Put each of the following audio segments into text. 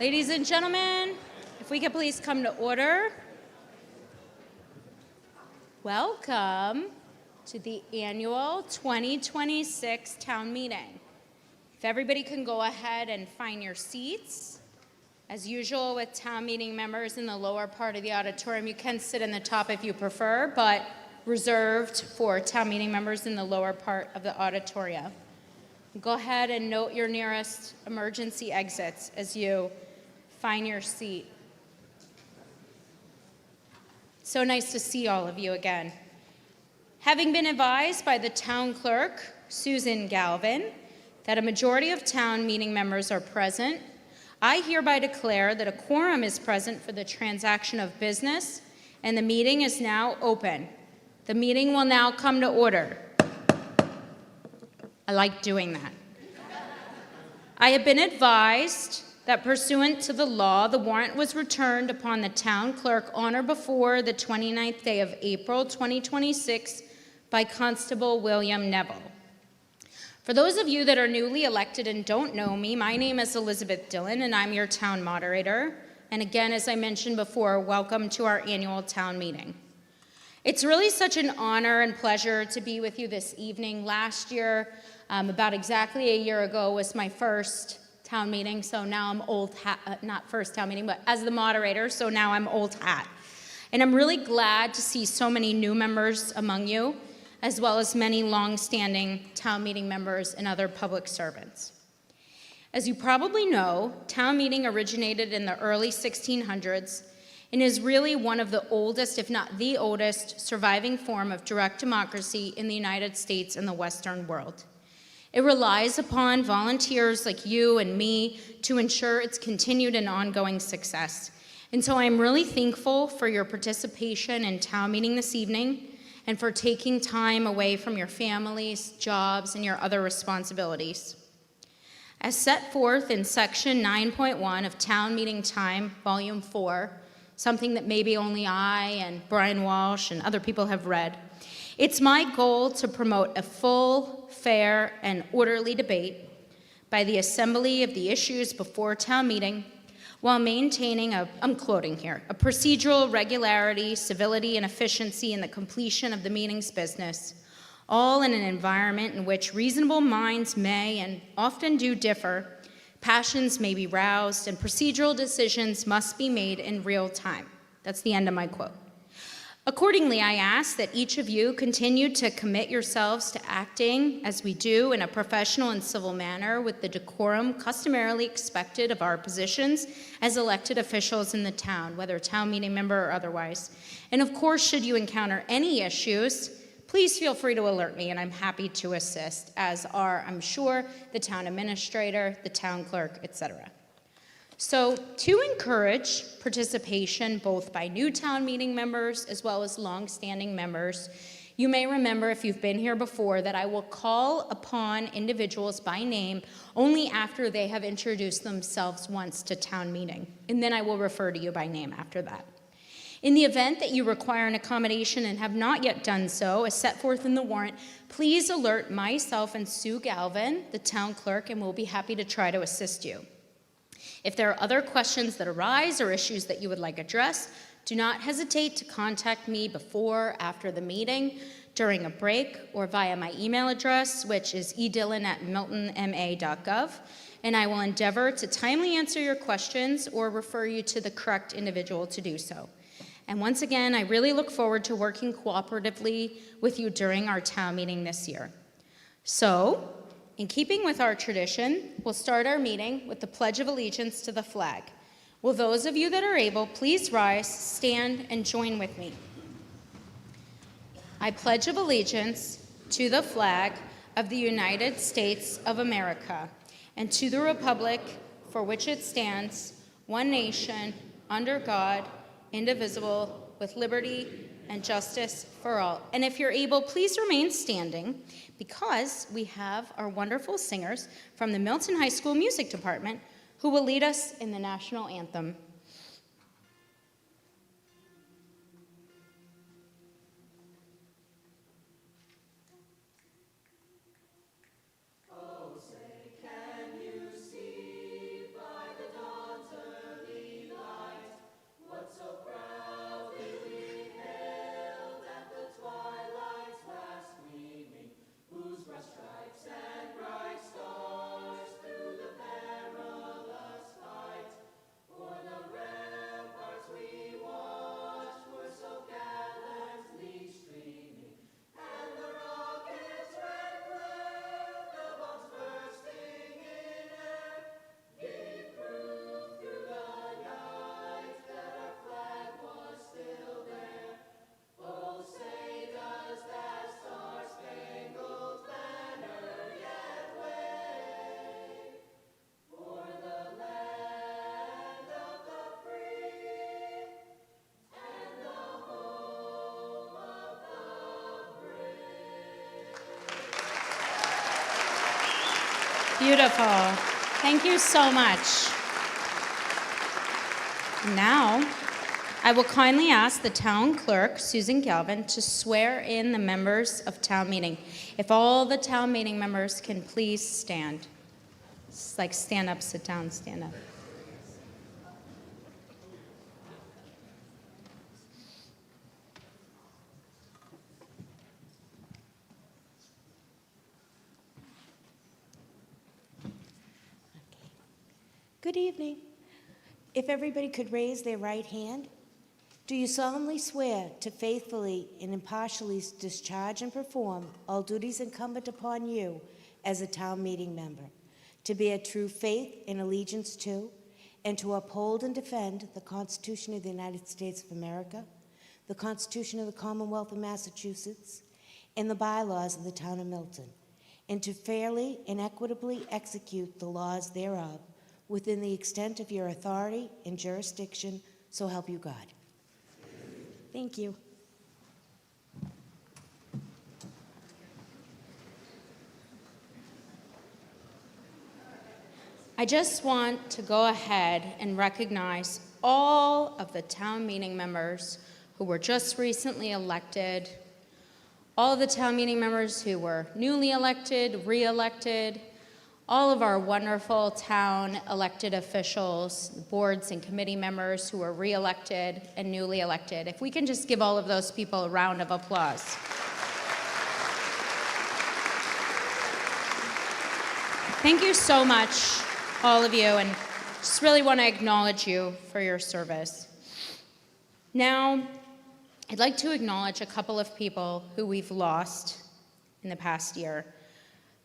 Ladies and gentlemen, if we could please come to order. Welcome to the annual 2026 town meeting. If everybody can go ahead and find your seats. As usual with town meeting members in the lower part of the auditorium, you can sit in the top if you prefer, but reserved for town meeting members in the lower part of the auditorium. Go ahead and note your nearest emergency exits as you find your seat. So nice to see all of you again. Having been advised by the town clerk, Susan Galvin, that a majority of town meeting members are present, I hereby declare that a quorum is present for the transaction of business, and the meeting is now open. The meeting will now come to order. I like doing that. I have been advised that pursuant to the law, the warrant was returned upon the town clerk on or before the 29th day of April 2026 by Constable William Neville. For those of you that are newly elected and don't know me, my name is Elizabeth Dillon and I'm your town moderator. And again, as I mentioned before, welcome to our annual town meeting. It's really such an honor and pleasure to be with you this evening. Last year, about exactly a year ago, was my first town meeting, so now I'm old hat, not first town meeting, but as the moderator, so now I'm old hat. And I'm really glad to see so many new members among you, as well as many long-standing town meeting members and other public servants. As you probably know, town meeting originated in the early 1600s and is really one of the oldest, if not the oldest, surviving form of direct democracy in the United States and the Western world. It relies upon volunteers like you and me to ensure its continued and ongoing success. And so I'm really thankful for your participation in town meeting this evening and for taking time away from your families, jobs, and your other responsibilities. As set forth in section 9.1 of Town Meeting Time, volume 4, something that maybe only I and Brian Walsh and other people have read, it's my goal to promote a full, fair, and orderly debate by the assembly of the issues before town meeting while maintaining I'm quoting here, a procedural regularity, civility, and efficiency in the completion of the meeting's business, all in an environment in which reasonable minds may and often do differ, passions may be roused, and procedural decisions must be made in real time. That's the end of my quote. Accordingly, I ask that each of you continue to commit yourselves to acting as we do in a professional and civil manner with the decorum customarily expected of our positions as elected officials in the town, whether town meeting member or otherwise. And of course, should you encounter any issues, please feel free to alert me and I'm happy to assist, as are, I'm sure, the town administrator, the town clerk, etc. So to encourage participation both by new town meeting members as well as long-standing members, you may remember if you've been here before that I will call upon individuals by name only after they have introduced themselves once to town meeting, and then I will refer to you by name after that. In the event that you require an accommodation and have not yet done so, as set forth in the warrant, please alert myself and Sue Galvin, the town clerk, and we'll be happy to try to assist you. If there are other questions that arise or issues that you would like addressed, do not hesitate to contact me before, after the meeting, during a break, or via my email address, which is edillon@miltonma.gov, and I will endeavor to timely answer your questions or refer you to the correct individual to do so. And once again, I really look forward to working cooperatively with you during our town meeting this year. So, in keeping with our tradition, we'll start our meeting with the Pledge of Allegiance to the flag. Will those of you that are able, please rise, stand, and join with me. I pledge allegiance to the flag of the United States of America and to the republic for which it stands, one nation, under God, indivisible, with liberty and justice for all. And if you're able, please remain standing because we have our wonderful singers from the Milton High School Music Department who will lead us in the national anthem. Oh, say, can you see by the dawn's early Beautiful. Thank you so much. Now, I will kindly ask the town clerk, Susan Galvin, to swear in the members of town meeting. If all the town meeting members can please stand. It's like stand up, sit down, stand up. Good evening. If everybody could raise their right hand. Do you solemnly swear to faithfully and impartially discharge and perform all duties incumbent upon you as a town meeting member, to bear true faith and allegiance to, and to uphold and defend the Constitution of the United States of America, the Constitution of the Commonwealth of Massachusetts, and the bylaws of the town of Milton, and to fairly and equitably execute the laws thereof within the extent of your authority and jurisdiction, so help you God? Thank you. I just want to go ahead and recognize all of the town meeting members who were just recently elected, all of the town meeting members who were newly elected, re-elected, all of our wonderful town elected officials, boards and committee members who were re-elected and newly elected. If we can just give all of those people a round of applause. Thank you so much, all of you, and just really want to acknowledge you for your service. Now, I'd like to acknowledge a couple of people who we've lost in the past year.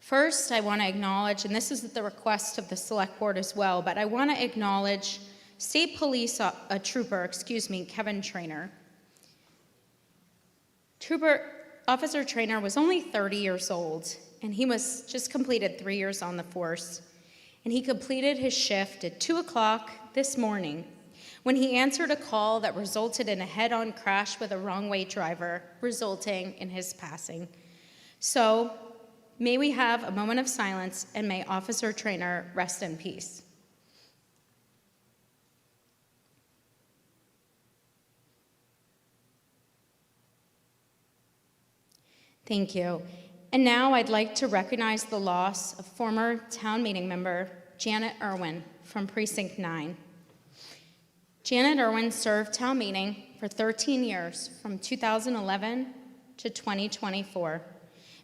First, I want to acknowledge, and this is at the request of the select board as well, but I want to acknowledge State Police Trooper, Kevin Trainer. Officer Trainer was only 30 years old, and he was just completed 3 years on the force. And he completed his shift at 2 o'clock this morning when he answered a call that resulted in a head-on crash with a wrong-way driver, resulting in his passing. So, may we have a moment of silence, and may Officer Trainer rest in peace. Thank you. And now I'd like to recognize the loss of former town meeting member Janet Irwin from Precinct 9. Janet Irwin served town meeting for 13 years, from 2011 to 2024.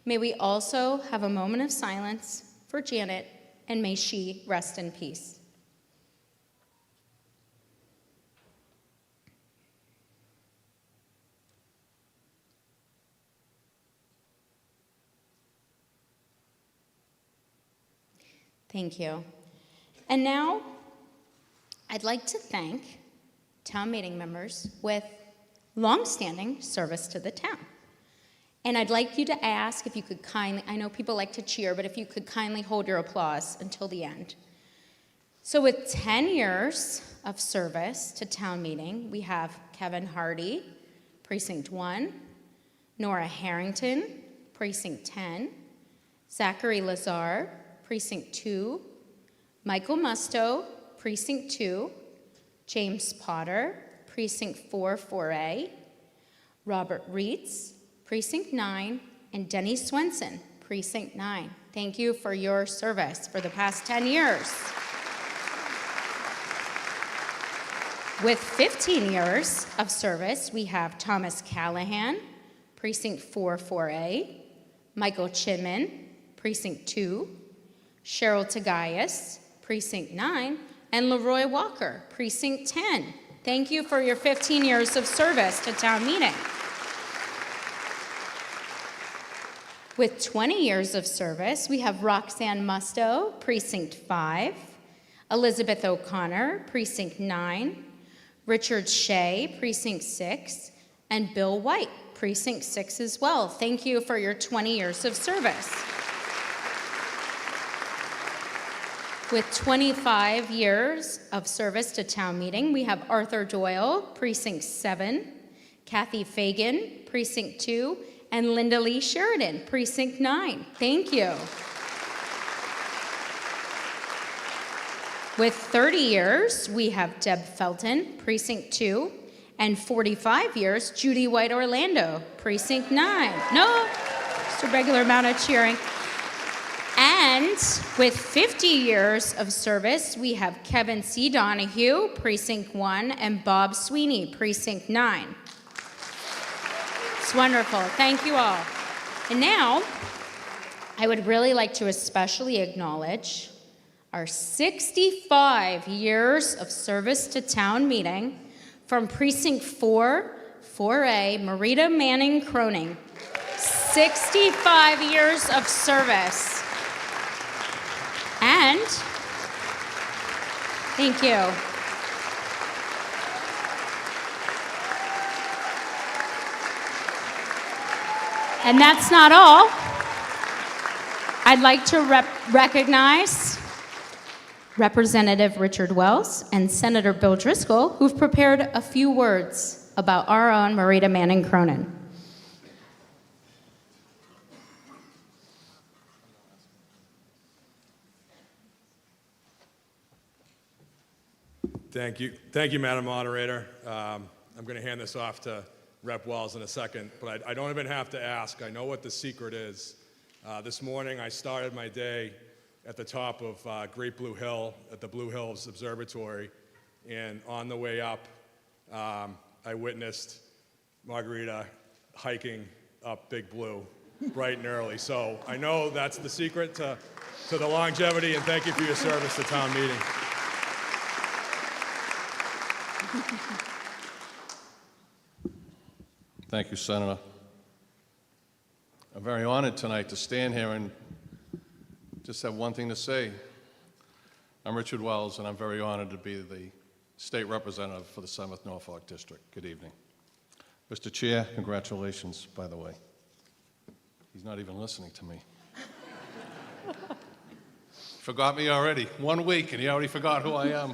May we also have a moment of silence for Janet, and may she rest in peace. Thank you. And now, I'd like to thank town meeting members with longstanding service to the town. And I'd like you to ask if you could kindly, I know people like to cheer, but if you could kindly hold your applause until the end. So with 10 years of service to town meeting, we have Kevin Hardy, Precinct 1, Nora Harrington, Precinct 10, Zachary Lazar, Precinct 2, Michael Musto, Precinct 2, James Potter, Precinct 4-4A, Robert Reitz, Precinct 9, and Denny Swenson, Precinct 9. Thank you for your service for the past 10 years. With 15 years of service, we have Thomas Callahan, Precinct 4-4A, Michael Chinman, Precinct 2, Cheryl Tagayas, Precinct 9, and Leroy Walker, Precinct 10. Thank you for your 15 years of service to town meeting. With 20 years of service, we have Roxanne Musto, Precinct 5, Elizabeth O'Connor, Precinct 9, Richard Shea, Precinct 6, and Bill White, Precinct 6 as well. Thank you for your 20 years of service. With 25 years of service to town meeting, we have Arthur Doyle, Precinct 7, Kathy Fagan, Precinct 2, and Linda Lee Sheridan, Precinct 9. Thank you. With 30 years, we have Deb Felton, Precinct 2, and 45 years, Judy White Orlando, Precinct 9. No, just a regular amount of cheering. And with 50 years of service, we have Kevin C. Donahue, Precinct 1, and Bob Sweeney, Precinct 9. It's wonderful. Thank you all. And now, I would really like to especially acknowledge our 65 years of service to town meeting from Precinct 4, 4A, Marita Manning Croning. 65 years of service. And, thank you. And that's not all. I'd like to recognize Representative Richard Wells and Senator Bill Driscoll, who've prepared a few words about our own Marita Manning Cronin. Thank you, Madam Moderator. I'm going to hand this off to Rep. Wells in a second, but I don't even have to ask. I know what the secret is. This morning, I started my day at the top of Great Blue Hill at the Blue Hills Observatory, and on the way up, I witnessed Margarita hiking up Big Blue bright and early. So I know that's the secret to the longevity, and thank you for your service to town meeting. Thank you, Senator. I'm very honored tonight to stand here and just have one thing to say. I'm Richard Wells, and I'm very honored to be the state representative for the 7th Norfolk District. Good evening. Mr. Chair, congratulations, by the way. He's not even listening to me. Forgot me already. 1 week, and he already forgot who I am.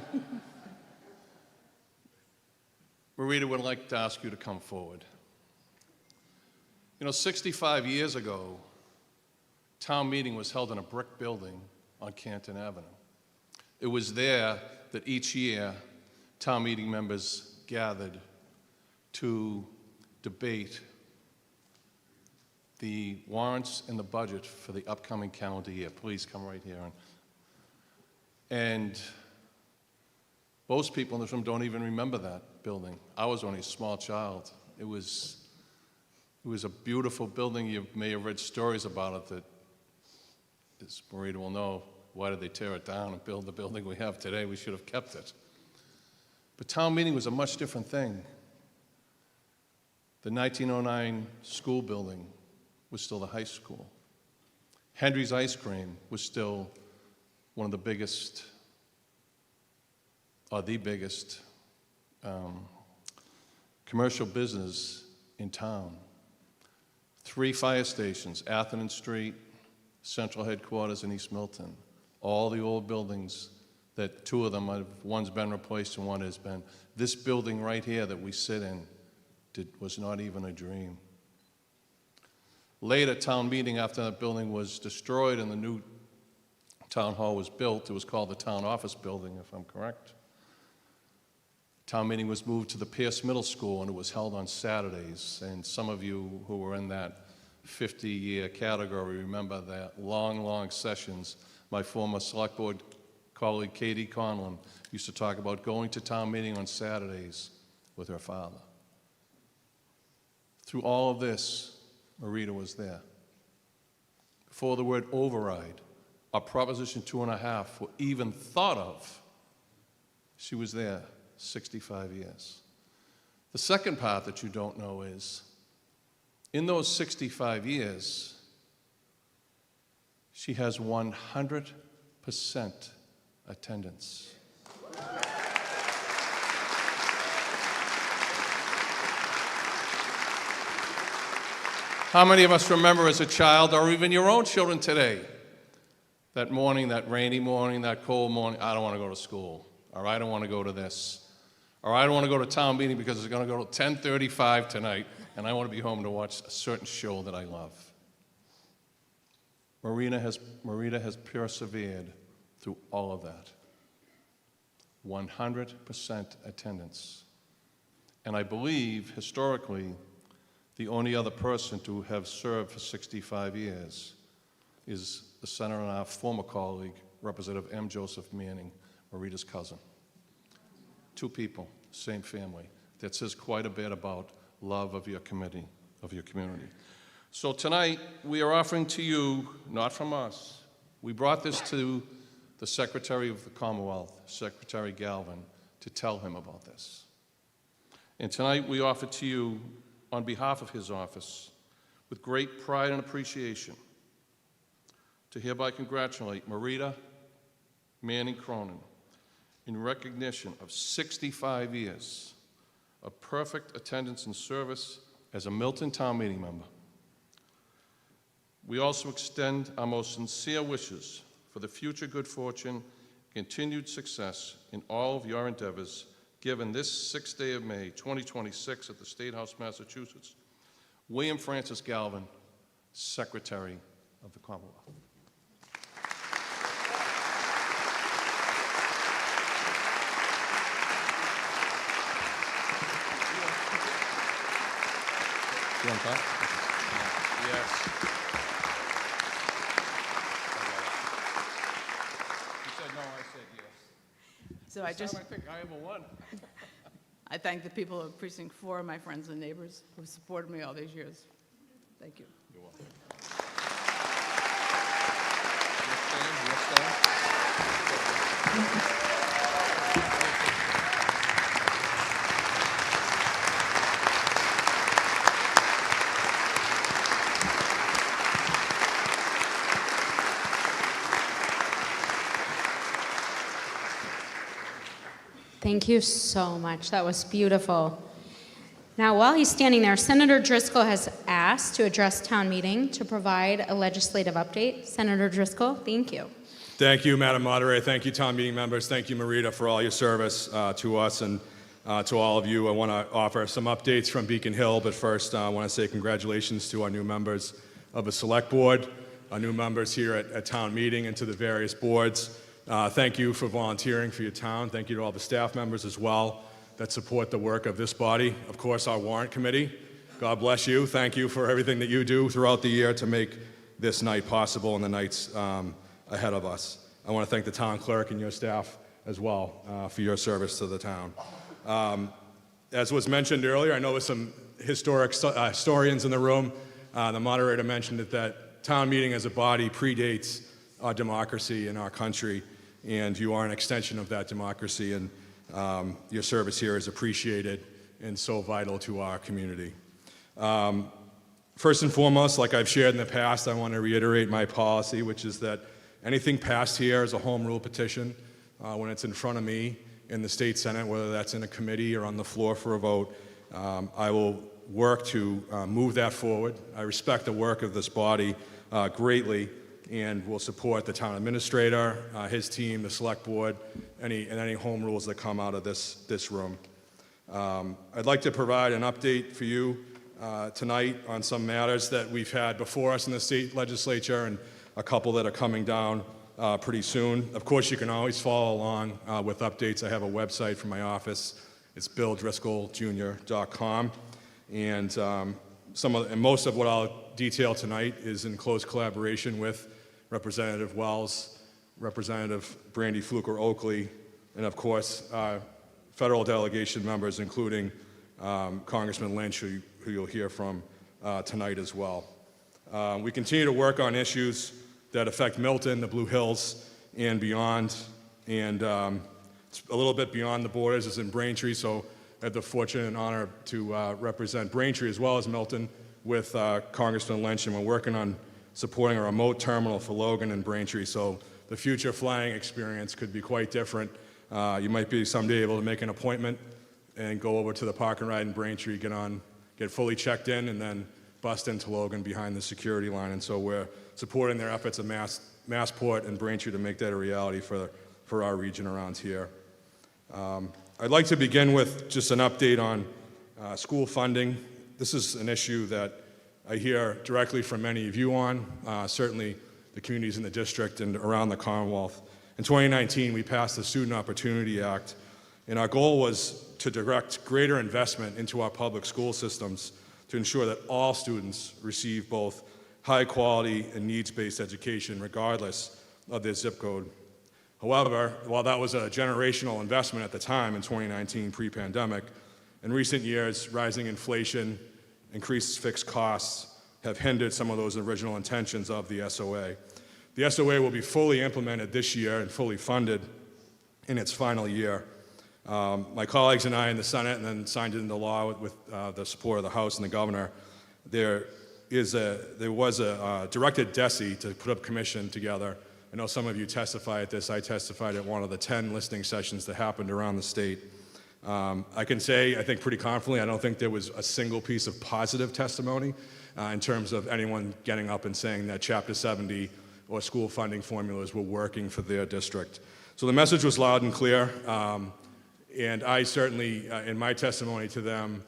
Marita would like to ask you to come forward. You know, 65 years ago, town meeting was held in a brick building on Canton Avenue. It was there that each year, town meeting members gathered to debate the warrants and the budget for the upcoming calendar year. Please come right here. And most people in this room don't even remember that building. I was only a small child. It was a beautiful building. You may have read stories about it that, as Marita will know, why did they tear it down and build the building we have today? We should have kept it. But town meeting was a much different thing. The 1909 school building was still the high school. Henry's Ice Cream was still one of the biggest, or the biggest, commercial business in town. 3 fire stations, Atherton Street, central headquarters in East Milton. All the old buildings that 2 of them, one's been replaced and one has been. This building right here that we sit in was not even a dream. Late at town meeting, after that building was destroyed and the new town hall was built, it was called the town office building, if I'm correct. Town meeting was moved to the Pierce Middle School, and it was held on Saturdays. And some of you who were in that 50-year category remember that long sessions. My former select board colleague, Katie Conlon, used to talk about going to town meeting on Saturdays with her father. Through all of this, Marita was there. Before the word override or Proposition 2.5 were even thought of, she was there 65 years. The second part that you don't know is, in those 65 years, she has 100% attendance. How many of us remember as a child, or even your own children today, that morning, that rainy morning, that cold morning, I don't want to go to school, or I don't want to go to this, or I don't want to go to town meeting because it's going to go to 10:35 tonight, and I want to be home to watch a certain show that I love. Marita has persevered through all of that. 100% attendance. And I believe, historically, the only other person to have served for 65 years is the senator and our former colleague, Representative M. Joseph Manning, Marita's cousin. Two people, same family. That says quite a bit about love of your committee, of your community. So tonight, we are offering to you, not from us, we brought this to the Secretary of the Commonwealth, Secretary Galvin, to tell him about this. And tonight, we offer to you, on behalf of his office, with great pride and appreciation, to hereby congratulate Marita Manning Cronin in recognition of 65 years of perfect attendance and service as a Milton Town Meeting member. We also extend our most sincere wishes for the future good fortune, continued success in all of your endeavors, given this 6th day of May, 2026 at the State House, Massachusetts. William Francis Galvin, Secretary of the Commonwealth. You want to talk? Yes. You said no, I said yes. So I think I ever won. I thank the people of Precinct 4, my friends and neighbors who have supported me all these years. Thank you. You're welcome. Yes, stand. Thank you so much. That was beautiful. Now, while he's standing there, Senator Driscoll has asked to address town meeting to provide a legislative update. Senator Driscoll, thank you. Thank you, Madam Moderator. Thank you, town meeting members. Thank you, Marita, for all your service to us and to all of you. I want to offer some updates from Beacon Hill, but first I want to say congratulations to our new members of the Select Board, our new members here at town meeting, and to the various boards. Thank you for volunteering for your town. Thank you to all the staff members as well that support the work of this body. Of course, our warrant committee. God bless you. Thank you for everything that you do throughout the year to make this night possible and the nights ahead of us. I want to thank the town clerk and your staff as well for your service to the town. As was mentioned earlier, I know there's some historians in the room. The moderator mentioned that town meeting as a body predates our democracy in our country, and you are an extension of that democracy, and your service here is appreciated and so vital to our community. First and foremost, like I've shared in the past, I want to reiterate my policy, which is that anything passed here is a home rule petition. When it's in front of me in the state senate, whether that's in a committee or on the floor for a vote, I will work to move that forward. I respect the work of this body greatly, and will support the town administrator, his team, the select board, any home rules that come out of this room. I'd like to provide an update for you tonight on some matters that we've had before us in the state legislature and a couple that are coming down pretty soon. Of course, you can always follow along with updates. I have a website for my office. It's BillDriscollJr.com. And most of what I'll detail tonight is in close collaboration with Representative Wells, Representative Brandy Fluker Oakley, and of course, federal delegation members, including Congressman Lynch, who you'll hear from tonight as well. We continue to work on issues that affect Milton, the Blue Hills, and beyond, and it's a little bit beyond the borders. It's in Braintree, so I have the fortune and honor to represent Braintree as well as Milton with Congressman Lynch, and we're working on supporting a remote terminal for Logan and Braintree, so the future flying experience could be quite different. You might be someday able to make an appointment and go over to the park and ride in Braintree, get fully checked in, and then bust into Logan behind the security line. And so we're supporting their efforts at Massport and Braintree to make that a reality for our region around here. I'd like to begin with just an update on school funding. This is an issue that I hear directly from many of you on, certainly the communities in the district and around the Commonwealth. In 2019, we passed the Student Opportunity Act, and our goal was to direct greater investment into our public school systems to ensure that all students receive both high quality and needs-based education regardless of their zip code. However, while that was a generational investment at the time in 2019 pre-pandemic, in recent years, rising inflation, increased fixed costs have hindered some of those original intentions of the SOA. The SOA will be fully implemented this year and fully funded in its final year. My colleagues and I in the Senate, and then signed it into law with the support of the House and the governor, there was a directed DESE to put up a commission together. I know some of you testified at this. I testified at one of the 10 listening sessions that happened around the state. I can say, I think pretty confidently, I don't think there was a single piece of positive testimony in terms of anyone getting up and saying that Chapter 70 or school funding formulas were working for their district. So the message was loud and clear, and I certainly, in my testimony to them,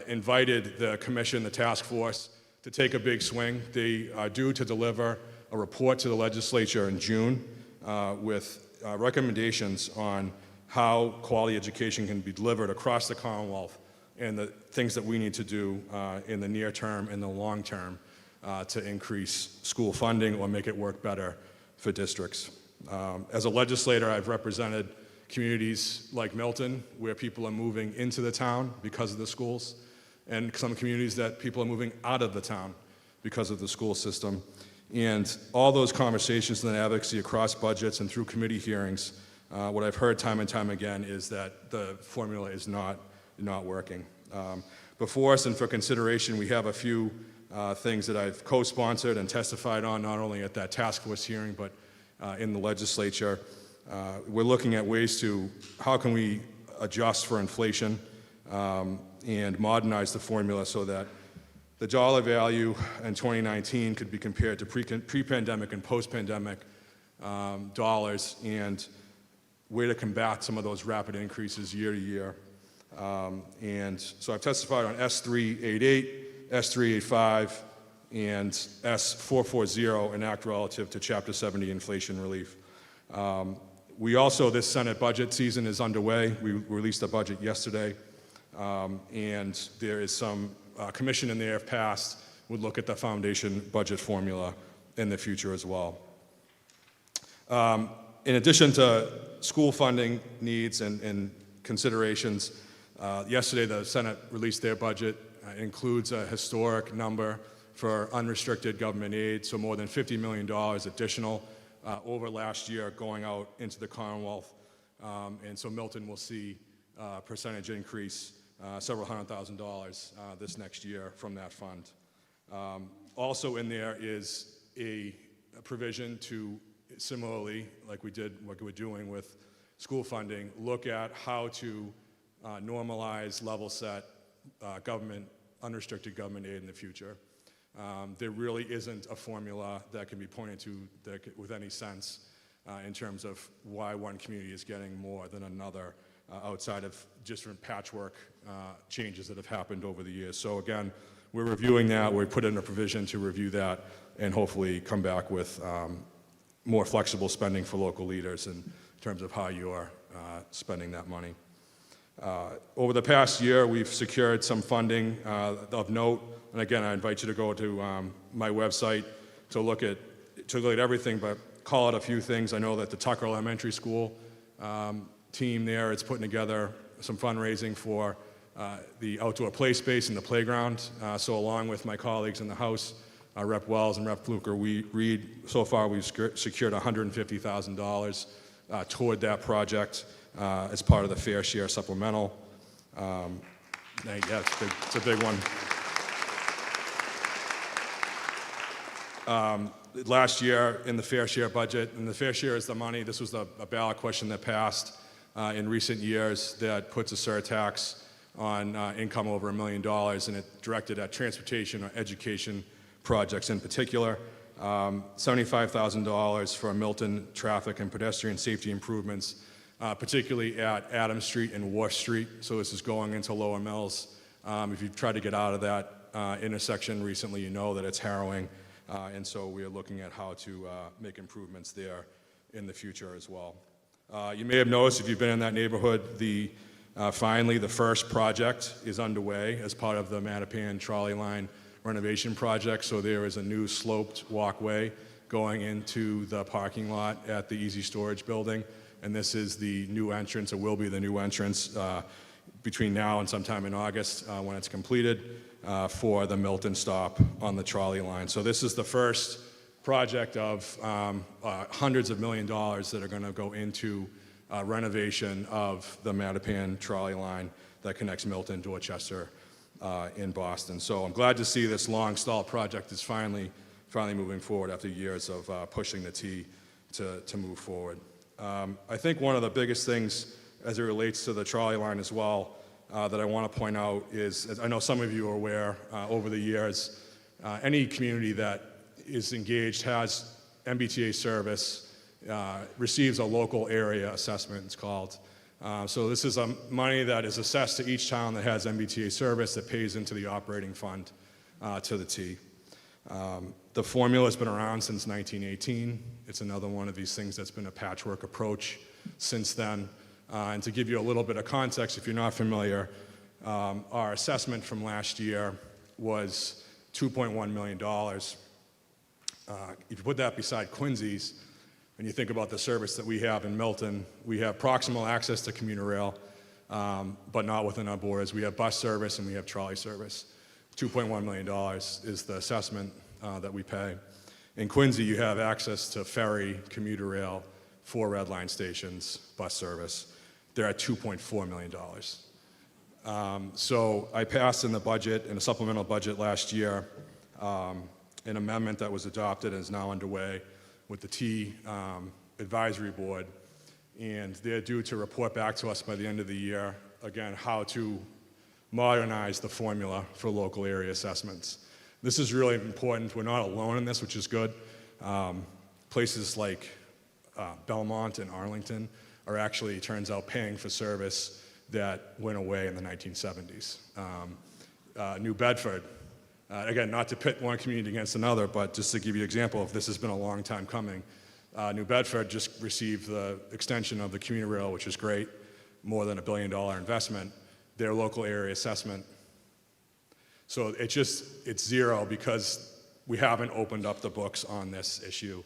invited the commission, the task force, to take a big swing. They are due to deliver a report to the legislature in June with recommendations on how quality education can be delivered across the Commonwealth and the things that we need to do in the near term and the long term to increase school funding or make it work better for districts. As a legislator, I've represented communities like Milton, where people are moving into the town because of the schools, and some communities that people are moving out of the town because of the school system. And all those conversations and advocacy across budgets and through committee hearings, what I've heard time and time again is that the formula is not working. Before us and for consideration, we have a few things that I've co-sponsored and testified on, not only at that task force hearing, but in the legislature. We're looking at ways to, how can we adjust for inflation and modernize the formula so that the dollar value in 2019 could be compared to pre-pandemic and post-pandemic dollars, and way to combat some of those rapid increases year to year. And so I've testified on S388, S385, and S440, an act relative to Chapter 70 inflation relief. We also, this Senate budget season is underway. We released a budget yesterday, and there is some commission in there, if passed, would look at the foundation budget formula in the future as well. In addition to school funding needs and considerations, yesterday the Senate released their budget. It includes a historic number for unrestricted government aid, so more than $50 million additional over last year going out into the Commonwealth. And so Milton will see a percentage increase, several $100,000 this next year from that fund. Also in there is a provision to, similarly, like we did, what we're doing with school funding, look at how to normalize, level set unrestricted government aid in the future. There really isn't a formula that can be pointed to with any sense in terms of why one community is getting more than another outside of different patchwork changes that have happened over the years. So again, we're reviewing that. We put in a provision to review that and hopefully come back with more flexible spending for local leaders in terms of how you are spending that money. Over the past year, we've secured some funding of note, and again, I invite you to go to my website to look at everything, but call out a few things. I know that the Tucker Elementary School team there is putting together some fundraising for the outdoor play space and the playground. So along with my colleagues in the House, Rep. Wells and Rep. Fluker, so far we've secured $150,000 toward that project as part of the Fair Share Supplemental. Yeah, it's a big one. Last year in the Fair Share budget, and the Fair Share is the money, this was a ballot question that passed in recent years that puts a surtax on income over $1 million, and it directed at transportation or education projects in particular. $75,000 for Milton traffic and pedestrian safety improvements, particularly at Adams Street and Wharf Street. So this is going into Lower Mills. If you've tried to get out of that intersection recently, you know that it's harrowing. And so we are looking at how to make improvements there in the future as well. You may have noticed if you've been in that neighborhood, finally the first project is underway as part of the Mattapan trolley line renovation project. So there is a new sloped walkway going into the parking lot at the Easy Storage building. And this is the new entrance, or will be the new entrance between now and sometime in August when it's completed for the Milton stop on the trolley line. So this is the first project of hundreds of $1 millions that are going to go into renovation of the Mattapan trolley line that connects Milton, Dorchester, in Boston. So I'm glad to see this long-stalled project is finally moving forward after years of pushing the T to move forward. I think one of the biggest things as it relates to the trolley line as well that I want to point out is, as I know some of you are aware, over the years, any community that is engaged, has MBTA service, receives a local area assessment, it's called. So this is money that is assessed to each town that has MBTA service that pays into the operating fund to the T. The formula has been around since 1918. It's another one of these things that's been a patchwork approach since then. And to give you a little bit of context, if you're not familiar, our assessment from last year was $2.1 million. If you put that beside Quincy's, and you think about the service that we have in Milton, we have proximal access to commuter rail, but not within our borders. We have bus service and we have trolley service. $2.1 million is the assessment that we pay. In Quincy, you have access to ferry, commuter rail, 4 red line stations, bus service. They're at $2.4 million. So I passed in the budget, in a supplemental budget last year, an amendment that was adopted and is now underway with the T Advisory Board, and they're due to report back to us by the end of the year, again, how to modernize the formula for local area assessments. This is really important. We're not alone in this, which is good. Places like Belmont and Arlington are actually, it turns out, paying for service that went away in the 1970s. New Bedford, again, not to pit one community against another, but just to give you an example, if this has been a long time coming, New Bedford just received the extension of the commuter rail, which is great, more than $1 billion investment, their local area assessment. So it's zero because we haven't opened up the books on this issue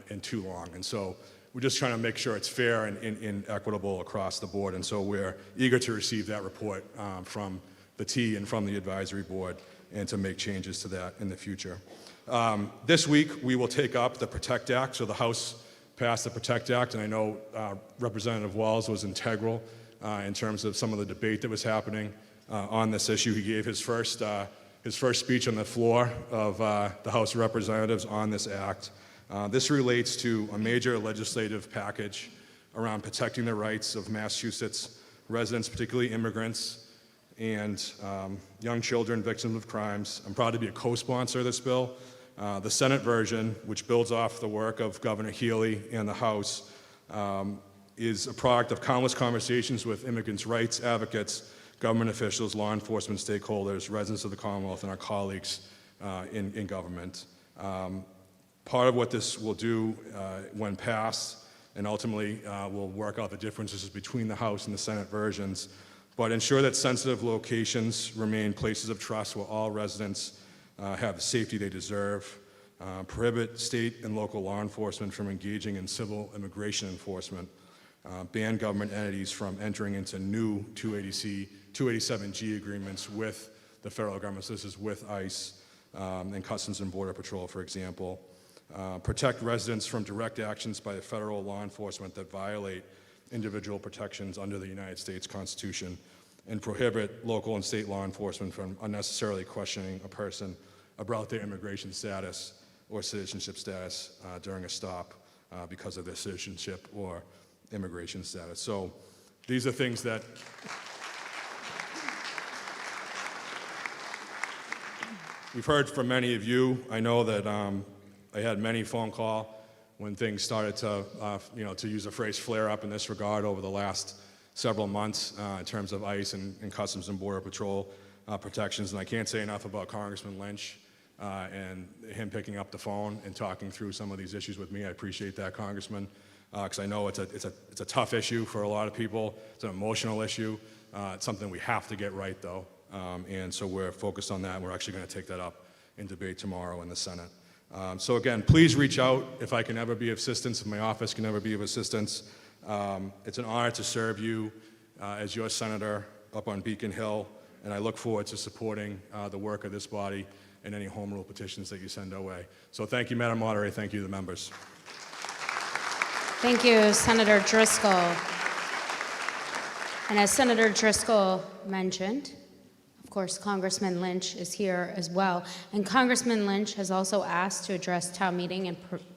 in too long. And so we're just trying to make sure it's fair and equitable across the board. And so we're eager to receive that report from the T and from the advisory board and to make changes to that in the future. This week, we will take up the PROTECT Act. So the House passed the PROTECT Act, and I know Representative Wells was integral in terms of some of the debate that was happening on this issue. He gave his first speech on the floor of the House of Representatives on this act. This relates to a major legislative package around protecting the rights of Massachusetts residents, particularly immigrants, and young children victims of crimes. I'm proud to be a co-sponsor of this bill. The Senate version, which builds off the work of Governor Healy and the House, is a product of countless conversations with immigrants' rights advocates, government officials, law enforcement stakeholders, residents of the Commonwealth, and our colleagues in government. Part of what this will do when passed, and ultimately will work out the differences between the House and the Senate versions, but ensure that sensitive locations remain places of trust where all residents have the safety they deserve, prohibit state and local law enforcement from engaging in civil immigration enforcement, ban government entities from entering into new 287G agreements with the federal government, so this is with ICE and Customs and Border Patrol, for example, protect residents from direct actions by the federal law enforcement that violate individual protections under the United States Constitution, and prohibit local and state law enforcement from unnecessarily questioning a person about their immigration status or citizenship status during a stop because of their citizenship or immigration status. So these are things that we've heard from many of you. I know that I had many phone calls when things started to, to use the phrase flare up in this regard over the last several months in terms of ICE and Customs and Border Patrol protections. And I can't say enough about Congressman Lynch and him picking up the phone and talking through some of these issues with me. I appreciate that, Congressman, because I know it's a tough issue for a lot of people. It's an emotional issue. It's something we have to get right, though, and so we're focused on that. We're actually going to take that up in debate tomorrow in the Senate. So again, please reach out if I can ever be of assistance, if my office can ever be of assistance. It's an honor to serve you as your senator up on Beacon Hill, and I look forward to supporting the work of this body and any home rule petitions that you send our way. So thank you, Madam Moderator. Thank you, the members. Thank you, Senator Driscoll. And as Senator Driscoll mentioned, of course, Congressman Lynch is here as well. And Congressman Lynch has also asked to address town meeting and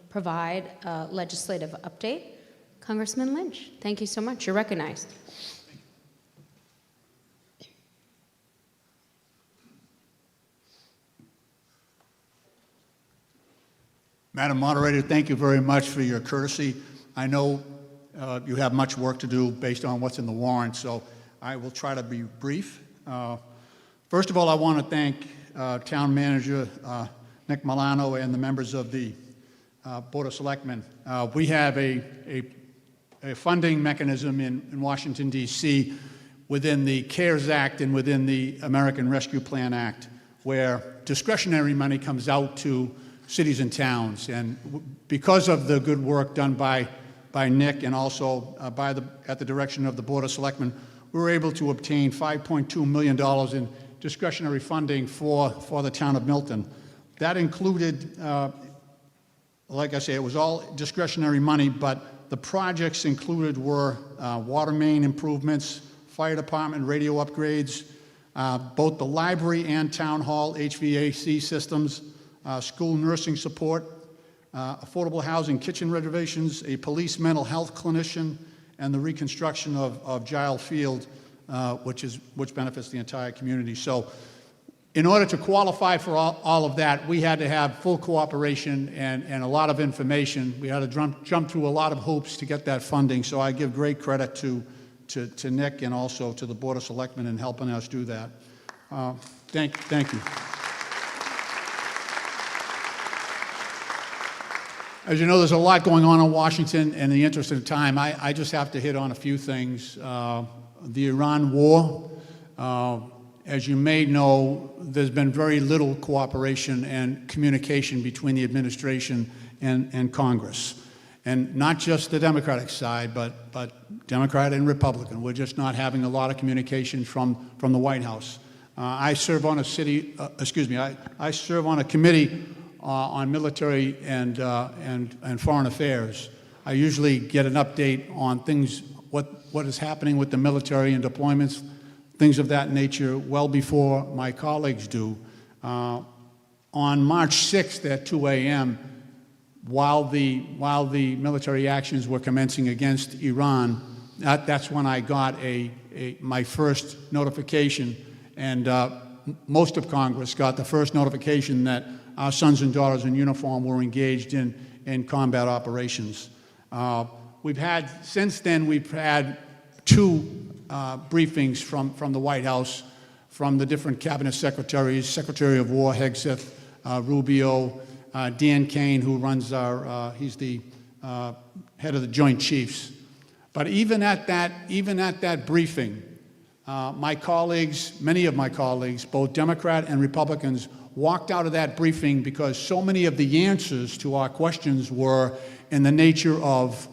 provide a legislative update. Congressman Lynch, thank you so much. You're recognized. Madam Moderator, thank you very much for your courtesy. I know you have much work to do based on what's in the warrant, so I will try to be brief. First of all, I want to thank Town Manager Nick Milano and the members of the Board of Selectmen. We have a funding mechanism in Washington, D.C. within the CARES Act and within the American Rescue Plan Act, where discretionary money comes out to cities and towns. And because of the good work done by Nick and also at the direction of the Board of Selectmen, we were able to obtain $5.2 million in discretionary funding for the town of Milton. That included, like I say, it was all discretionary money, but the projects included were water main improvements, fire department radio upgrades, both the library and town hall HVAC systems, school nursing support, affordable housing kitchen renovations, a police mental health clinician, and the reconstruction of Giles Field, which benefits the entire community. So in order to qualify for all of that, we had to have full cooperation and a lot of information. We had to jump through a lot of hoops to get that funding. So I give great credit to Nick and also to the Board of Selectmen in helping us do that. Thank you. As you know, there's a lot going on in Washington, and in the interest of time, I just have to hit on a few things. The Iran war, as you may know, there's been very little cooperation and communication between the administration and Congress. And not just the Democratic side, but Democrat and Republican. We're just not having a lot of communication from the White House. I serve on I serve on a committee on military and foreign affairs. I usually get an update on things, what is happening with the military and deployments, things of that nature, well before my colleagues do. On March 6th at 2 a.m., while the military actions were commencing against Iran, that's when I got my first notification, and most of Congress got the first notification that our sons and daughters in uniform were engaged in combat operations. Since then, we've had two briefings from the White House, from the different cabinet secretaries, Secretary of War Hegseth, Rubio, Dan Kane, who runs he's the head of the Joint Chiefs. But even at that briefing, my colleagues, many of my colleagues, both Democrat and Republicans, walked out of that briefing because so many of the answers to our questions were in the nature of,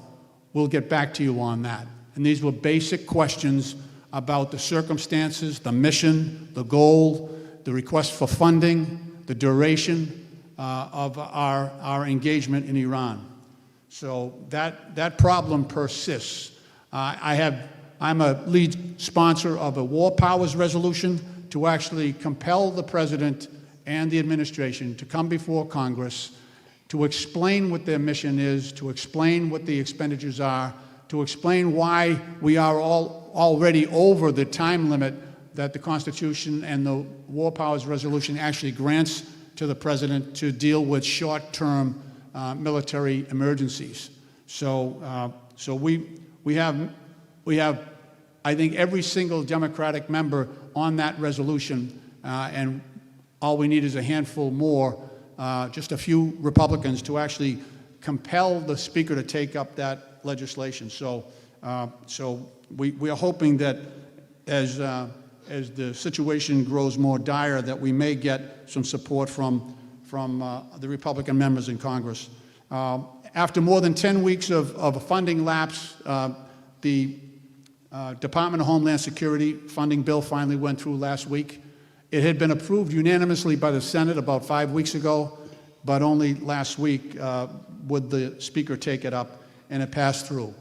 we'll get back to you on that. And these were basic questions about the circumstances, the mission, the goal, the request for funding, the duration of our engagement in Iran. So that problem persists. I'm a lead sponsor of a War Powers resolution to actually compel the President and the administration to come before Congress to explain what their mission is, to explain what the expenditures are, to explain why we are already over the time limit that the Constitution and the War Powers Resolution actually grants to the President to deal with short-term military emergencies. So we have, I think, every single Democratic member on that resolution, and all we need is a handful more, just a few Republicans to actually compel the Speaker to take up that legislation. So we are hoping that as the situation grows more dire, that we may get some support from the Republican members in Congress. After more than 10 weeks of a funding lapse, the Department of Homeland Security funding bill finally went through last week. It had been approved unanimously by the Senate about 5 weeks ago, but only last week would the Speaker take it up, and it passed through.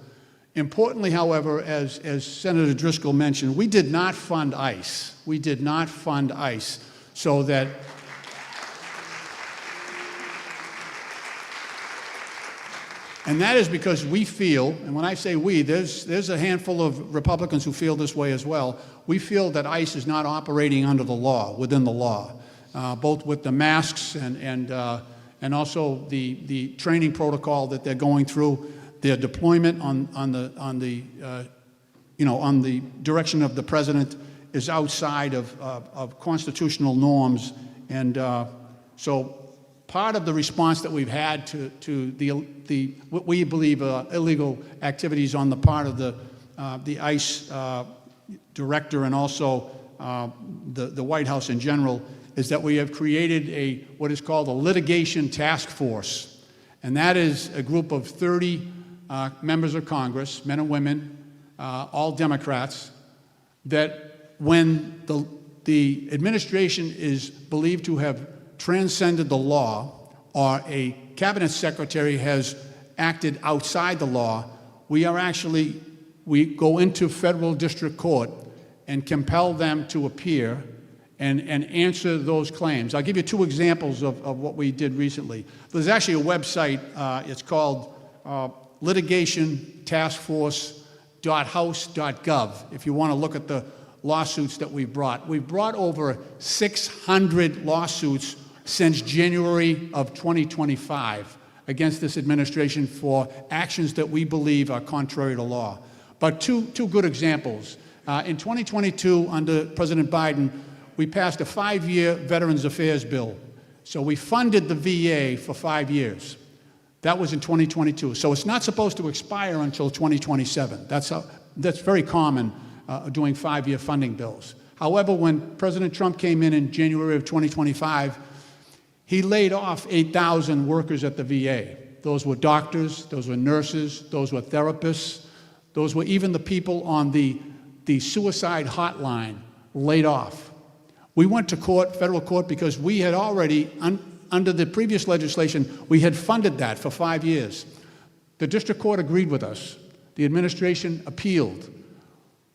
Importantly, however, as Senator Driscoll mentioned, we did not fund ICE. We did not fund ICE so that and that is because we feel, and when I say we, there's a handful of Republicans who feel this way as well. We feel that ICE is not operating under the law, within the law, both with the masks and also the training protocol that they're going through. Their deployment on the direction of the president is outside of constitutional norms, and so part of the response that we've had to the what we believe are illegal activities on the part of the ICE director and also the White House in general is that we have created what is called a litigation task force, and that is a group of 30 members of Congress, men and women, all Democrats, that when the administration is believed to have transcended the law or a cabinet secretary has acted outside the law, we go into federal district court and compel them to appear and answer those claims. I'll give you two examples of what we did recently. There's actually a website, it's called litigationtaskforce.house.gov, if you want to look at the lawsuits that we've brought. We've brought over 600 lawsuits since January of 2025 against this administration for actions that we believe are contrary to law. But two good examples. In 2022, under President Biden, we passed a 5-year Veterans Affairs bill. So we funded the VA for 5 years. That was in 2022. So it's not supposed to expire until 2027. That's very common doing 5-year funding bills. However, when President Trump came in January of 2025, he laid off 8,000 workers at the VA. Those were doctors, those were nurses, those were therapists, those were even the people on the suicide hotline laid off. We went to court, federal court, because we had already, under the previous legislation, we had funded that for 5 years. The district court agreed with us. The administration appealed.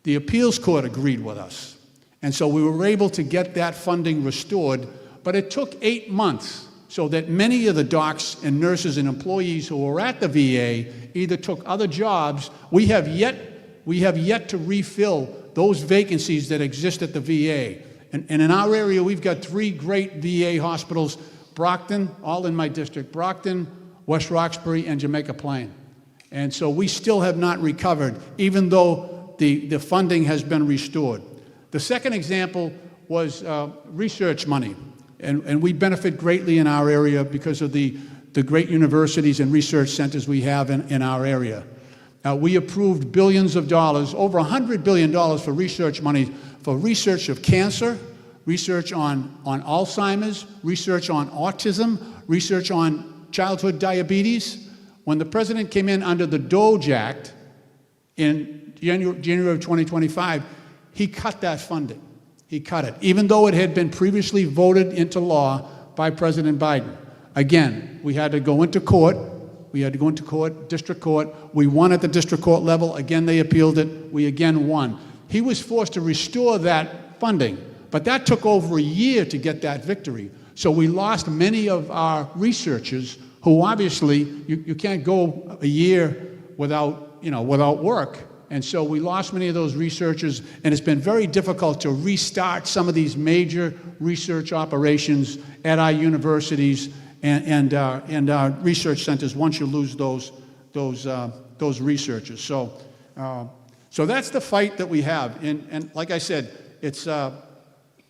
The appeals court agreed with us. And so we were able to get that funding restored, but it took 8 months so that many of the docs and nurses and employees who were at the VA either took other jobs. We have yet to refill those vacancies that exist at the VA. And in our area, we've got 3 great VA hospitals, Brockton, all in my district, Brockton, West Roxbury, and Jamaica Plain. And so we still have not recovered, even though the funding has been restored. The second example was research money. And we benefit greatly in our area because of the great universities and research centers we have in our area. We approved billions of dollars, over $100 billion for research money, for research of cancer, research on Alzheimer's, research on autism, research on childhood diabetes. When the president came in under the DOGE Act in January of 2025, he cut that funding. He cut it, even though it had been previously voted into law by President Biden. Again, we had to go into court. We had to go into court, district court. We won at the district court level. Again, they appealed it. We again won. He was forced to restore that funding, but that took over a year to get that victory. So we lost many of our researchers who obviously, you can't go a year without work. And so we lost many of those researchers, and it's been very difficult to restart some of these major research operations at our universities and our research centers once you lose those researchers. So that's the fight that we have. And like I said, it's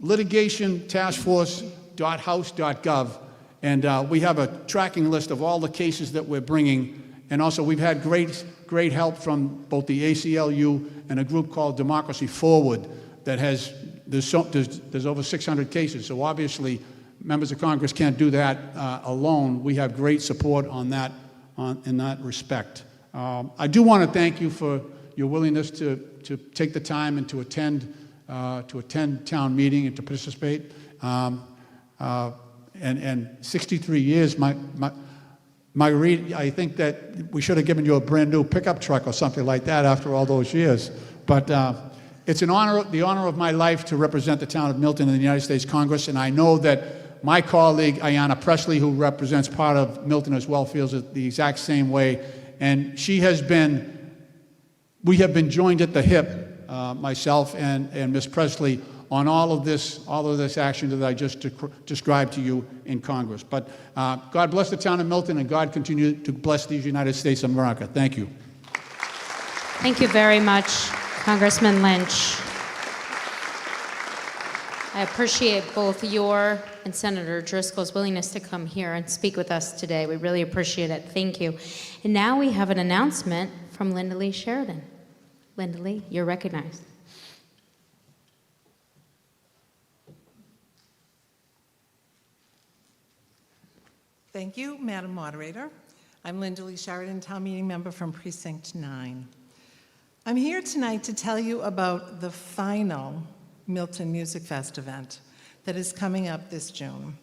litigation task force milton.house.gov, and we have a tracking list of all the cases that we're bringing. And also, we've had great help from both the ACLU and a group called Democracy Forward that has, there's over 600 cases. So obviously, members of Congress can't do that alone. We have great support on that, in that respect. I do want to thank you for your willingness to take the time and to attend town meeting and to participate. And 63 years, Marguerite, I think that we should have given you a brand new pickup truck or something like that after all those years. But it's an honor, the honor of my life to represent the town of Milton in the United States Congress, and I know that my colleague, Ayanna Presley, who represents part of Milton as well, feels it the exact same way. And we have been joined at the hip, myself and Ms. Presley, on all of this action that I just described to you in Congress. But God bless the town of Milton, and God continue to bless these United States of America. Thank you. Thank you very much, Congressman Lynch. I appreciate both your and Senator Driscoll's willingness to come here and speak with us today. We really appreciate it. Thank you. And now we have an announcement from Linda Lee Sheridan. Linda Lee, you're recognized. Thank you, Madam Moderator. I'm Linda Lee Sheridan, Town Meeting Member from Precinct 9. I'm here tonight to tell you about the final Milton Music Fest event that is coming up this June.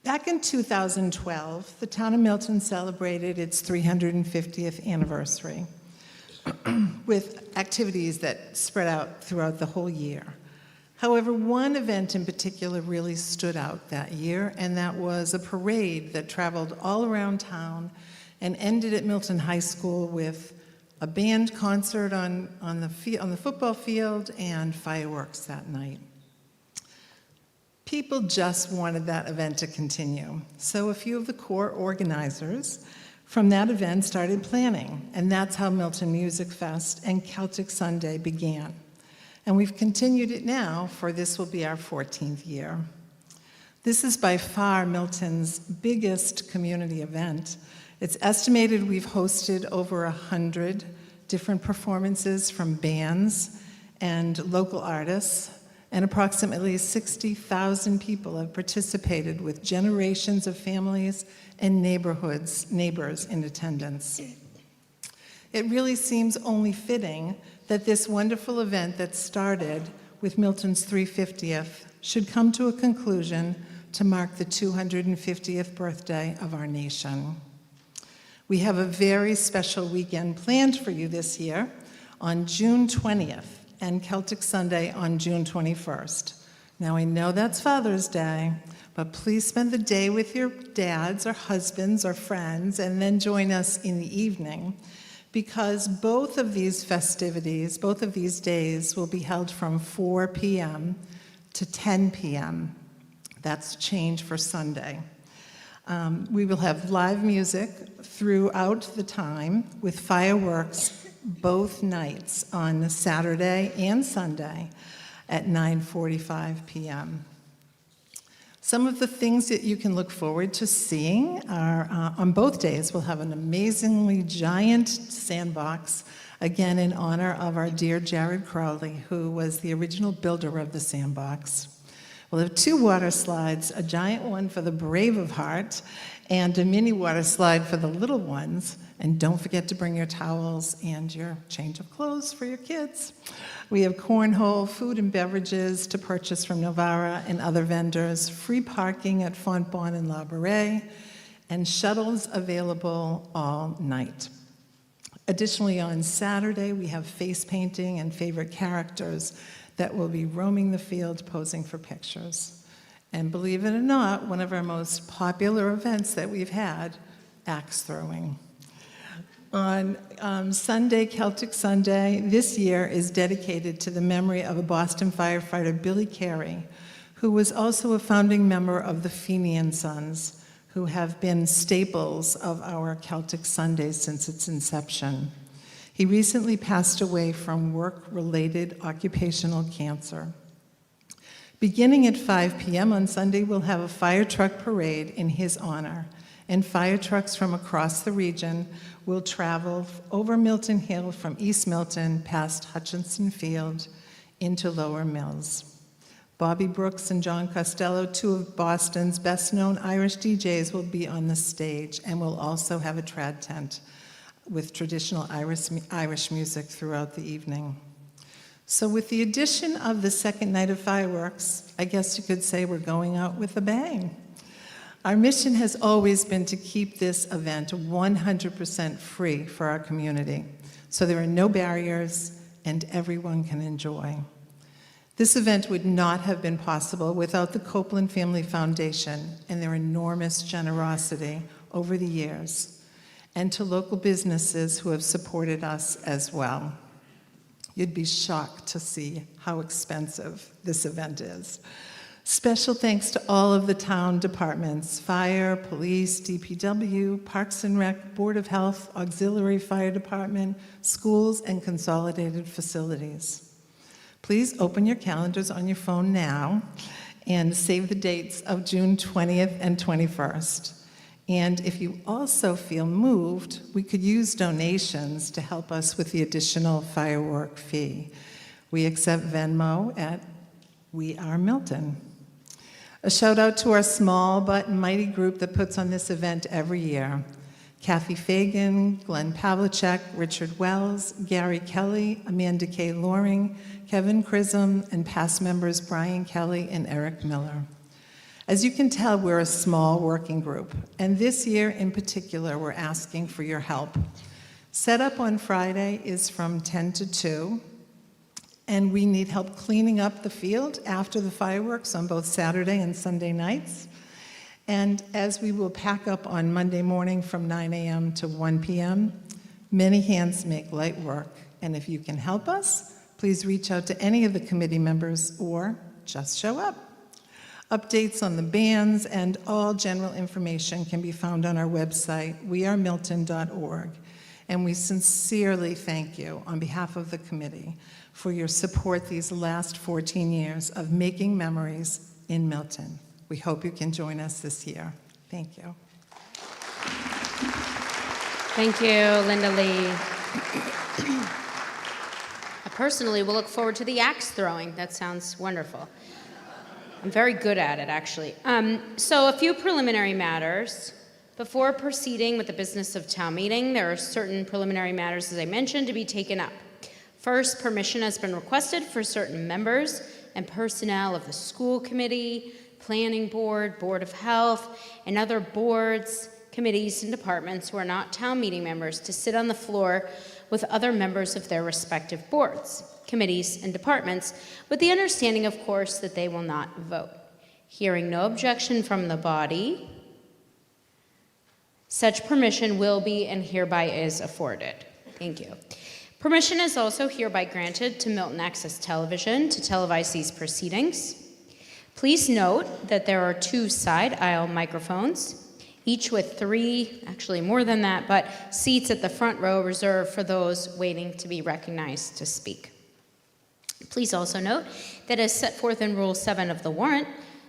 Back in 2012, the town of Milton celebrated its 350th anniversary with activities that spread out throughout the whole year. However, one event in particular really stood out that year, and that was a parade that traveled all around town and ended at Milton High School with a band concert on the football field and fireworks that night. People just wanted that event to continue, so a few of the core organizers from that event started planning, and that's how Milton Music Fest and Celtic Sunday began. And we've continued it now, for this will be our 14th year. This is by far Milton's biggest community event. It's estimated we've hosted over 100 different performances from bands and local artists, and approximately 60,000 people have participated with generations of families and neighbors in attendance. It really seems only fitting that this wonderful event that started with Milton's 350th should come to a conclusion to mark the 250th birthday of our nation. We have a very special weekend planned for you this year on June 20th and Celtic Sunday on June 21st. Now, I know that's Father's Day, but please spend the day with your dads or husbands or friends and then join us in the evening, because both of these festivities, both of these days will be held from 4 p.m. to 10 p.m. That's change for Sunday. We will have live music throughout the time with fireworks both nights on Saturday and Sunday at 9:45 p.m. Some of the things that you can look forward to seeing are, on both days, we'll have an amazingly giant sandbox, again in honor of our dear Jared Crowley, who was the original builder of the sandbox. We'll have 2 water slides, a giant one for the brave of heart, and a mini water slide for the little ones. And don't forget to bring your towels and your change of clothes for your kids. We have cornhole, food and beverages to purchase from Novara and other vendors, free parking at Fontbonne and La Brea, and shuttles available all night. Additionally, on Saturday, we have face painting and favorite characters that will be roaming the field posing for pictures. And believe it or not, one of our most popular events that we've had, axe throwing. On Sunday, Celtic Sunday, this year is dedicated to the memory of a Boston firefighter, Billy Carey, who was also a founding member of the Fenian Sons, who have been staples of our Celtic Sundays since its inception. He recently passed away from work-related occupational cancer. Beginning at 5 p.m. on Sunday, we'll have a fire truck parade in his honor, and fire trucks from across the region will travel over Milton Hill from East Milton past Hutchinson Field into Lower Mills. Bobby Brooks and John Costello, two of Boston's best-known Irish DJs, will be on the stage, and we'll also have a trad tent with traditional Irish music throughout the evening. So with the addition of the second night of fireworks, I guess you could say we're going out with a bang. Our mission has always been to keep this event 100% free for our community, so there are no barriers and everyone can enjoy. This event would not have been possible without the Copeland Family Foundation and their enormous generosity over the years, and to local businesses who have supported us as well. You'd be shocked to see how expensive this event is. Special thanks to all of the town departments: fire, police, DPW, Parks and Rec, Board of Health, Auxiliary Fire Department, schools, and consolidated facilities. Please open your calendars on your phone now and save the dates of June 20th and 21st. And if you also feel moved, we could use donations to help us with the additional firework fee. We accept Venmo at We Are Milton. A shout out to our small but mighty group that puts on this event every year: Kathy Fagan, Glenn Pavlicek, Richard Wells, Gary Kelly, Amanda K. Loring, Kevin Chisholm, and past members Brian Kelly and Eric Miller. As you can tell, we're a small working group, and this year in particular, we're asking for your help. Setup on Friday is from 10 to 2, and we need help cleaning up the field after the fireworks on both Saturday and Sunday nights. And as we will pack up on Monday morning from 9 a.m. to 1 p.m., many hands make light work. And if you can help us, please reach out to any of the committee members or just show up. Updates on the bands and all general information can be found on our website, wearemilton.org. And we sincerely thank you on behalf of the committee for your support these last 14 years of making memories in Milton. We hope you can join us this year. Thank you. Thank you, Linda Lee. I personally will look forward to the axe throwing. That sounds wonderful. I'm very good at it, actually. So a few preliminary matters. Before proceeding with the business of town meeting, there are certain preliminary matters, as I mentioned, to be taken up. First, permission has been requested for certain members and personnel of the school committee, planning board, board of health, and other boards, committees, and departments who are not town meeting members to sit on the floor with other members of their respective boards, committees, and departments, with the understanding, of course, that they will not vote. Hearing no objection from the body, such permission will be and hereby is afforded. Thank you. Permission is also hereby granted to Milton Access Television to televise these proceedings. Please note that there are 2 side aisle microphones, each with 3, actually more than that, but seats at the front row reserved for those waiting to be recognized to speak. Please also note that as set forth in Rule 7 of the warrant,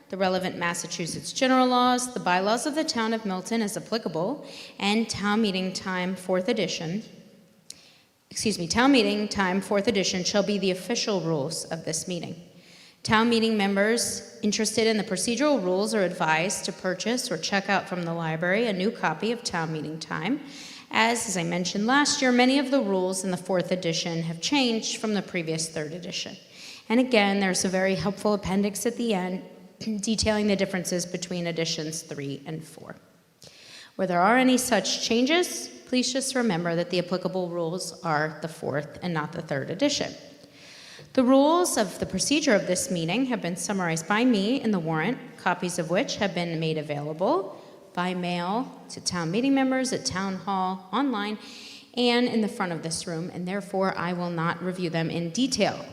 the relevant Massachusetts general laws, the bylaws of the town of Milton as applicable, and town meeting time 4th edition shall be the official rules of this meeting. Town meeting members interested in the procedural rules are advised to purchase or check out from the library a new copy of town meeting time. As I mentioned last year, many of the rules in the 4th edition have changed from the previous 3rd edition. And again, there's a very helpful appendix at the end detailing the differences between editions 3 and 4. Where there are any such changes, please just remember that the applicable rules are the 4th and not the 3rd edition. The rules of the procedure of this meeting have been summarized by me in the warrant, copies of which have been made available by mail to town meeting members at Town Hall, online, and in the front of this room, and therefore I will not review them in detail.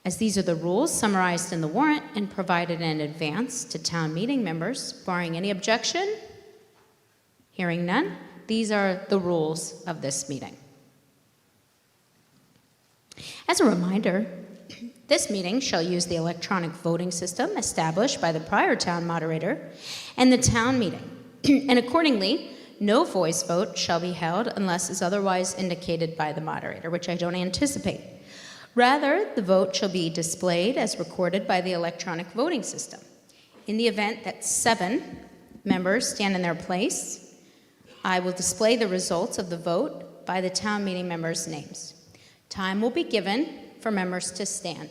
As these are the rules summarized in the warrant and provided in advance to town meeting members, barring any objection, hearing none, these are the rules of this meeting. As a reminder, This meeting shall use the electronic voting system established by the prior town moderator and the town meeting. And accordingly, no voice vote shall be held unless is otherwise indicated by the moderator, which I don't anticipate. Rather, the vote shall be displayed as recorded by the electronic voting system. In the event that 7 members stand in their place, I will display the results of the vote by the town meeting members' names. Time will be given for members to stand.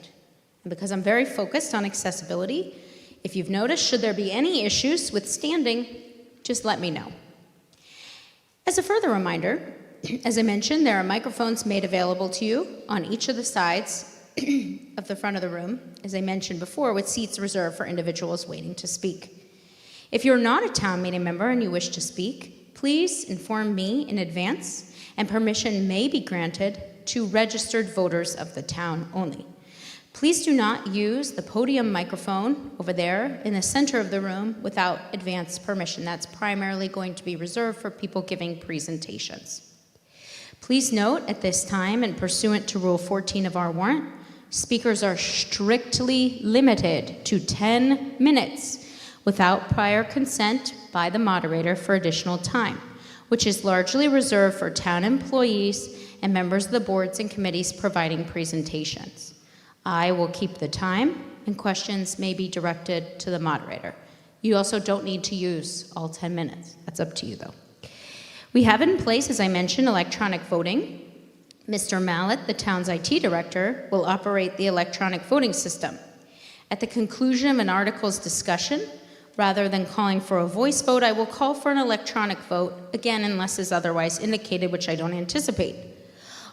And because I'm very focused on accessibility, if you've noticed, should there be any issues with standing, just let me know. As a further reminder, as I mentioned, there are microphones made available to you on each of the sides of the front of the room, as I mentioned before, with seats reserved for individuals waiting to speak. If you're not a town meeting member and you wish to speak, please inform me in advance, and permission may be granted to registered voters of the town only. Please do not use the podium microphone over there in the center of the room without advance permission. That's primarily going to be reserved for people giving presentations. Please note at this time, and pursuant to Rule 14 of our warrant, speakers are strictly limited to 10 minutes without prior consent by the moderator for additional time, which is largely reserved for town employees and members of the boards and committees providing presentations. I will keep the time, and questions may be directed to the moderator. You also don't need to use all 10 minutes. That's up to you, though. We have in place, as I mentioned, electronic voting. Mr. Mallett, the town's IT director, will operate the electronic voting system. At the conclusion of an article's discussion, rather than calling for a voice vote, I will call for an electronic vote, again, unless is otherwise indicated, which I don't anticipate.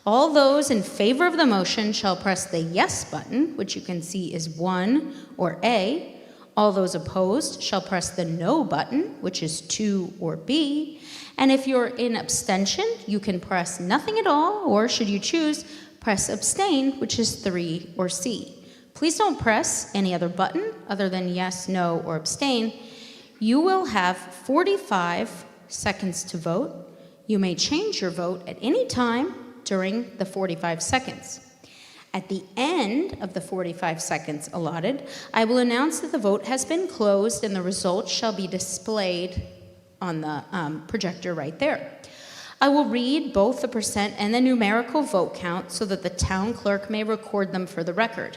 All those in favor of the motion shall press the yes button, which you can see is 1 or A. All those opposed shall press the no button, which is 2 or B. And if you're in abstention, you can press nothing at all, or should you choose, press abstain, which is 3 or C. Please don't press any other button other than yes, no, or abstain. You will have 45 seconds to vote. You may change your vote at any time during the 45 seconds. At the end of the 45 seconds allotted, I will announce that the vote has been closed and the results shall be displayed on the projector right there. I will read both the percent and the numerical vote count so that the town clerk may record them for the record.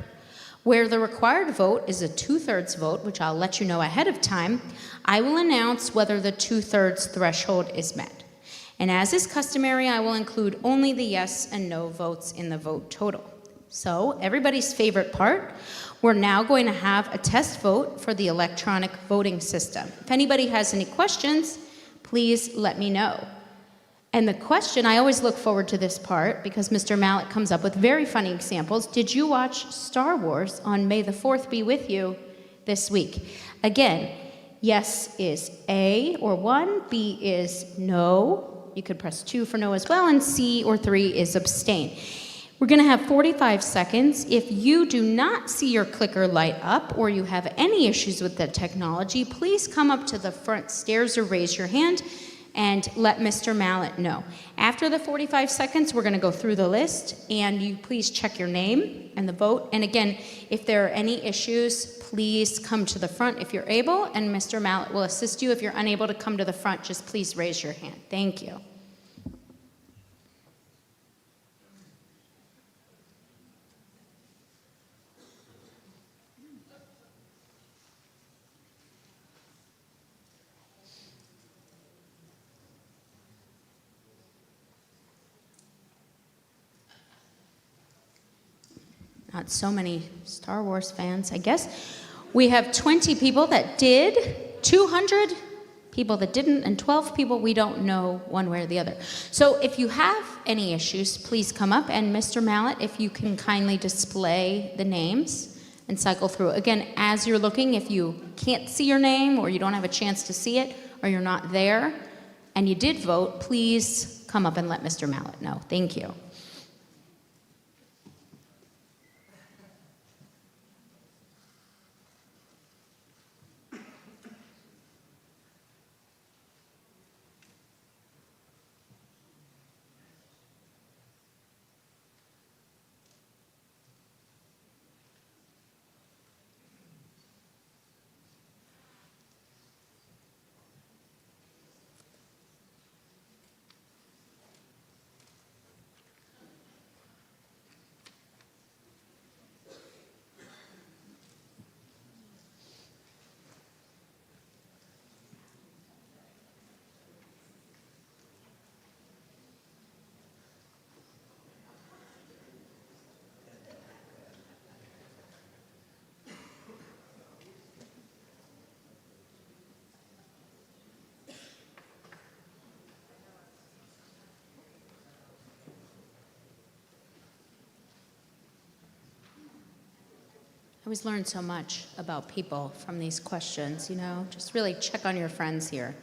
Where the required vote is a 2/3 vote, which I'll let you know ahead of time, I will announce whether the 2/3 threshold is met. And as is customary, I will include only the yes and no votes in the vote total. So, everybody's favorite part, we're now going to have a test vote for the electronic voting system. If anybody has any questions, please let me know. And the question, I always look forward to this part because Mr. Mallett comes up with very funny examples. Did you watch Star Wars on May the 4th be with you this week? Again, yes is A or 1, B is no. You could press 2 for no as well, and C or 3 is abstain. We're going to have 45 seconds. If you do not see your clicker light up or you have any issues with the technology, please come up to the front stairs or raise your hand and let Mr. Mallett know. After the 45 seconds, we're going to go through the list, and you please check your name and the vote. And again, if there are any issues, please come to the front if you're able, and Mr. Mallett will assist you. If you're unable to come to the front, just please raise your hand. Thank you. Not so many Star Wars fans, I guess. We have 20 people that did, 200 people that didn't, and 12 people we don't know one way or the other. So if you have any issues, please come up. And Mr. Mallett, if you can kindly display the names and cycle through. Again, as you're looking, if you can't see your name or you don't have a chance to see it or you're not there and you did vote, please come up and let Mr. Mallett know. Thank you. always learn so much about people from these questions, you know? Just really check on your friends here.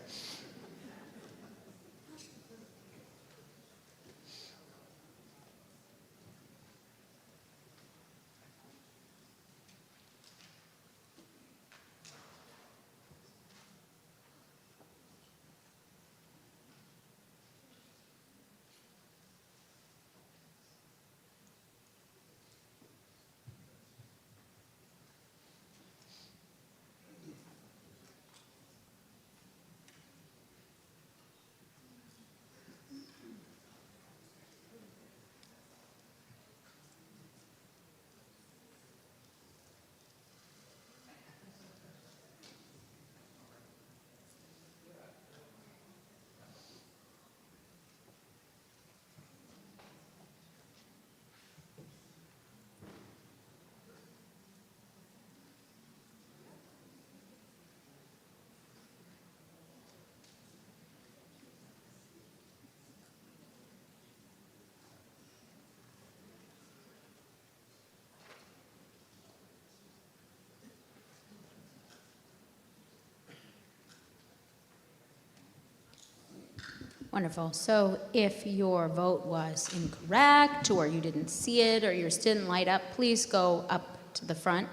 Wonderful. So if your vote was incorrect, or you didn't see it, or yours didn't light up, please go up to the front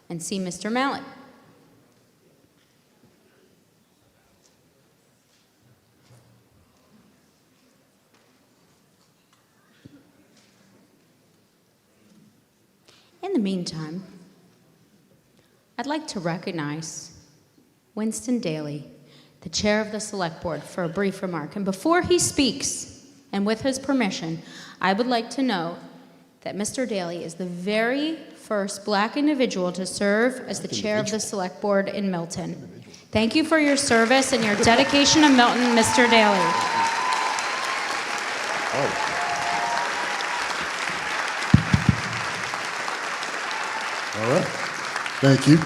and see Mr. Mallett. In the meantime, I'd like to recognize Winston Daly, the chair of the Select Board, for a brief remark. And before he speaks, and with his permission, I would like to note that Mr. Daly is the very first Black individual to serve as the chair of the Select Board in Milton. Thank you for your service and your dedication to Milton, Mr. Daly. All right. Thank you.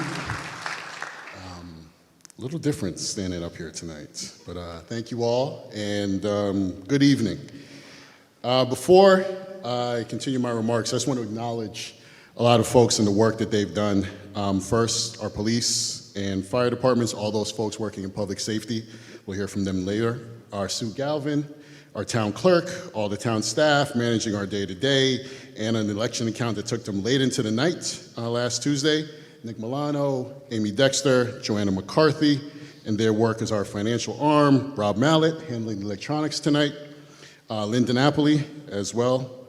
A little different standing up here tonight, but thank you all, and good evening. Before I continue my remarks, I just want to acknowledge a lot of folks and the work that they've done. First, our police and fire departments, all those folks working in public safety. We'll hear from them later. Our Sue Galvin, our town clerk, all the town staff managing our day-to-day, and an election account that took them late into the night last Tuesday. Nick Milano, Amy Dexter, Joanna McCarthy, and their work as our financial arm. Rob Mallett, handling the electronics tonight. Linda Napoli as well.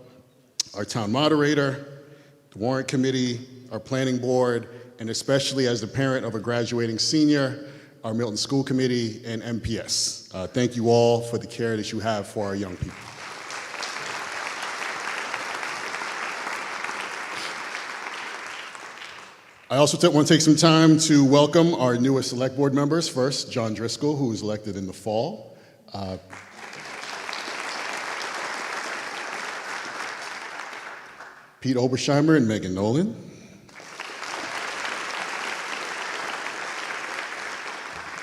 Our town moderator, the warrant committee, our planning board, and especially as the parent of a graduating senior, our Milton School Committee and MPS. Thank you all for the care that you have for our young people. I also want to take some time to welcome our newest select board members. First, John Driscoll, who was elected in the fall. Pete Obersheimer and Megan Nolan.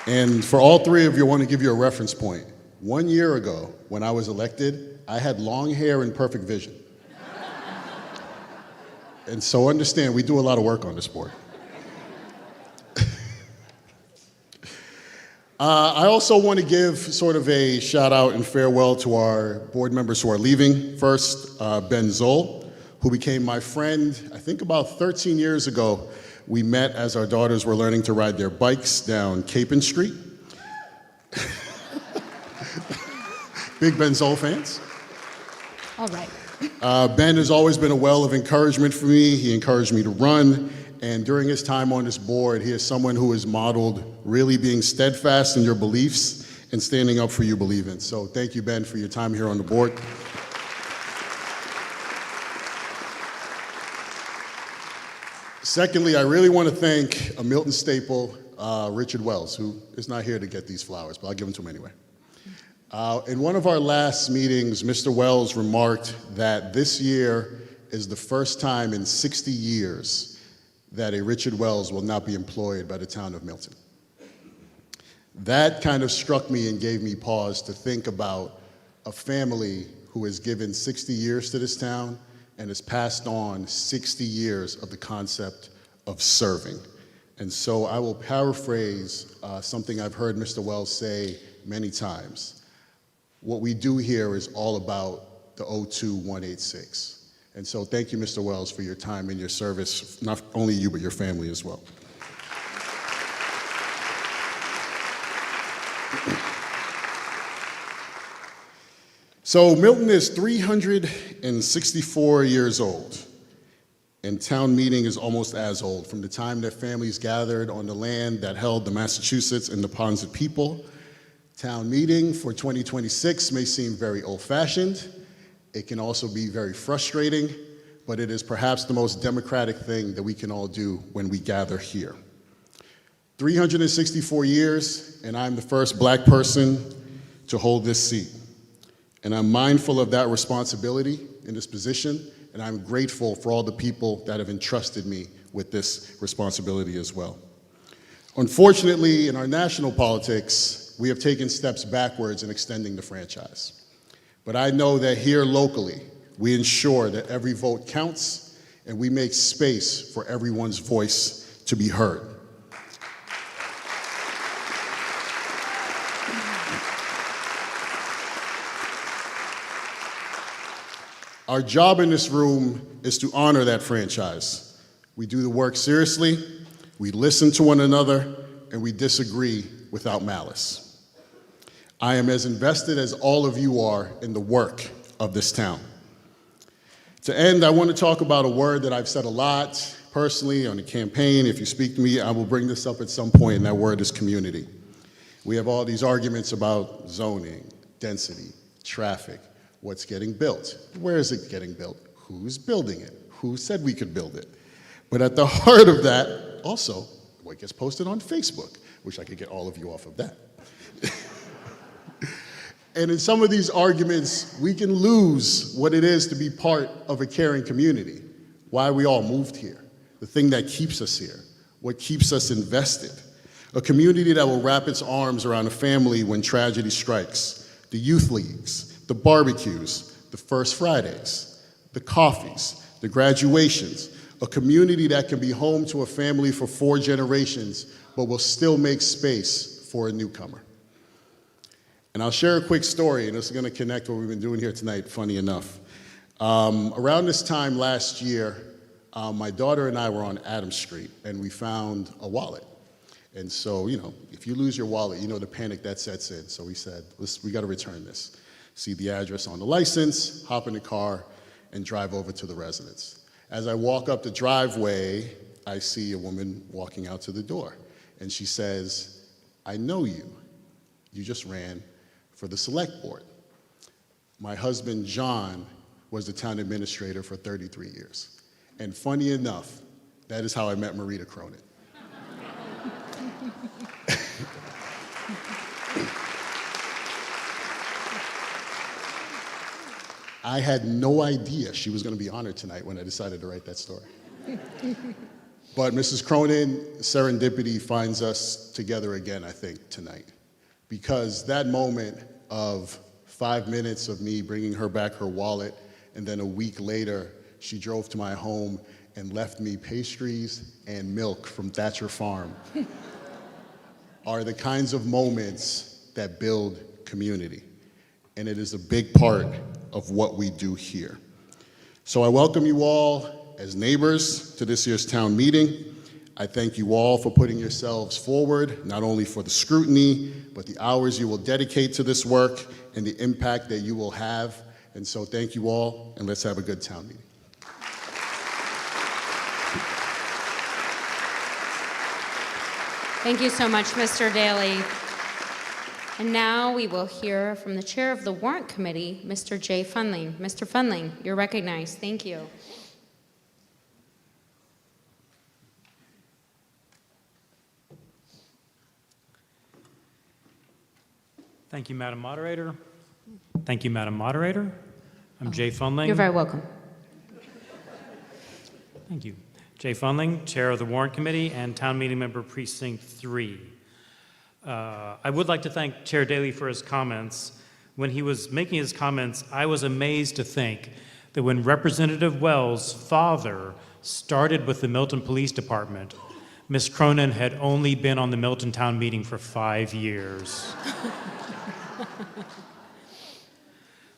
And for all three of you, I want to give you a reference point. 1 year ago, when I was elected, I had long hair and perfect vision. And so understand, we do a lot of work on this board. I also want to give sort of a shout out and farewell to our board members who are leaving. First, Ben Zoll, who became my friend, I think about 13 years ago. We met as our daughters were learning to ride their bikes down Capon Street. Big Ben Zoll fans? All right. Ben has always been a well of encouragement for me. He encouraged me to run, and during his time on this board, he is someone who has modeled really being steadfast in your beliefs and standing up for your belief in. So thank you, Ben, for your time here on the board. Secondly, I really want to thank a Milton staple, Richard Wells, who is not here to get these flowers, but I'll give them to him anyway. In one of our last meetings, Mr. Wells remarked that this year is the first time in 60 years that a Richard Wells will not be employed by the town of Milton. That kind of struck me and gave me pause to think about a family who has given 60 years to this town and has passed on 60 years of the concept of serving. And so I will paraphrase something I've heard Mr. Wells say many times. What we do here is all about the 02186. And so thank you, Mr. Wells, for your time and your service, not only you, but your family as well. So Milton is 364 years old, and town meeting is almost as old. From the time that families gathered on the land that held the Massachusetts and Neponset people, town meeting for 2026 may seem very old-fashioned. It can also be very frustrating, but it is perhaps the most democratic thing that we can all do when we gather here. 364 years, and I'm the first Black person to hold this seat. And I'm mindful of that responsibility in this position, and I'm grateful for all the people that have entrusted me with this responsibility as well. Unfortunately, in our national politics, we have taken steps backwards in extending the franchise. But I know that here locally, we ensure that every vote counts, and we make space for everyone's voice to be heard. Our job in this room is to honor that franchise. We do the work seriously, we listen to one another, and we disagree without malice. I am as invested as all of you are in the work of this town. To end, I want to talk about a word that I've said a lot personally on the campaign. If you speak to me, I will bring this up at some point, and that word is community. We have all these arguments about zoning, density, traffic, what's getting built, where is it getting built, who's building it, who said we could build it. But at the heart of that, also, what gets posted on Facebook. Wish I could get all of you off of that. And in some of these arguments, we can lose what it is to be part of a caring community, why we all moved here, the thing that keeps us here, what keeps us invested. A community that will wrap its arms around a family when tragedy strikes, the youth leagues, the barbecues, the First Fridays, the coffees, the graduations, a community that can be home to a family for 4 generations, but will still make space for a newcomer. And I'll share a quick story, and this is gonna connect what we've been doing here tonight, funny enough. Around this time last year, my daughter and I were on Adams Street, and we found a wallet. And so, you know, if you lose your wallet, you know the panic that sets in. So we said, we gotta return this. See the address on the license, hop in the car, and drive over to the residence. As I walk up the driveway, I see a woman walking out to the door. And she says, I know you. You just ran for the select board. My husband, John, was the town administrator for 33 years. And funny enough, that is how I met Marita Cronin. I had no idea she was going to be honored tonight when I decided to write that story. But Mrs. Cronin, serendipity finds us together again, I think, tonight. Because that moment of 5 minutes of me bringing her back her wallet, and then a week later, she drove to my home and left me pastries and milk from Thatcher Farm, are the kinds of moments that build community. And it is a big part of what we do here. So I welcome you all as neighbors to this year's town meeting. I thank you all for putting yourselves forward, not only for the scrutiny, but the hours you will dedicate to this work and the impact that you will have. And so thank you all, and let's have a good town meeting. Thank you so much, Mr. Daly. And now we will hear from the chair of the Warrant Committee, Mr. Jay Fundling. Mr. Fundling, you're recognized. Thank you. Thank you, Madam Moderator. Thank you, Madam Moderator. I'm Jay Fundling. You're very welcome. Thank you. Jay Fundling, Chair of the Warrant Committee and Town Meeting Member Precinct 3. I would like to thank Chair Daly for his comments. When he was making his comments, I was amazed to think that when Representative Wells' father started with the Milton Police Department. Ms. Cronin had only been on the Milton Town Meeting for 5 years.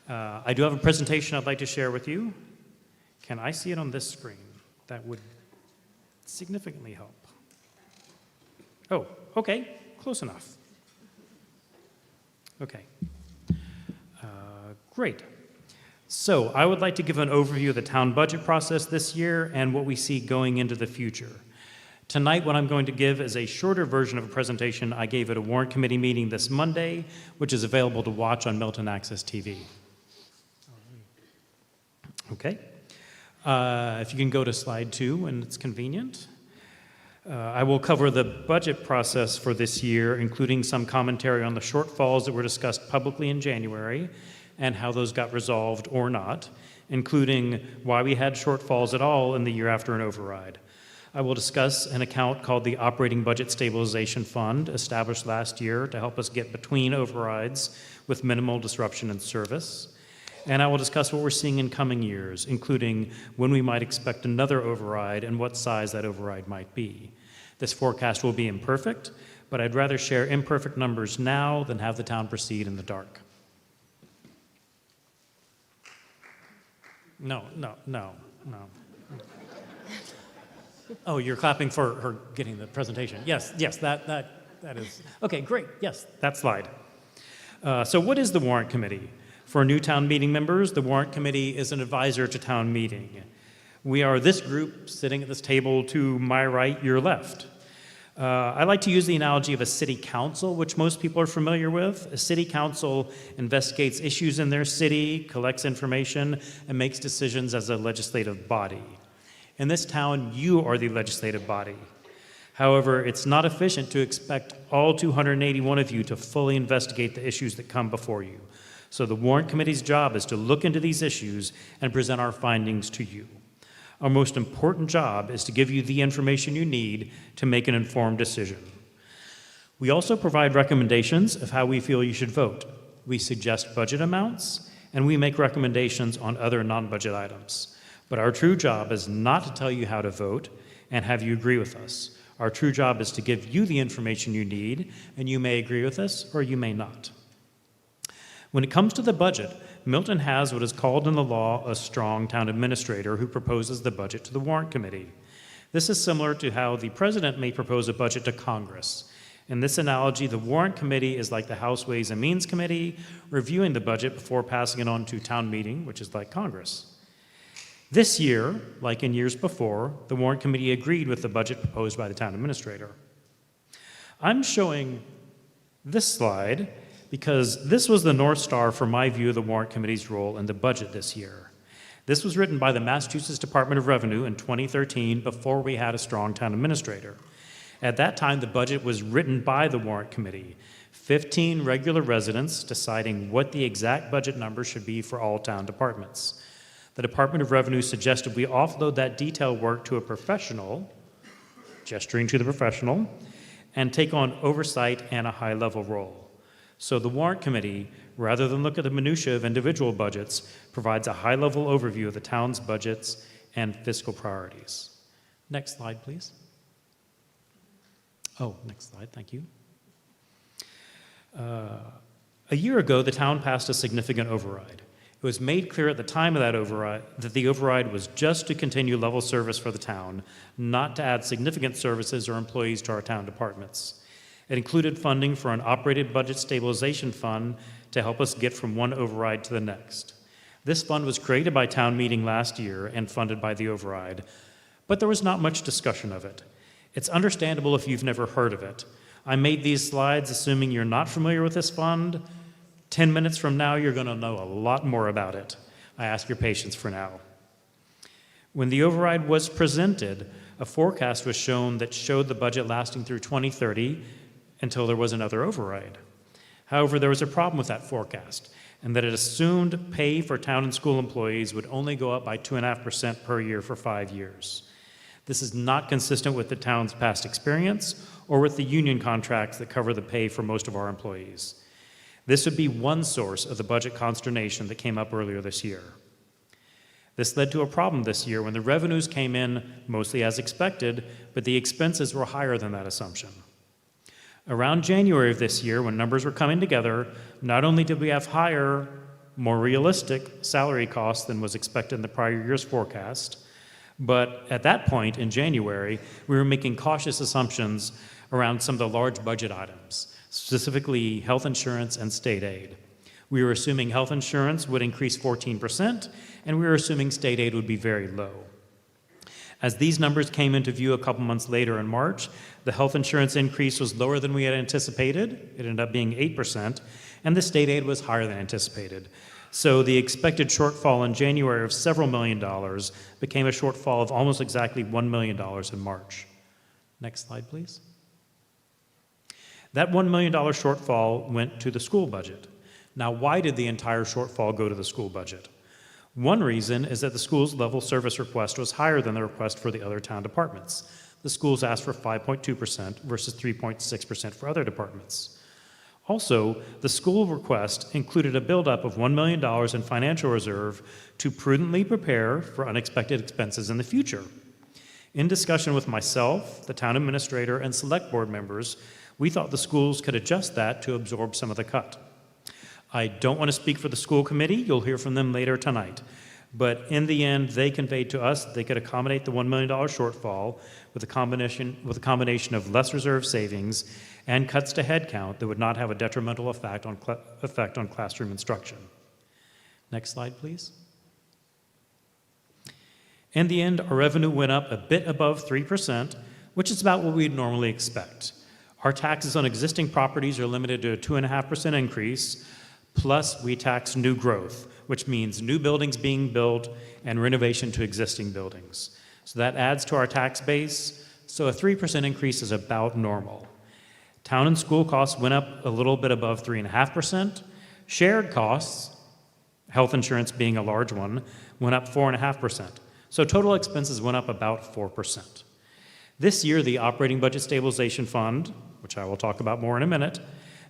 I do have a presentation I'd like to share with you. Can I see it on this screen? That would significantly help. Oh, okay, close enough. Okay, great. So I would like to give an overview of the town budget process this year and what we see going into the future. Tonight, what I'm going to give is a shorter version of a presentation I gave at a warrant committee meeting this Monday, which is available to watch on Milton Access TV. Okay. If you can go to slide 2 when it's convenient. I will cover the budget process for this year, including some commentary on the shortfalls that were discussed publicly in January and how those got resolved or not, including why we had shortfalls at all in the year after an override. I will discuss an account called the Operating Budget Stabilization Fund, established last year to help us get between overrides with minimal disruption in service. And I will discuss what we're seeing in coming years, including when we might expect another override and what size that override might be. This forecast will be imperfect, but I'd rather share imperfect numbers now than have the town proceed in the dark. No. Oh, you're clapping for her getting the presentation. Yes, that is. Okay, great. Yes, that slide. So what is the warrant committee? For new town meeting members, the warrant committee is an advisor to town meeting. We are this group sitting at this table to my right, your left. I like to use the analogy of a city council, which most people are familiar with. A city council investigates issues in their city, collects information, and makes decisions as a legislative body. In this town, you are the legislative body. However, it's not efficient to expect all 281 of you to fully investigate the issues that come before you. So the warrant committee's job is to look into these issues and present our findings to you. Our most important job is to give you the information you need to make an informed decision. We also provide recommendations of how we feel you should vote. We suggest budget amounts, and we make recommendations on other non-budget items. But our true job is not to tell you how to vote and have you agree with us. Our true job is to give you the information you need, and you may agree with us or you may not. When it comes to the budget, Milton has what is called in the law a strong town administrator who proposes the budget to the warrant committee. This is similar to how the president may propose a budget to Congress. In this analogy, the warrant committee is like the House Ways and Means Committee, reviewing the budget before passing it on to town meeting, which is like Congress. This year, like in years before, the warrant committee agreed with the budget proposed by the town administrator. I'm showing this slide because this was the North Star for my view of the warrant committee's role in the budget this year. This was written by the Massachusetts Department of Revenue in 2013 before we had a strong town administrator. At that time, the budget was written by the warrant committee, 15 regular residents deciding what the exact budget number should be for all town departments. The Department of Revenue suggested we offload that detail work to a professional, gesturing to the professional, and take on oversight and a high-level role. So the warrant committee, rather than look at the minutiae of individual budgets, provides a high-level overview of the town's budgets and fiscal priorities. Next slide, please. Oh, next slide, thank you. A year ago, the town passed a significant override. It was made clear at the time of that override that the override was just to continue level service for the town, not to add significant services or employees to our town departments. It included funding for an operated budget stabilization fund to help us get from one override to the next. This fund was created by town meeting last year and funded by the override, but there was not much discussion of it. It's understandable if you've never heard of it. I made these slides assuming you're not familiar with this fund. 10 minutes from now, you're going to know a lot more about it. I ask your patience for now. When the override was presented, a forecast was shown that showed the budget lasting through 2030 until there was another override. However, there was a problem with that forecast, and that it assumed pay for town and school employees would only go up by 2.5% per year for 5 years. This is not consistent with the town's past experience or with the union contracts that cover the pay for most of our employees. This would be one source of the budget consternation that came up earlier this year. This led to a problem this year when the revenues came in mostly as expected, but the expenses were higher than that assumption. Around January of this year, when numbers were coming together, not only did we have higher, more realistic salary costs than was expected in the prior year's forecast, but at that point in January, we were making cautious assumptions around some of the large budget items, specifically health insurance and state aid. We were assuming health insurance would increase 14%, and we were assuming state aid would be very low. As these numbers came into view a couple months later in March, the health insurance increase was lower than we had anticipated. It ended up being 8%, and the state aid was higher than anticipated. So the expected shortfall in January of several million dollars became a shortfall of almost exactly $1 million in March. Next slide, please. That $1 million shortfall went to the school budget. Now, why did the entire shortfall go to the school budget? One reason is that the school's level service request was higher than the request for the other town departments. The schools asked for 5.2% versus 3.6% for other departments. Also, the school request included a buildup of $1 million in financial reserve to prudently prepare for unexpected expenses in the future. In discussion with myself, the town administrator, and select board members, we thought the schools could adjust that to absorb some of the cut. I don't want to speak for the school committee. You'll hear from them later tonight. But in the end, they conveyed to us they could accommodate the $1 million shortfall with a combination of less reserve savings and cuts to headcount that would not have a detrimental effect on classroom instruction. Next slide, please. In the end, our revenue went up a bit above 3%, which is about what we'd normally expect. Our taxes on existing properties are limited to a 2.5% increase, plus we tax new growth, which means new buildings being built and renovation to existing buildings. So that adds to our tax base, so a 3% increase is about normal. Town and school costs went up a little bit above 3.5%. Shared costs, health insurance being a large one, went up 4.5%. So total expenses went up about 4%. This year, the Operating Budget Stabilization Fund, which I will talk about more in a minute,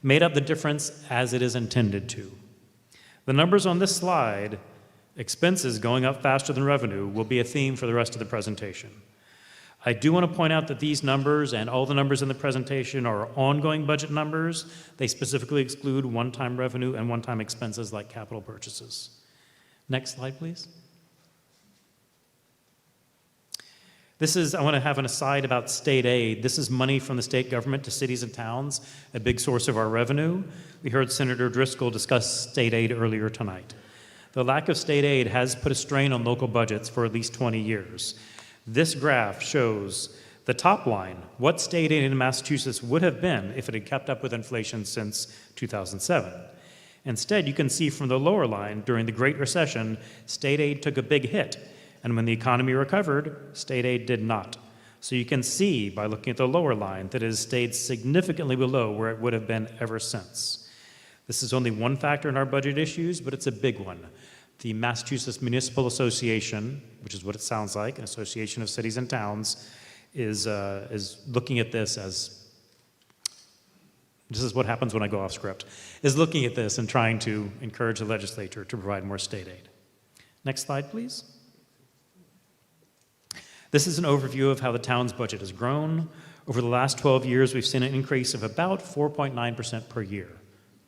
made up the difference as it is intended to. The numbers on this slide, expenses going up faster than revenue, will be a theme for the rest of the presentation. I do want to point out that these numbers and all the numbers in the presentation are ongoing budget numbers. They specifically exclude one-time revenue and one-time expenses like capital purchases. Next slide, please. I want to have an aside about state aid. This is money from the state government to cities and towns, a big source of our revenue. We heard Senator Driscoll discuss state aid earlier tonight. The lack of state aid has put a strain on local budgets for at least 20 years. This graph shows the top line, what state aid in Massachusetts would have been if it had kept up with inflation since 2007. Instead, you can see from the lower line, during the Great Recession, state aid took a big hit. And when the economy recovered, state aid did not. So you can see by looking at the lower line that it has stayed significantly below where it would have been ever since. This is only one factor in our budget issues, but it's a big one. The Massachusetts Municipal Association, which is what it sounds like, an association of cities and towns, is looking at this as, this is what happens when I go off script, is looking at this and trying to encourage the legislature to provide more state aid. Next slide, please. This is an overview of how the town's budget has grown. Over the last 12 years, we've seen an increase of about 4.9% per year.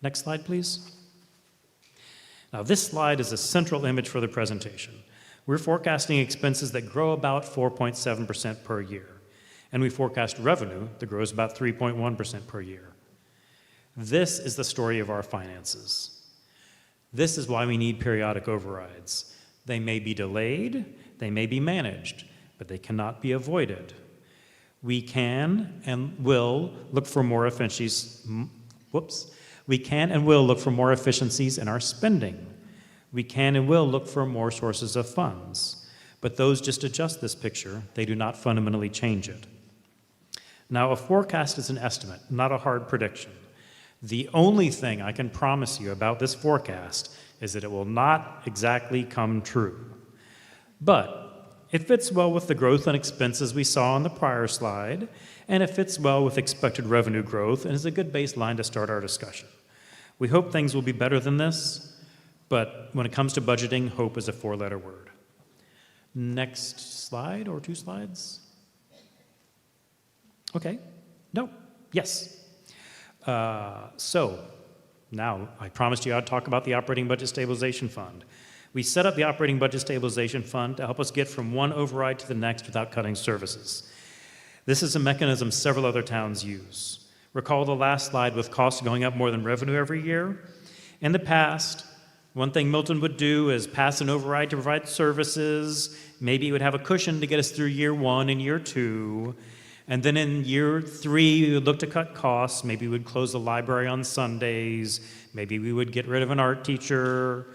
Next slide, please. Now, this slide is a central image for the presentation. We're forecasting expenses that grow about 4.7% per year, and we forecast revenue that grows about 3.1% per year. This is the story of our finances. This is why we need periodic overrides. They may be delayed, they may be managed, but they cannot be avoided. We can and will look for more efficiencies. We can and will look for more efficiencies in our spending. We can and will look for more sources of funds. But those just adjust this picture. They do not fundamentally change it. Now, a forecast is an estimate, not a hard prediction. The only thing I can promise you about this forecast is that it will not exactly come true. But it fits well with the growth and expenses we saw on the prior slide, and it fits well with expected revenue growth and is a good baseline to start our discussion. We hope things will be better than this, but when it comes to budgeting, hope is a four-letter word. Next slide or 2 slides. Okay. No. Yes. So now I promised you I'd talk about the Operating Budget Stabilization Fund. We set up the Operating Budget Stabilization Fund to help us get from one override to the next without cutting services. This is a mechanism several other towns use. Recall the last slide with costs going up more than revenue every year? In the past, one thing Milton would do is pass an override to provide services. Maybe it would have a cushion to get us through year 1 and year 2. And then in year 3, we would look to cut costs. Maybe we would close the library on Sundays. Maybe we would get rid of an art teacher.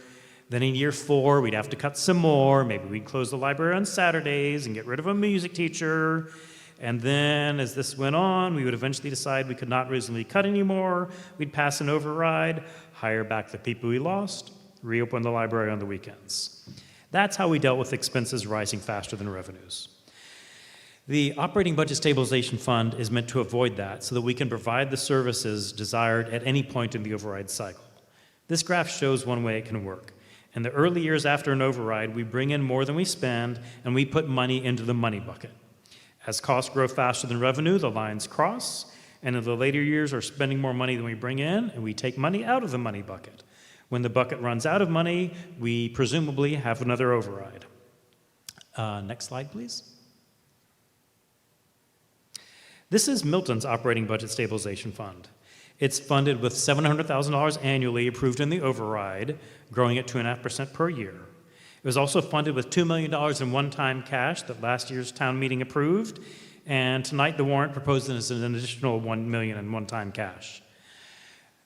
Then in year 4, we'd have to cut some more. Maybe we'd close the library on Saturdays and get rid of a music teacher. And then as this went on, we would eventually decide we could not reasonably cut anymore. We'd pass an override, hire back the people we lost, reopen the library on the weekends. That's how we dealt with expenses rising faster than revenues. The Operating Budget Stabilization Fund is meant to avoid that so that we can provide the services desired at any point in the override cycle. This graph shows one way it can work. In the early years after an override, we bring in more than we spend, and we put money into the money bucket. As costs grow faster than revenue, the lines cross, and in the later years, we're spending more money than we bring in, and we take money out of the money bucket. When the bucket runs out of money, we presumably have another override. Next slide, please. This is Milton's Operating Budget Stabilization Fund. It's funded with $700,000 annually approved in the override, growing at 2.5% per year. It was also funded with $2 million in one-time cash that last year's town meeting approved, and tonight the warrant proposes an additional $1 million in one-time cash.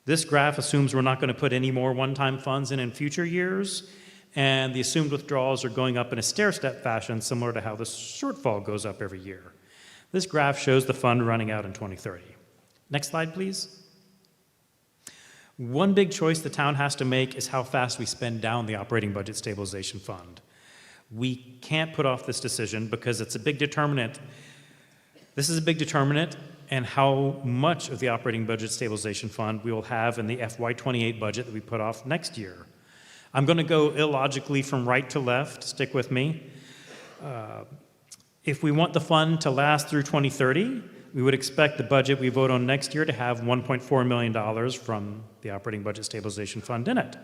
This graph assumes we're not going to put any more one-time funds in future years, and the assumed withdrawals are going up in a stair-step fashion, similar to how the shortfall goes up every year. This graph shows the fund running out in 2030. Next slide, please. One big choice the town has to make is how fast we spend down the Operating Budget Stabilization Fund. We can't put off this decision because it's a big determinant. This is a big determinant in how much of the Operating Budget Stabilization Fund we will have in the FY28 budget that we put off next year. I'm going to go illogically from right to left. Stick with me. If we want the fund to last through 2030, we would expect the budget we vote on next year to have $1.4 million from the Operating Budget Stabilization Fund in it.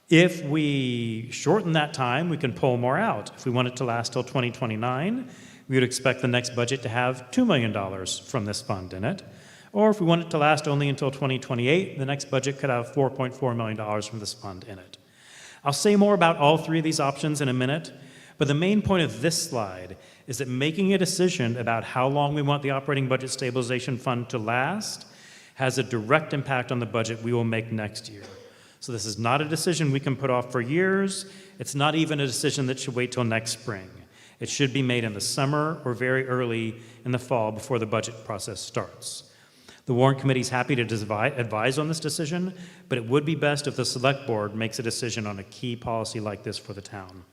If we shorten that time, we can pull more out. If we want it to last till 2029, we would expect the next budget to have $2 million from this fund in it. Or if we want it to last only until 2028, the next budget could have $4.4 million from this fund in it. I'll say more about all 3 of these options in a minute, but the main point of this slide is that making a decision about how long we want the Operating Budget Stabilization Fund to last has a direct impact on the budget we will make next year. So this is not a decision we can put off for years. It's not even a decision that should wait till next spring. It should be made in the summer or very early in the fall before the budget process starts. The Warrant Committee is happy to advise on this decision, but it would be best if the Select Board makes a decision on a key policy like this for the town.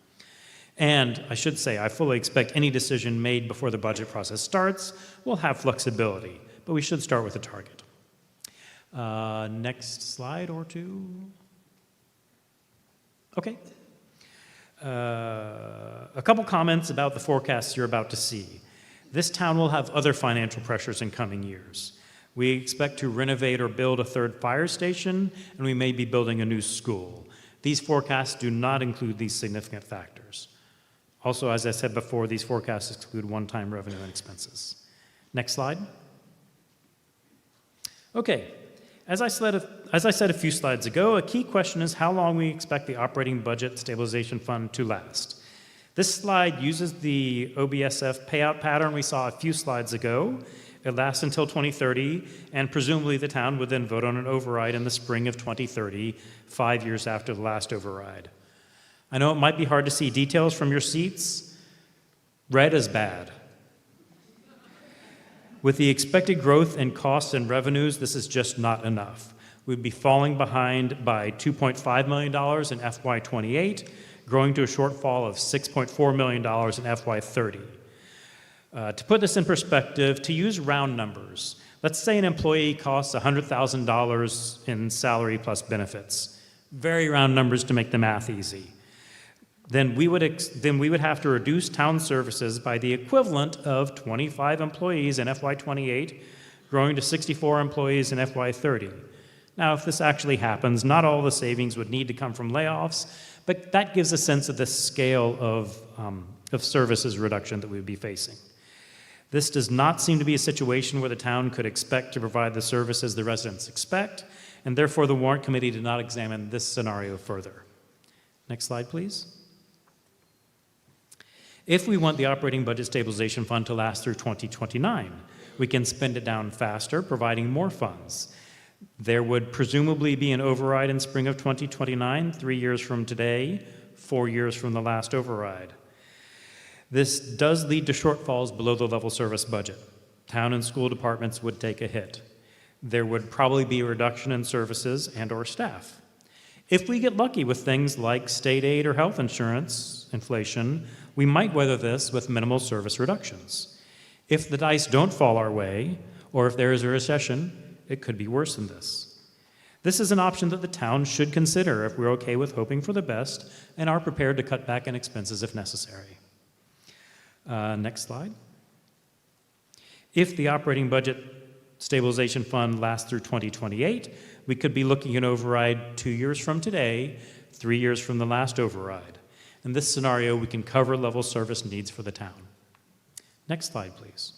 And I should say, I fully expect any decision made before the budget process starts will have flexibility, but we should start with a target. Next slide or 2. Okay. A couple comments about the forecasts you're about to see. This town will have other financial pressures in coming years. We expect to renovate or build a 3rd fire station, and we may be building a new school. These forecasts do not include these significant factors. Also, as I said before, these forecasts exclude one-time revenue and expenses. Next slide. Okay, as I said a few slides ago, a key question is how long we expect the Operating Budget Stabilization Fund to last. This slide uses the OBSF payout pattern we saw a few slides ago. It lasts until 2030, and presumably the town would then vote on an override in the spring of 2030, 5 years after the last override. I know it might be hard to see details from your seats. Red is bad. With the expected growth in costs and revenues, this is just not enough. We'd be falling behind by $2.5 million in FY28, growing to a shortfall of $6.4 million in FY30. To put this in perspective, to use round numbers, let's say an employee costs $100,000 in salary plus benefits. Very round numbers to make the math easy. then we would have to reduce town services by the equivalent of 25 employees in FY28, growing to 64 employees in FY30. Now, if this actually happens, not all the savings would need to come from layoffs, but that gives a sense of the scale of services reduction that we would be facing. This does not seem to be a situation where the town could expect to provide the services the residents expect, and therefore the warrant committee did not examine this scenario further. Next slide, please. If we want the operating budget stabilization fund to last through 2029, we can spend it down faster, providing more funds. There would presumably be an override in spring of 2029, 3 years from today, 4 years from the last override. This does lead to shortfalls below the level service budget. Town and school departments would take a hit. There would probably be a reduction in services and/or staff. If we get lucky with things like state aid or health insurance inflation, we might weather this with minimal service reductions. If the dice don't fall our way, or if there is a recession, it could be worse than this. This is an option that the town should consider if we're okay with hoping for the best and are prepared to cut back on expenses if necessary. Next slide. If the operating budget stabilization fund lasts through 2028, we could be looking at override 2 years from today, 3 years from the last override. In this scenario, we can cover level service needs for the town. Next slide, please.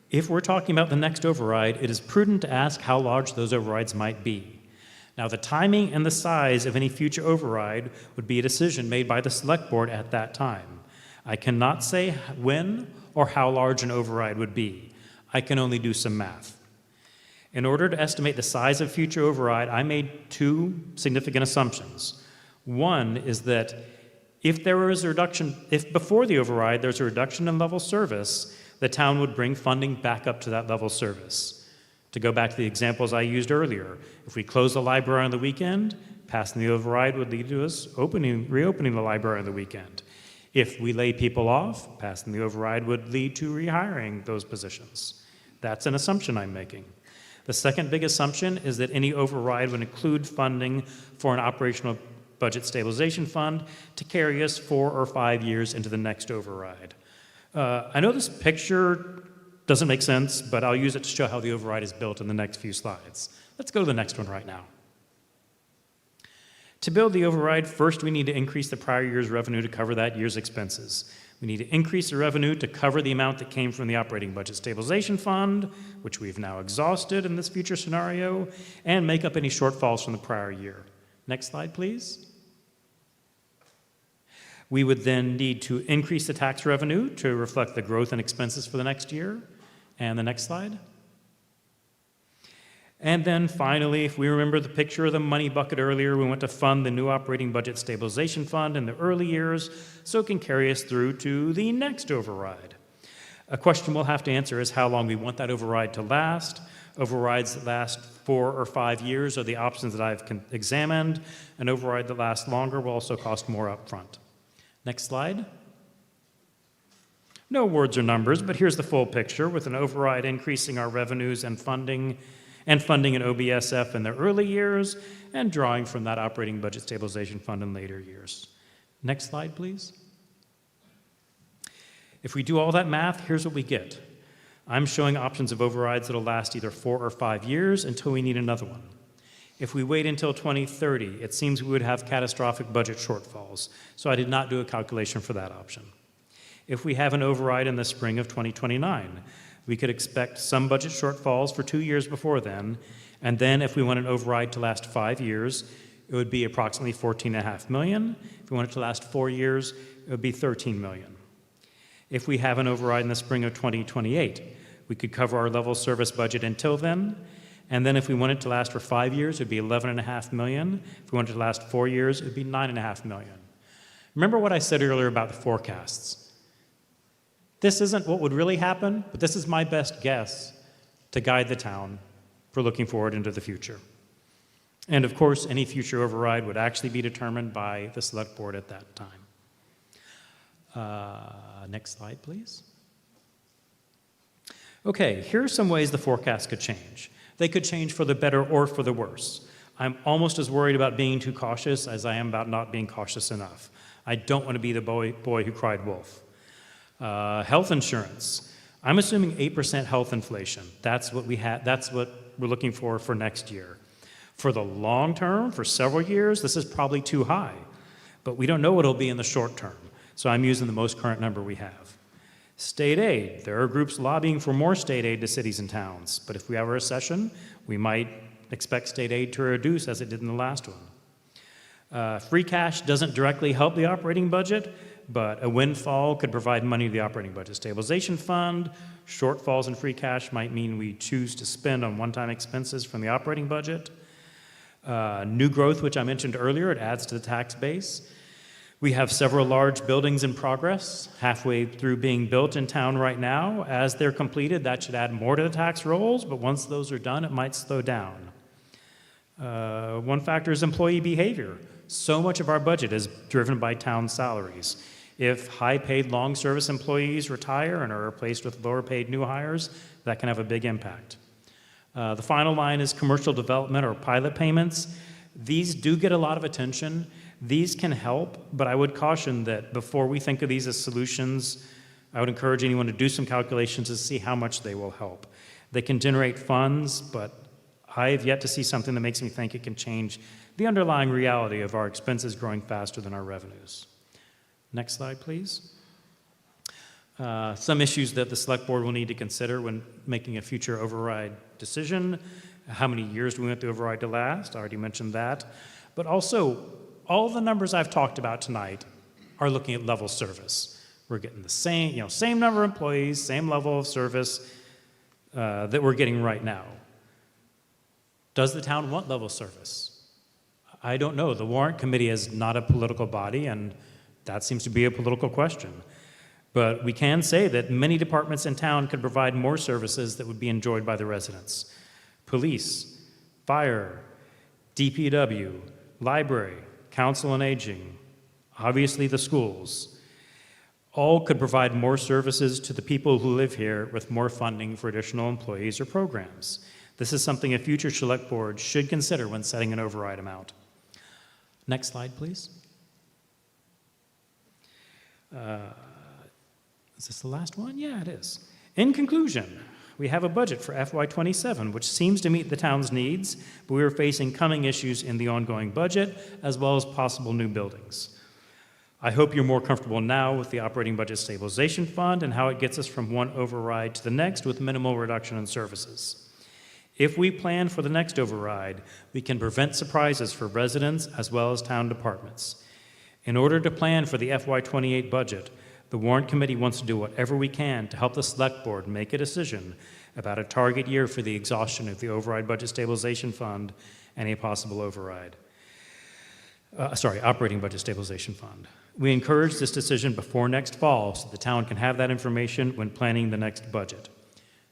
If we're talking about the next override, it is prudent to ask how large those overrides might be. Now, the timing and the size of any future override would be a decision made by the select board at that time. I cannot say when or how large an override would be. I can only do some math. In order to estimate the size of future override, I made 2 significant assumptions. One is that if before the override there's a reduction in level service, the town would bring funding back up to that level service. To go back to the examples I used earlier, if we close the library on the weekend, passing the override would lead to us reopening the library on the weekend. If we lay people off, passing the override would lead to rehiring those positions. That's an assumption I'm making. The second big assumption is that any override would include funding for an operational budget stabilization fund to carry us 4 or 5 years into the next override. I know this picture doesn't make sense, but I'll use it to show how the override is built in the next few slides. Let's go to the next one right now. To build the override, first we need to increase the prior year's revenue to cover that year's expenses. We need to increase the revenue to cover the amount that came from the operating budget stabilization fund, which we've now exhausted in this future scenario, and make up any shortfalls from the prior year. Next slide, please. We would then need to increase the tax revenue to reflect the growth in expenses for the next year. And the next slide. And then finally, if we remember the picture of the money bucket earlier, we want to fund the new operating budget stabilization fund in the early years so it can carry us through to the next override. A question we'll have to answer is how long we want that override to last. Overrides that last 4 or 5 years are the options that I've examined. An override that lasts longer will also cost more upfront. Next slide. No words or numbers, but here's the full picture with an override increasing our revenues and funding an OBSF in the early years and drawing from that operating budget stabilization fund in later years. Next slide, please. If we do all that math, here's what we get. I'm showing options of overrides that'll last either 4 or 5 years until we need another one. If we wait until 2030, it seems we would have catastrophic budget shortfalls, so I did not do a calculation for that option. If we have an override in the spring of 2029, we could expect some budget shortfalls for 2 years before then, and then if we want an override to last 5 years, it would be approximately $14.5 million. If we want it to last 4 years, it would be $13 million. If we have an override in the spring of 2028, we could cover our level service budget until then, and then if we want it to last for 5 years, it would be $11.5 million. If we want it to last 4 years, it would be $9.5 million. Remember what I said earlier about the forecasts. This isn't what would really happen, but this is my best guess to guide the town for looking forward into the future. And of course, any future override would actually be determined by the select board at that time. Next slide, please. Okay, here are some ways the forecast could change. They could change for the better or for the worse. I'm almost as worried about being too cautious as I am about not being cautious enough. I don't want to be the boy who cried wolf. Health insurance. I'm assuming 8% health inflation. That's what we're looking for next year. For the long term, for several years, this is probably too high, but we don't know what it'll be in the short term, so I'm using the most current number we have. State aid. There are groups lobbying for more state aid to cities and towns, but if we have a recession, we might expect state aid to reduce as it did in the last one. Free cash doesn't directly help the operating budget, but a windfall could provide money to the operating budget stabilization fund. Shortfalls in free cash might mean we choose to spend on one-time expenses from the operating budget. New growth, which I mentioned earlier, it adds to the tax base. We have several large buildings in progress, halfway through being built in town right now. As they're completed, that should add more to the tax rolls, but once those are done, it might slow down. One factor is employee behavior. So much of our budget is driven by town salaries. If high-paid, long-service employees retire and are replaced with lower-paid new hires, that can have a big impact. The final line is commercial development or pilot payments. These do get a lot of attention. These can help, but I would caution that before we think of these as solutions, I would encourage anyone to do some calculations to see how much they will help. They can generate funds, but I have yet to see something that makes me think it can change the underlying reality of our expenses growing faster than our revenues. Next slide, please. Some issues that the Select Board will need to consider when making a future override decision. How many years do we want the override to last? I already mentioned that. But also, all the numbers I've talked about tonight are looking at level service. We're getting the same number of employees, same level of service that we're getting right now. Does the town want level service? I don't know. The Warrant Committee is not a political body, and that seems to be a political question. But we can say that many departments in town could provide more services that would be enjoyed by the residents. Police, fire, DPW, library, council on aging, obviously the schools, all could provide more services to the people who live here with more funding for additional employees or programs. This is something a future Select Board should consider when setting an override amount. Next slide, please. Is this the last one? Yeah, it is. In conclusion, we have a budget for FY27, which seems to meet the town's needs, but we are facing coming issues in the ongoing budget, as well as possible new buildings. I hope you're more comfortable now with the Operating Budget Stabilization Fund and how it gets us from one override to the next with minimal reduction in services. If we plan for the next override, we can prevent surprises for residents as well as town departments. In order to plan for the FY28 budget, the Warrant Committee wants to do whatever we can to help the Select Board make a decision about a target year for the exhaustion of the Override Budget Stabilization Fund and a possible override. Operating Budget Stabilization Fund. We encourage this decision before next fall so the town can have that information when planning the next budget.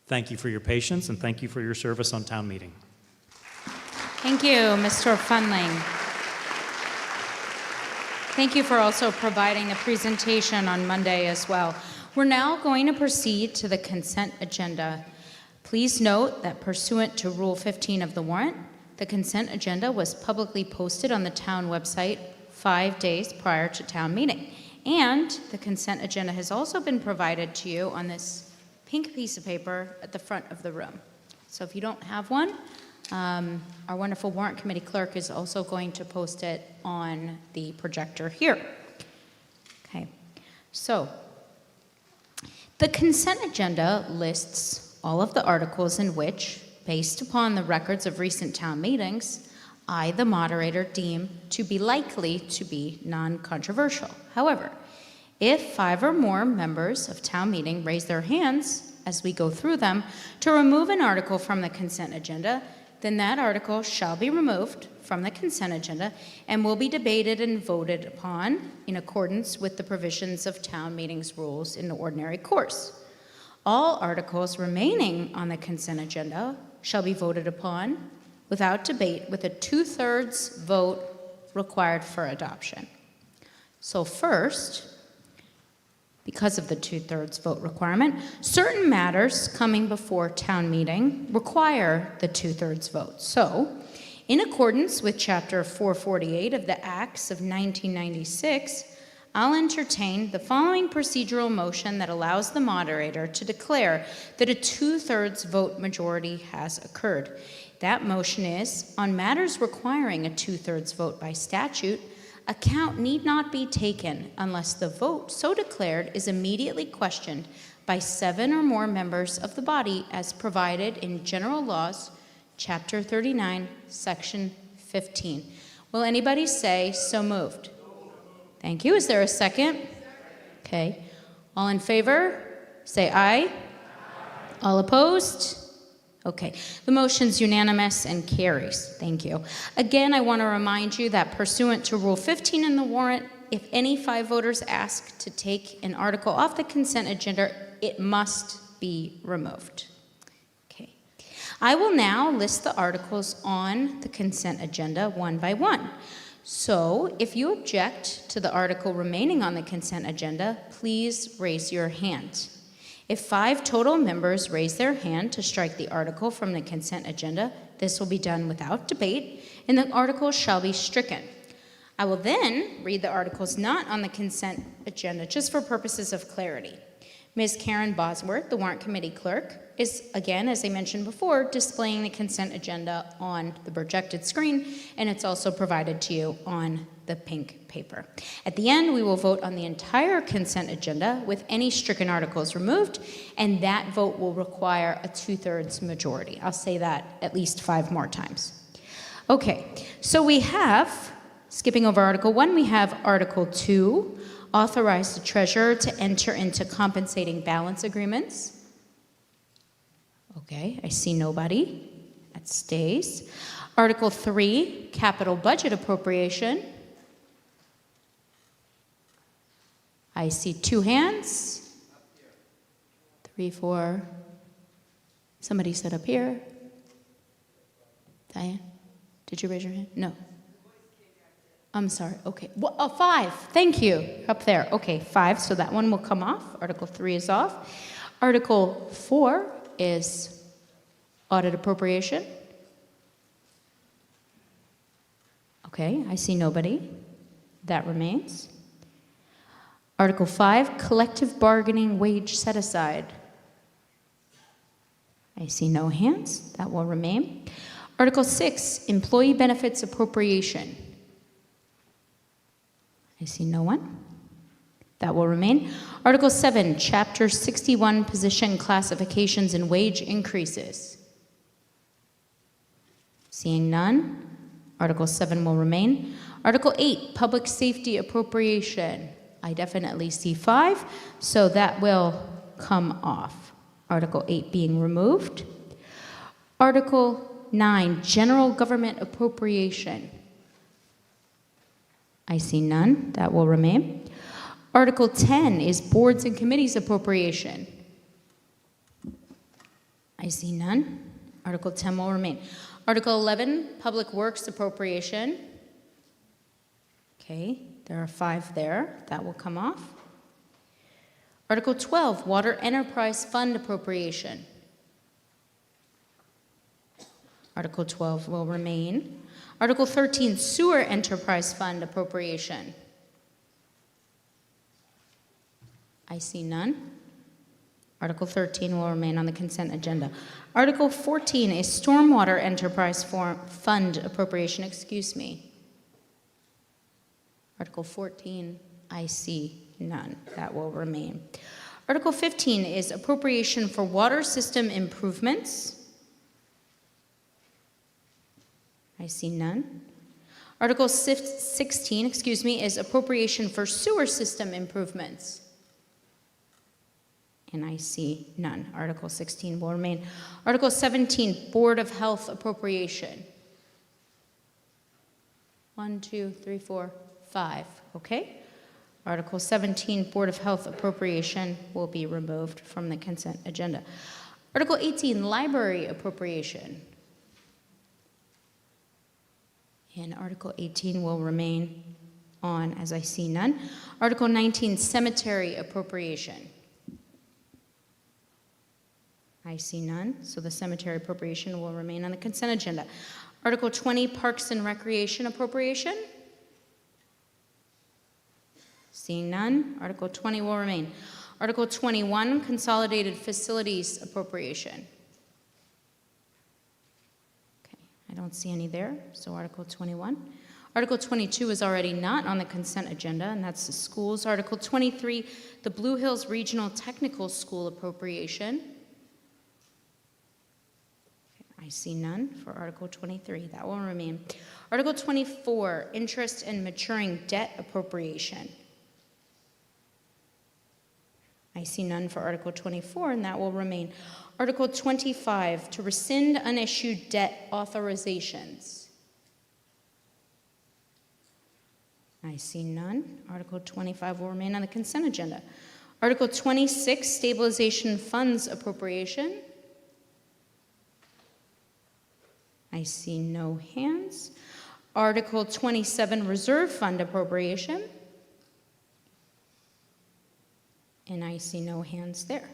Thank you for your patience and thank you for your service on town meeting. Thank you, Mr. Funling. Thank you for also providing the presentation on Monday as well. We're now going to proceed to the consent agenda. Please note that pursuant to Rule 15 of the warrant, the consent agenda was publicly posted on the town website 5 days prior to town meeting. And the consent agenda has also been provided to you on this pink piece of paper at the front of the room. So if you don't have one, our wonderful Warrant Committee clerk is also going to post it on the projector here. Okay, so the consent agenda lists all of the articles in which, based upon the records of recent town meetings, I, the moderator, deem to be likely to be non-controversial. However, if 5 or more members of town meeting raise their hands as we go through them to remove an article from the consent agenda, then that article shall be removed from the consent agenda and will be debated and voted upon in accordance with the provisions of town meetings rules in the ordinary course. All articles remaining on the consent agenda shall be voted upon without debate with a 2/3 vote required for adoption. So first, because of the 2/3 vote requirement, certain matters coming before town meeting require the 2/3 vote. So, In accordance with Chapter 448 of the Acts of 1996, I'll entertain the following procedural motion that allows the moderator to declare that a 2/3 vote majority has occurred. That motion is, on matters requiring a 2/3 vote by statute, account need not be taken unless the vote so declared is immediately questioned by 7 or more members of the body as provided in General Laws, Chapter 39, Section 15. Will anybody say so moved? Thank you. Is there a second? Okay. All in favor? Say aye. All opposed? Okay. The motion's unanimous and carries. Thank you. Again, I want to remind you that pursuant to Rule 15 in the warrant, if any 5 voters ask to take an article off the consent agenda, it must be removed. Okay. I will now list the articles on the consent agenda one by one. So, if you object to the article remaining on the consent agenda, please raise your hand. If 5 total members raise their hand to strike the article from the consent agenda, this will be done without debate, and the article shall be stricken. I will then read the articles not on the consent agenda, just for purposes of clarity. Ms. Karen Bosworth, the Warrant Committee Clerk, is, again, as I mentioned before, displaying the consent agenda on the projected screen, and it's also provided to you on the pink paper. At the end, we will vote on the entire consent agenda with any stricken articles removed, and that vote will require a 2/3 majority. I'll say that at least 5 more times. Okay, so we have, skipping over Article 1, we have Article 2, authorize the treasurer to enter into compensating balance agreements. Okay, I see nobody. That stays. Article 3, capital budget appropriation. I see 2 hands. 3, 4. Somebody said up here. Diane, did you raise your hand? No. I'm sorry. Okay. Well, 5. Thank you. Up there. Okay, 5. So that one will come off. Article 3 is off. Article 4 is audit appropriation. Okay, I see nobody. That remains. Article 5, collective bargaining wage set aside. I see no hands. That will remain. Article 6, employee benefits appropriation. I see no one. That will remain. Article 7, Chapter 61, position classifications and wage increases. Seeing none, Article 7 will remain. Article 8, public safety appropriation. I definitely see 5, so that will come off. Article 8 being removed. Article 9, general government appropriation. I see none. That will remain. Article 10 is boards and committees appropriation. I see none. Article 10 will remain. Article 11, public works appropriation. Okay, there are 5 there. That will come off. Article 12, water enterprise fund appropriation. Article 12 will remain. Article 13, sewer enterprise fund appropriation. I see none. Article 13 will remain on the consent agenda. Article 14 is stormwater enterprise fund appropriation. Excuse me. Article 14, I see none. That will remain. Article 15 is appropriation for water system improvements. I see none. Article 16, is appropriation for sewer system improvements. And I see none. Article 16 will remain. Article 17, Board of Health appropriation. 1, 2, 3, 4, 5. Okay? Article 17, Board of Health appropriation will be removed from the consent agenda. Article 18, Library appropriation. And Article 18 will remain on, as I see none. Article 19, Cemetery appropriation. I see none, so the cemetery appropriation will remain on the consent agenda. Article 20, Parks and Recreation Appropriation. Seeing none, Article 20 will remain. Article 21, Consolidated Facilities Appropriation. Okay, I don't see any there, so Article 21. Article 22 is already not on the consent agenda, and that's the schools. Article 23, the Blue Hills Regional Technical School Appropriation. I see none for Article 23. That will remain. Article 24, Interest and Maturing Debt Appropriation. I see none for Article 24, and that will remain. Article 25, to rescind unissued debt authorizations. I see none. Article 25 will remain on the consent agenda. Article 26, Stabilization Funds Appropriation. I see no hands. Article 27, Reserve Fund Appropriation. And I see no hands there.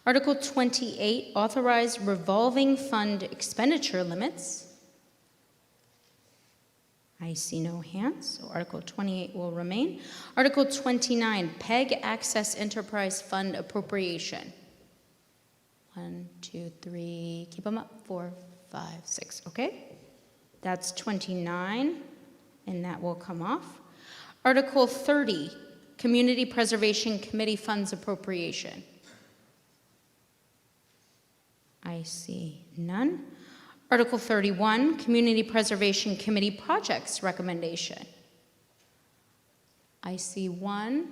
Article 28, Authorize Revolving Fund Expenditure Limits. I see no hands, so Article 28 will remain. Article 29, PEG Access Enterprise Fund Appropriation. 1, 2, 3, keep them up, 4, 5, 6, okay? That's 29, and that will come off. Article 30, Community Preservation Committee Funds Appropriation. I see none. Article 31, Community Preservation Committee Projects Recommendation. I see one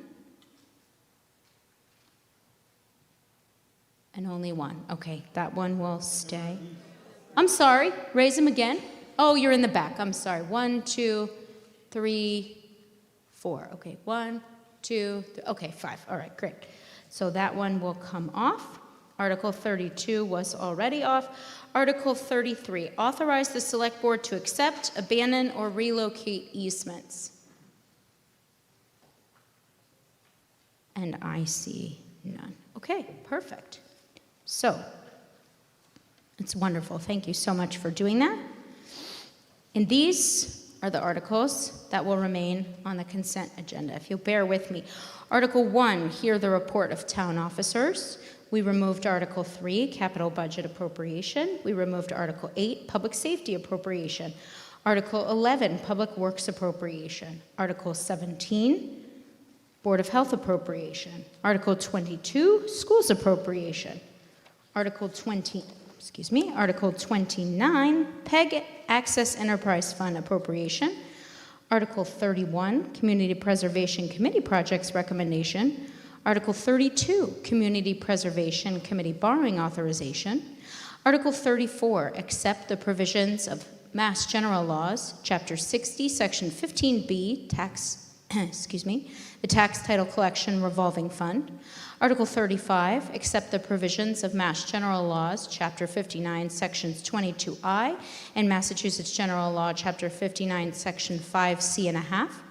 and only one. Okay, that one will stay. I'm sorry, raise them again. Oh, you're in the back, I'm sorry. 1, 2, 3, 4. Okay, 1, 2, 3, okay, 5. All right, great. So that one will come off. Article 32 was already off. Article 33, authorize the select board to accept, abandon, or relocate easements. And I see none. Okay, perfect. So, it's wonderful. Thank you so much for doing that. And these are the articles that will remain on the consent agenda. If you'll bear with me. Article 1, hear the report of town officers. We removed Article 3, capital budget appropriation. We removed Article 8, public safety appropriation. Article 11, public works appropriation. Article 17, Board of Health appropriation. Article 22, schools appropriation. Article 29, PEG Access Enterprise Fund appropriation. Article 31, Community Preservation Committee Projects recommendation. Article 32, Community Preservation Committee borrowing authorization. Article 34, accept the provisions of Mass General Laws, Chapter 60, Section 15B, the Tax Title Collection Revolving Fund. Article 35, accept the provisions of Mass General Laws, Chapter 59, Sections 22I, and Massachusetts General Law, Chapter 59, Section 5C and a half.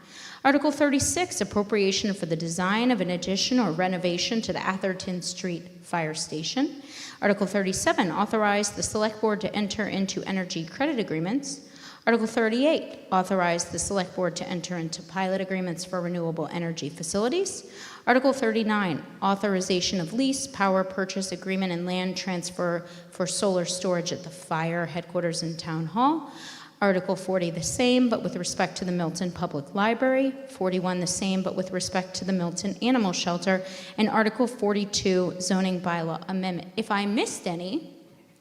Article 36, appropriation for the design of an addition or renovation to the Atherton Street Fire Station. Article 37, authorize the Select Board to enter into energy credit agreements. Article 38, authorize the Select Board to enter into pilot agreements for renewable energy facilities. Article 39, authorization of lease, power purchase agreement, and land transfer for solar storage at the fire headquarters and town hall. Article 40, the same, but with respect to the Milton Public Library. 41, the same, but with respect to the Milton Animal Shelter. And Article 42, zoning bylaw amendment. If I missed any,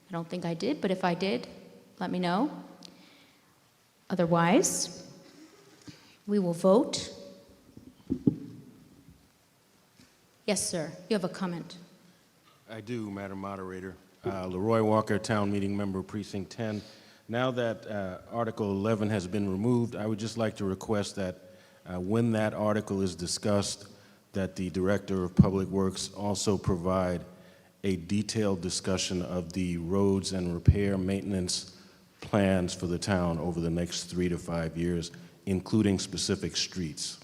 I don't think I did, but if I did, let me know. Otherwise, we will vote. Yes, sir, you have a comment. I do, Madam Moderator. Leroy Walker, Town Meeting Member, Precinct 10. Now that Article 11 has been removed, I would just like to request that when that article is discussed, that the Director of Public Works also provide a detailed discussion of the roads and repair maintenance plans for the town over the next 3 to 5 years, including specific streets.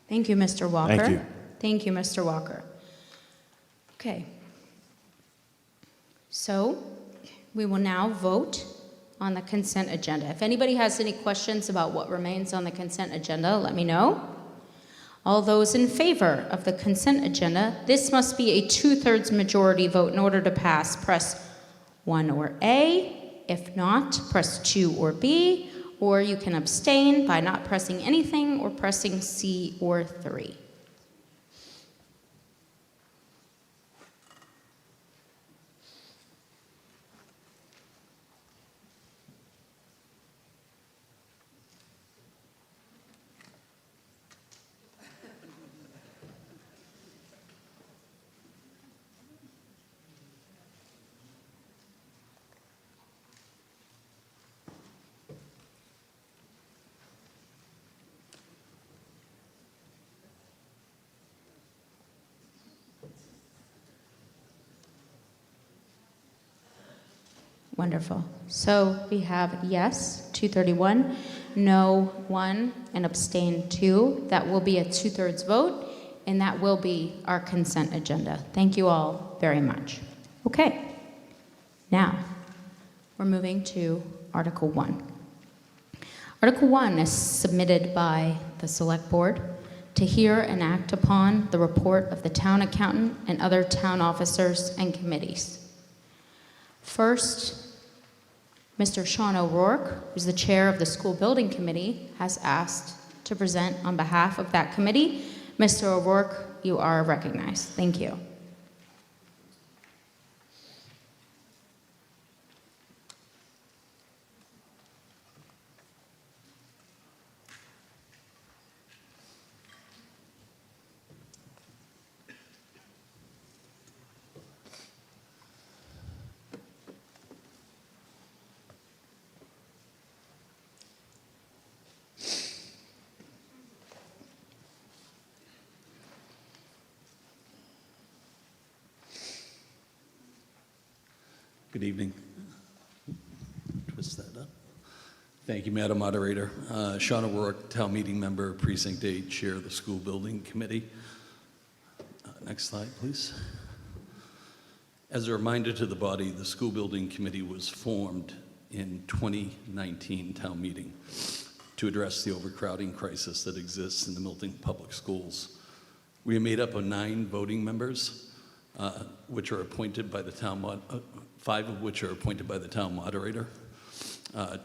Thank you, Mr. Walker. Thank you. Thank you, Mr. Walker. Okay. So, we will now vote on the consent agenda. If anybody has any questions about what remains on the consent agenda, let me know. All those in favor of the consent agenda, this must be a 2/3 majority vote in order to pass. Press 1 or A. If not, press 2 or B, or you can abstain by not pressing anything or pressing C or 3. Wonderful. So we have yes, 231, no, 1, and abstain 2. That will be a 2/3 vote, and that will be our consent agenda. Thank you all very much. Okay. Now, we're moving to Article 1. Article 1 is submitted by the Select Board to hear and act upon the report of the town accountant and other town officers and committees. First, Mr. Sean O'Rourke, who's the chair of the School Building Committee, has asked to present on behalf of that committee. Mr. O'Rourke, you are recognized. Thank you. Good evening. Twist that up. Thank you, Madam Moderator. Sean O'Rourke, Town Meeting Member, Precinct 8, Chair of the School Building Committee. Next slide, please. As a reminder to the body, the School Building Committee was formed in 2019 town meeting to address the overcrowding crisis that exists in the Milton Public Schools. We are made up of 9 voting members, which are appointed by the town 5 of which are appointed by the town moderator,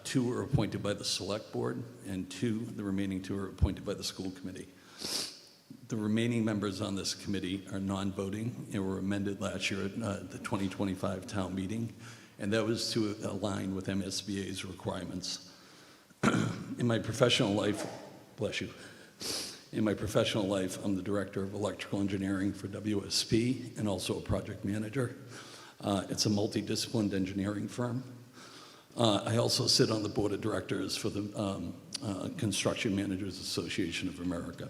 2 are appointed by the select board, and the remaining 2 are appointed by the school committee. The remaining members on this committee are non-voting and were amended last year at the 2025 town meeting, and that was to align with MSBA's requirements. In my professional life, bless you. In my professional life, I'm the Director of Electrical Engineering for WSP and also a project manager. It's a multidisciplined engineering firm. I also sit on the board of directors for the Construction Managers Association of America.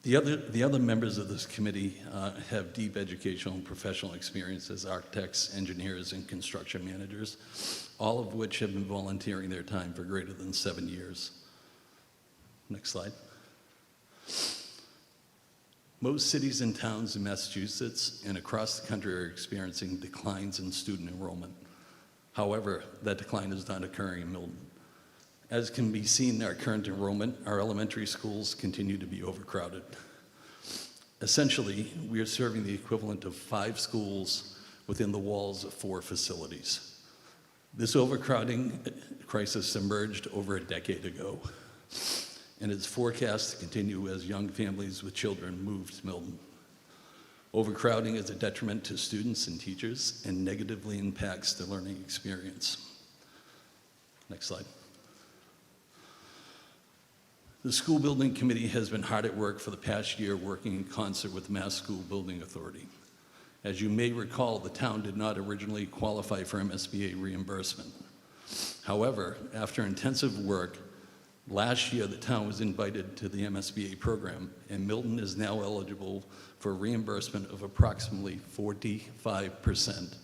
The other members of this committee have deep educational and professional experience as architects, engineers, and construction managers, all of which have been volunteering their time for greater than 7 years. Next slide. Most cities and towns in Massachusetts and across the country are experiencing declines in student enrollment. However, that decline is not occurring in Milton. As can be seen in our current enrollment, our elementary schools continue to be overcrowded. Essentially, we are serving the equivalent of 5 schools within the walls of 4 facilities. This overcrowding crisis emerged over a decade ago, and is forecast to continue as young families with children move to Milton. Overcrowding is a detriment to students and teachers and negatively impacts the learning experience. Next slide. The School Building Committee has been hard at work for the past year working in concert with the Mass School Building Authority. As you may recall, the town did not originally qualify for MSBA reimbursement. However, after intensive work, last year the town was invited to the MSBA program, and Milton is now eligible for reimbursement of approximately 45%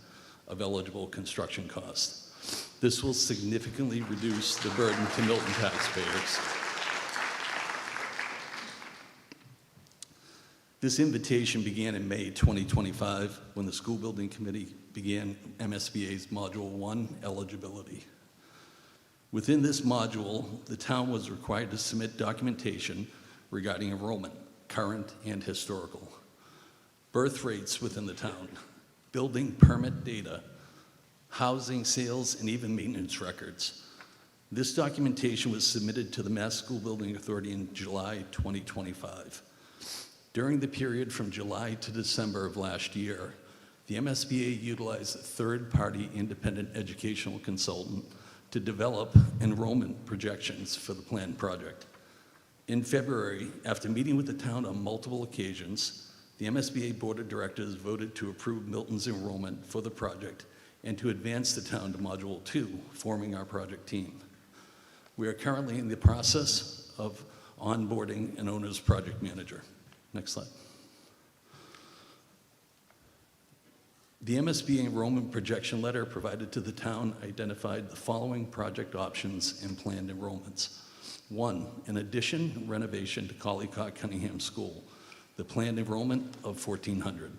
of eligible construction costs. This will significantly reduce the burden to Milton taxpayers. This invitation began in May 2025 when the School Building Committee began MSBA's Module 1 eligibility. Within this module, the town was required to submit documentation regarding enrollment, current and historical, birth rates within the town, building permit data, housing sales, and even maintenance records. This documentation was submitted to the Mass School Building Authority in July 2025. During the period from July to December of last year, the MSBA utilized a third-party independent educational consultant to develop enrollment projections for the planned project. In February, after meeting with the town on multiple occasions, the MSBA Board of Directors voted to approve Milton's enrollment for the project and to advance the town to Module 2, forming our project team. We are currently in the process of onboarding an owner's project manager. Next slide. The MSBA enrollment projection letter provided to the town identified the following project options and planned enrollments. 1, an addition renovation to Collycock Cunningham School, the planned enrollment of 1,400.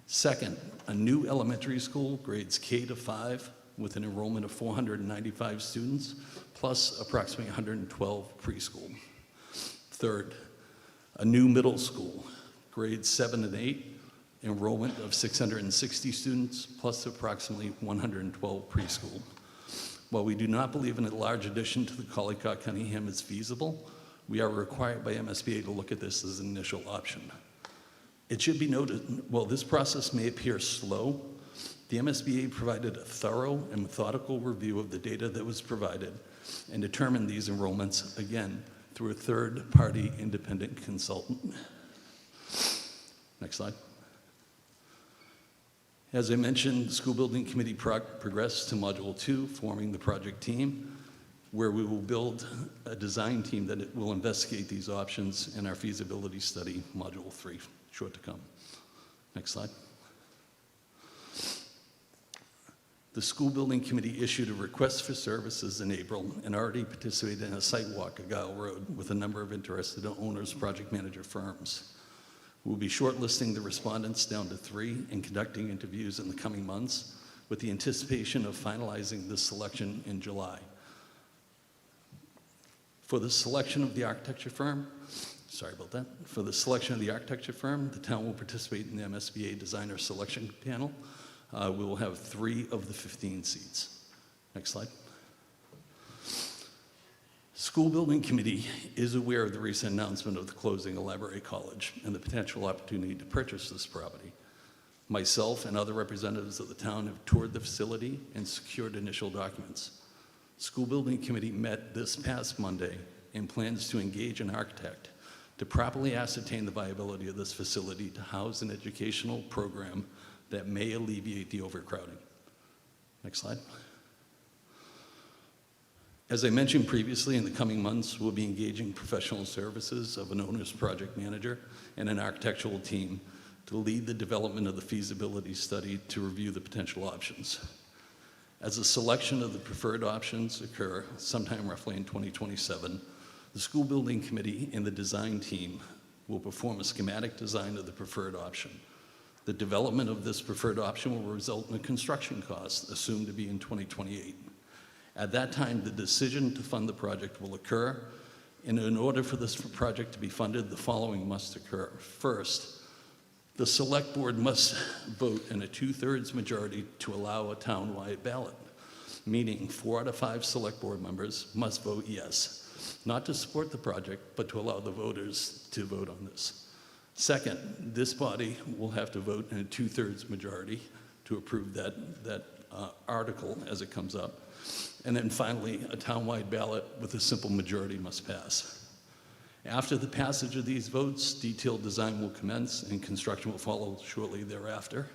Second, a new elementary school, grades K to 5, with an enrollment of 495 students, plus approximately 112 preschool. Third, a new middle school, grades 7 and 8, enrollment of 660 students, plus approximately 112 preschool. While we do not believe in a large addition to the Collycock Cunningham is feasible, we are required by MSBA to look at this as an initial option. It should be noted, while this process may appear slow, the MSBA provided a thorough and methodical review of the data that was provided and determined these enrollments, again, through a third-party independent consultant. Next slide. As I mentioned, the School Building Committee progressed to Module 2, forming the project team, where we will build a design team that will investigate these options in our feasibility study, Module 3, short to come. Next slide. The School Building Committee issued a request for services in April and already participated in a site walk at Gile Road with a number of interested owners, project manager firms. We'll be shortlisting the respondents down to 3 and conducting interviews in the coming months with the anticipation of finalizing this selection in July. For the selection of the architecture firm, for the selection of the architecture firm, the town will participate in the MSBA designer selection panel. We will have 3 of the 15 seats. Next slide. School Building Committee is aware of the recent announcement of the closing of Library College and the potential opportunity to purchase this property. Myself and other representatives of the town have toured the facility and secured initial documents. School Building Committee met this past Monday and plans to engage an architect to properly ascertain the viability of this facility to house an educational program that may alleviate the overcrowding. Next slide. As I mentioned previously, in the coming months, we'll be engaging professional services of an owner's project manager and an architectural team to lead the development of the feasibility study to review the potential options. As a selection of the preferred options occur sometime roughly in 2027, the School Building Committee and the design team will perform a schematic design of the preferred option. The development of this preferred option will result in a construction cost assumed to be in 2028. At that time, the decision to fund the project will occur, and in order for this project to be funded, the following must occur. First, the Select Board must vote in a 2/3 majority to allow a town-wide ballot, meaning 4 out of 5 Select Board members must vote yes, not to support the project, but to allow the voters to vote on this. Second, this body will have to vote in a 2/3 majority to approve that article as it comes up. And then finally, a town-wide ballot with a simple majority must pass. After the passage of these votes, detailed design will commence and construction will follow shortly thereafter.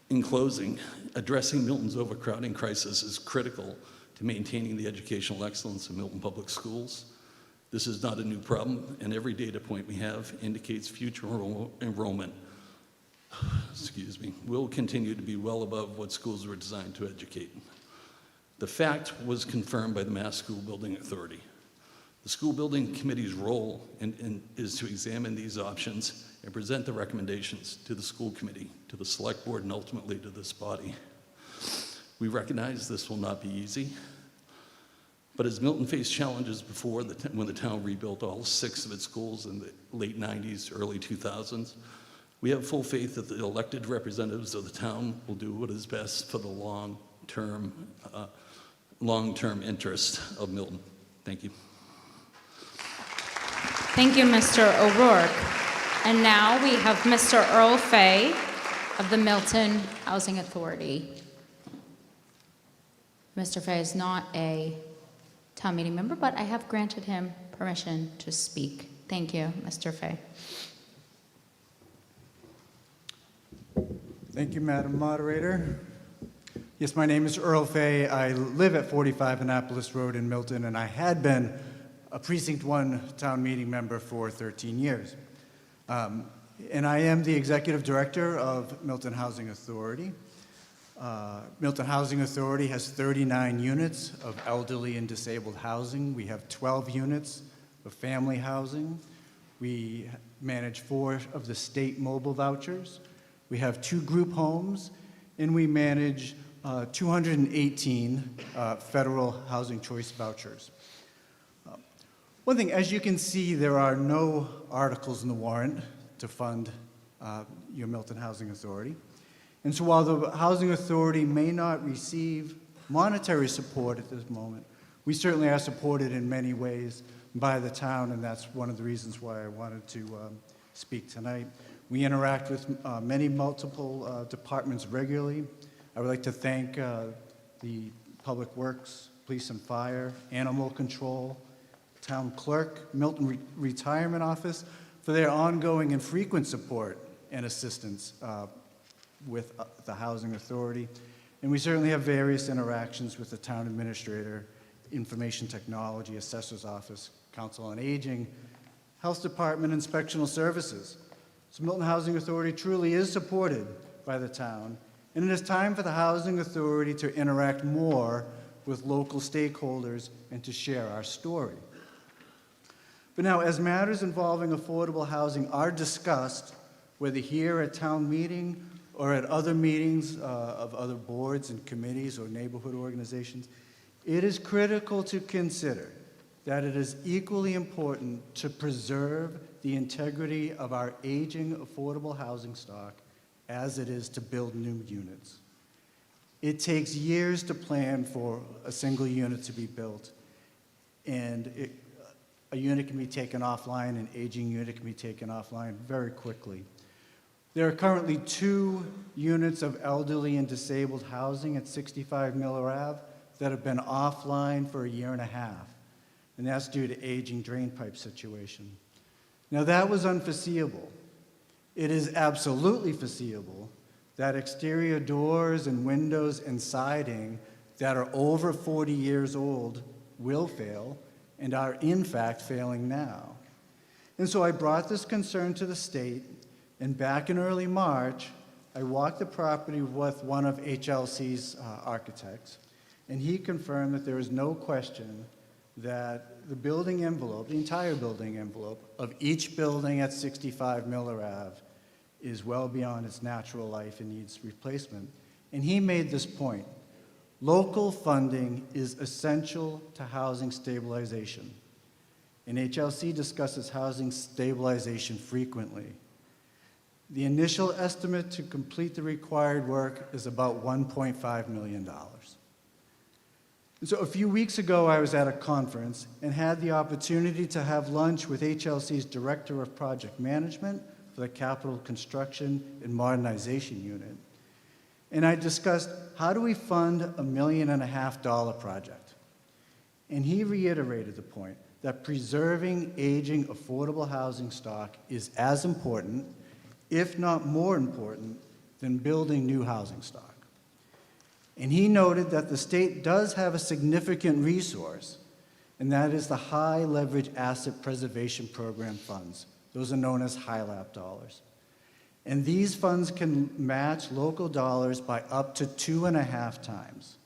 In closing, addressing Milton's overcrowding crisis is critical to maintaining the educational excellence of Milton Public Schools. This is not a new problem, and every data point we have indicates future enrollment will continue to be well above what schools were designed to educate. The fact was confirmed by the Mass School Building Authority. The school building committee's role is to examine these options and present the recommendations to the school committee, to the select board, and ultimately to this body. We recognize this will not be easy, but as Milton faced challenges before when the town rebuilt all 6 of its schools in the late 90s, early 2000s, we have full faith that the elected representatives of the town will do what is best for the long-term interest of Milton. Thank you. Thank you, Mr. O'Rourke. And now we have Mr. Earl Fay of the Milton Housing Authority. Mr. Fay is not a town meeting member, but I have granted him permission to speak. Thank you, Mr. Fay. Thank you, Madam Moderator. Yes, my name is Earl Fay. I live at 45 Annapolis Road in Milton, and I had been a Precinct 1 town meeting member for 13 years. And I am the Executive Director of Milton Housing Authority. Milton Housing Authority has 39 units of elderly and disabled housing. We have 12 units of family housing. We manage 4 of the state mobile vouchers. We have 2 group homes, and we manage 218 federal housing choice vouchers. One thing, as you can see, there are no articles in the warrant to fund your Milton Housing Authority. And so while the Housing Authority may not receive monetary support at this moment, we certainly are supported in many ways by the town, and that's one of the reasons why I wanted to speak tonight. We interact with many multiple departments regularly. I would like to thank the Public Works, Police and Fire, Animal Control, Town Clerk, Milton Retirement Office for their ongoing and frequent support and assistance with the Housing Authority. And we certainly have various interactions with the Town Administrator, Information Technology, Assessor's Office, Council on Aging, Health Department, Inspectional Services. So Milton Housing Authority truly is supported by the town, and it is time for the Housing Authority to interact more with local stakeholders and to share our story. But now, as matters involving affordable housing are discussed, whether here at town meeting or at other meetings of other boards and committees or neighborhood organizations, it is critical to consider that it is equally important to preserve the integrity of our aging affordable housing stock as it is to build new units. It takes years to plan for a single unit to be built, and a unit can be taken offline, an aging unit can be taken offline very quickly. There are currently 2 units of elderly and disabled housing at 65 Miller Ave that have been offline for 1.5 years, and that's due to aging drain pipe situation. Now that was unforeseeable. It is absolutely foreseeable that exterior doors and windows and siding that are over 40 years old will fail and are in fact failing now. And so I brought this concern to the state, and back in early March, I walked the property with one of HLC's architects, and he confirmed that there is no question that the building envelope, the entire building envelope of each building at 65 Miller Ave is well beyond its natural life and needs replacement. And he made this point: local funding is essential to housing stabilization. And HLC discusses housing stabilization frequently. The initial estimate to complete the required work is about $1.5 million. And so a few weeks ago, I was at a conference and had the opportunity to have lunch with HLC's Director of Project Management for the Capital Construction and Modernization Unit. And I discussed, how do we fund a $1.5 million project? And he reiterated the point that preserving aging affordable housing stock is as important, if not more important, than building new housing stock. And he noted that the state does have a significant resource, and that is the High Leverage Asset Preservation Program funds. Those are known as HILAP dollars. And these funds can match local dollars by up to 2.5 times.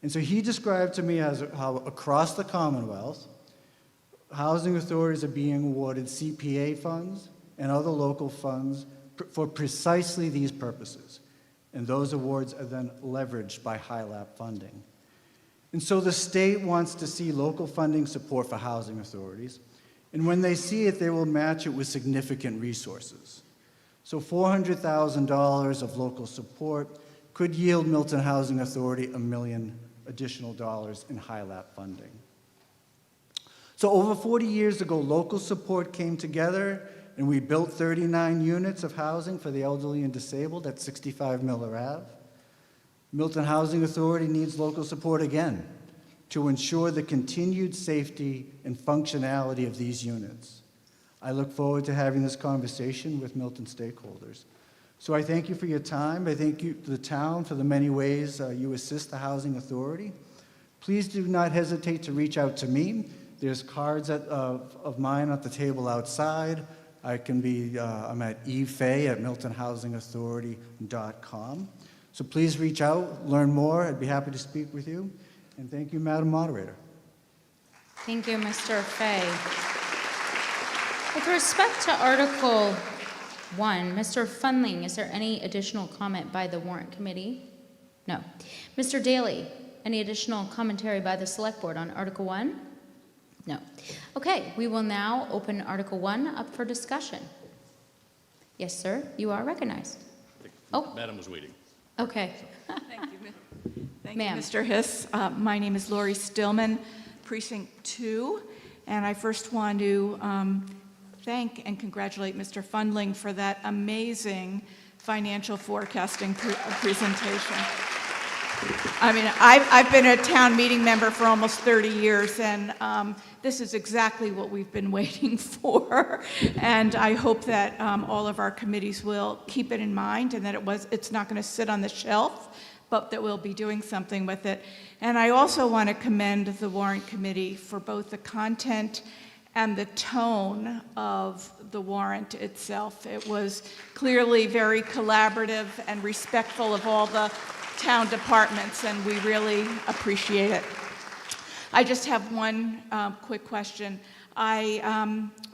And so he described to me how across the Commonwealth, housing authorities are being awarded CPA funds and other local funds for precisely these purposes. And those awards are then leveraged by HILAP funding. And so the state wants to see local funding support for housing authorities. And when they see it, they will match it with significant resources. So $400,000 of local support could yield Milton Housing Authority $1 million additional dollars in HILAP funding. So over 40 years ago, local support came together and we built 39 units of housing for the elderly and disabled at 65 Miller Ave. Milton Housing Authority needs local support again to ensure the continued safety and functionality of these units. I look forward to having this conversation with Milton stakeholders. So I thank you for your time. I thank you, the town, for the many ways you assist the Housing Authority. Please do not hesitate to reach out to me. There's cards of mine at the table outside. I'm at evefay@miltonhousingauthority.com. So please reach out, learn more. I'd be happy to speak with you. And thank you, Madam Moderator. Thank you, Mr. Fay. With respect to Article 1, Mr. Fundling, is there any additional comment by the Warrant Committee? No. Mr. Daly, any additional commentary by the Select Board on Article 1? No. Okay, we will now open Article 1 up for discussion. Yes, sir, you are recognized. Oh. Madam was waiting. Okay. Thank you, Ma'am. Mr. Hiss. My name is Lori Stillman, Precinct 2, and I first want to thank and congratulate Mr. Fundling for that amazing financial forecasting presentation. I mean, I've been a town meeting member for almost 30 years, and this is exactly what we've been waiting for. And I hope that all of our committees will keep it in mind, and that it's not going to sit on the shelf, but that we'll be doing something with it. And I also want to commend the Warrant Committee for both the content and the tone of the warrant itself. It was clearly very collaborative and respectful of all the town departments, and we really appreciate it. I just have one quick question. I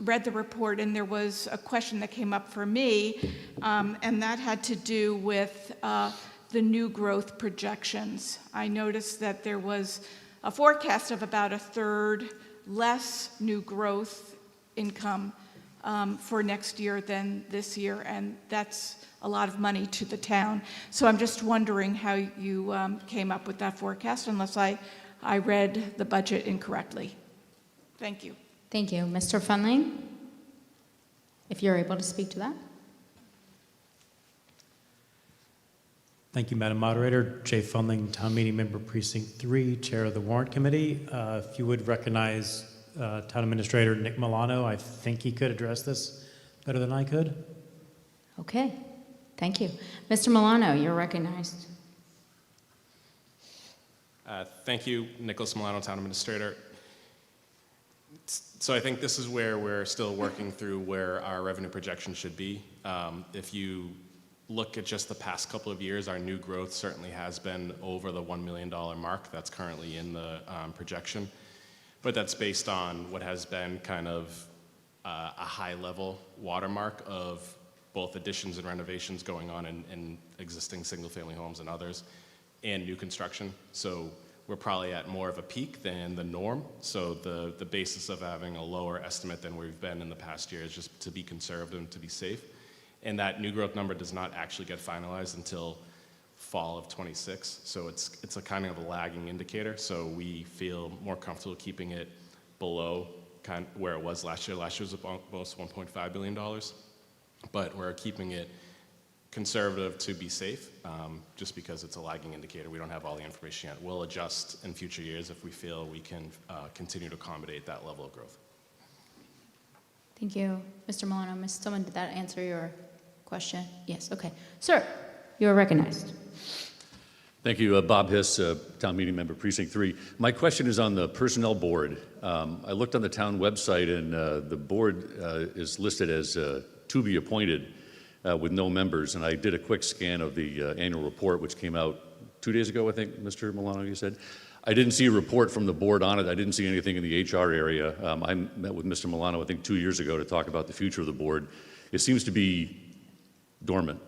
read the report, and there was a question that came up for me, and that had to do with the new growth projections. I noticed that there was a forecast of about a third less new growth income for next year than this year, and that's a lot of money to the town. So I'm just wondering how you came up with that forecast, unless I read the budget incorrectly. Thank you. Thank you. Mr. Fundling, if you're able to speak to that. Thank you, Madam Moderator. Jay Fundling, Town Meeting Member Precinct 3, Chair of the Warrant Committee. If you would recognize Town Administrator Nick Milano, I think he could address this better than I could. Okay, thank you. Mr. Milano, you're recognized. Thank you, Nicholas Milano, Town Administrator. So I think this is where we're still working through where our revenue projection should be. If you look at just the past couple of years, our new growth certainly has been over the $1 million mark that's currently in the projection. But that's based on what has been kind of a high-level watermark of both additions and renovations going on in existing single-family homes and others, and new construction. So we're probably at more of a peak than the norm. So the basis of having a lower estimate than we've been in the past year is just to be conservative and to be safe. And that new growth number does not actually get finalized until fall of '26. So it's a kind of a lagging indicator. So we feel more comfortable keeping it below kind of where it was last year. Last year was almost $1.5 billion. But we're keeping it conservative to be safe, just because it's a lagging indicator. We don't have all the information yet. We'll adjust in future years if we feel we can continue to accommodate that level of growth. Thank you, Mr. Milano. Ms. Stillman, did that answer your question? Yes, okay. Sir, you are recognized. Thank you, Bob Hiss, Town Meeting Member, Precinct 3. My question is on the Personnel Board. I looked on the town website, and the board is listed as to be appointed with no members, and I did a quick scan of the annual report, which came out 2 days ago, I think, Mr. Milano, you said. I didn't see a report from the board on it. I didn't see anything in the HR area. I met with Mr. Milano, I think, 2 years ago to talk about the future of the board. It seems to be dormant.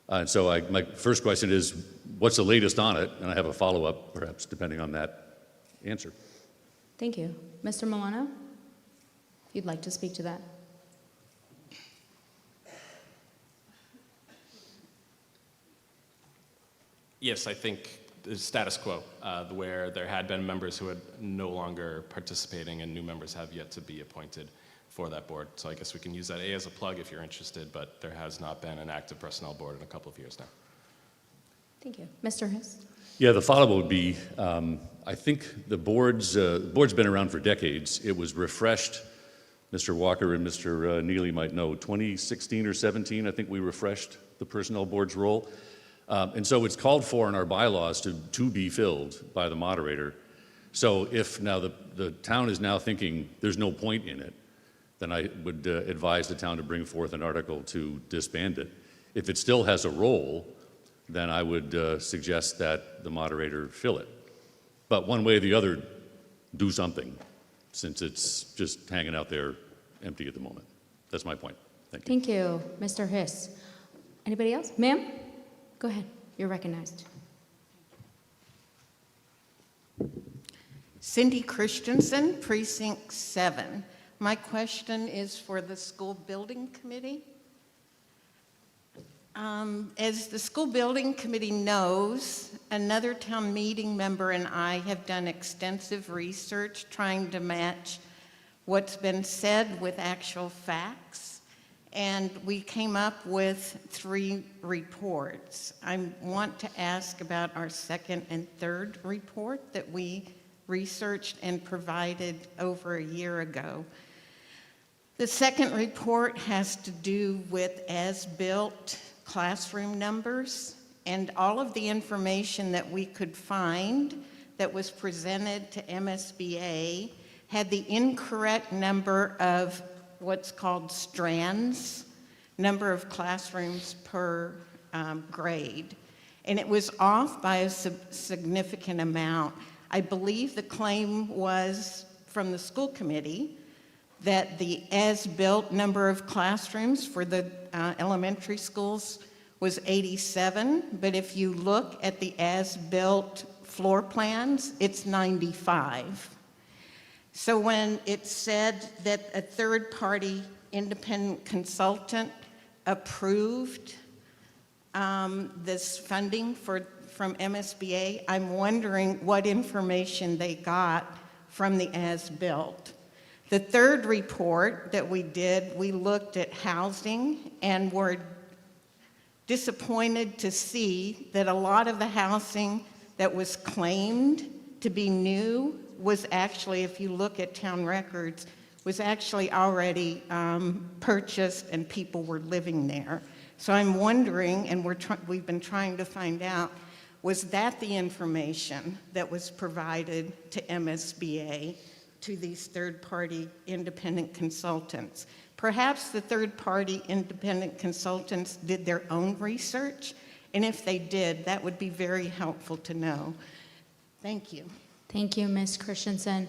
And so my first question is, what's the latest on it? And I have a follow-up, perhaps, depending on that answer. Thank you. Mr. Milano, if you'd like to speak to that. Yes, I think the status quo, where there had been members who are no longer participating and new members have yet to be appointed for that board. So I guess we can use that as a plug if you're interested, but there has not been an active personnel board in a couple of years now. Thank you. Mr. Hiss? Yeah, the follow-up would be, I think the board's been around for decades. It was refreshed, Mr. Walker and Mr. Neely might know, 2016 or 17, I think we refreshed the personnel board's role. And so it's called for in our bylaws to be filled by the moderator. So if now the town is now thinking there's no point in it, then I would advise the town to bring forth an article to disband it. If it still has a role, then I would suggest that the moderator fill it. But one way or the other, do something, since it's just hanging out there empty at the moment. That's my point. Thank you. Thank you, Mr. Hiss. Anybody else? Ma'am? Go ahead. You're recognized. Cindy Christensen, Precinct 7. My question is for the School Building Committee. As the School Building Committee knows, another town meeting member and I have done extensive research trying to match what's been said with actual facts, and we came up with 3 reports. I want to ask about our second and third report that we researched and provided over a year ago. The second report has to do with as-built classroom numbers, and all of the information that we could find that was presented to MSBA had the incorrect number of what's called strands, number of classrooms per grade. And it was off by a significant amount. I believe the claim was from the school committee that the as-built number of classrooms for the elementary schools was 87, but if you look at the as-built floor plans, it's 95. So when it said that a third-party independent consultant approved this funding from MSBA, I'm wondering what information they got from the as-built. The third report that we did, we looked at housing and were disappointed to see that a lot of the housing that was claimed to be new was actually, if you look at town records, was actually already purchased and people were living there. So I'm wondering, and we've been trying to find out, was that the information that was provided to MSBA to these third-party independent consultants? Perhaps the third-party independent consultants did their own research, and if they did, that would be very helpful to know. Thank you. Thank you, Ms. Christensen.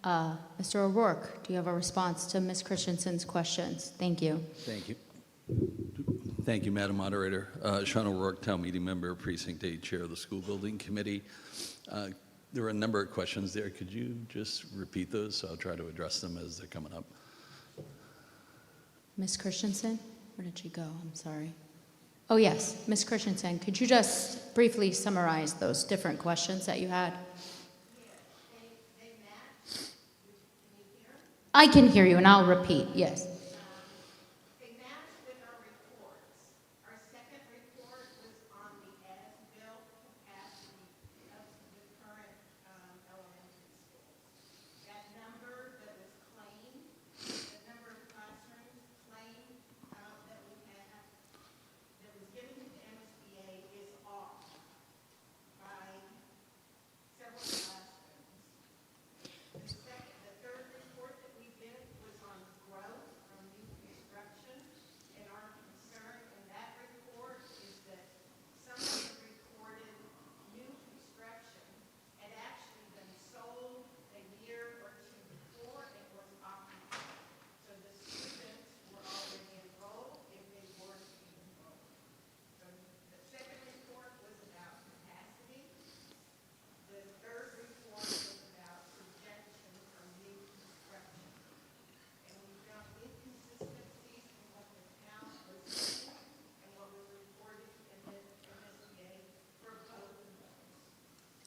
Mr. O'Rourke, do you have a response to Ms. Christensen's questions? Thank you. Thank you. Thank you, Madam Moderator. Sean O'Rourke, Town Meeting Member, Precinct 8, Chair of the School Building Committee. There were a number of questions there. Could you just repeat those? So I'll try to address them as they're coming up. Ms. Christensen, where did she go? I'm sorry. Oh, yes, Ms. Christensen, could you just briefly summarize those different questions that you had? I can hear you, and I'll repeat, yes.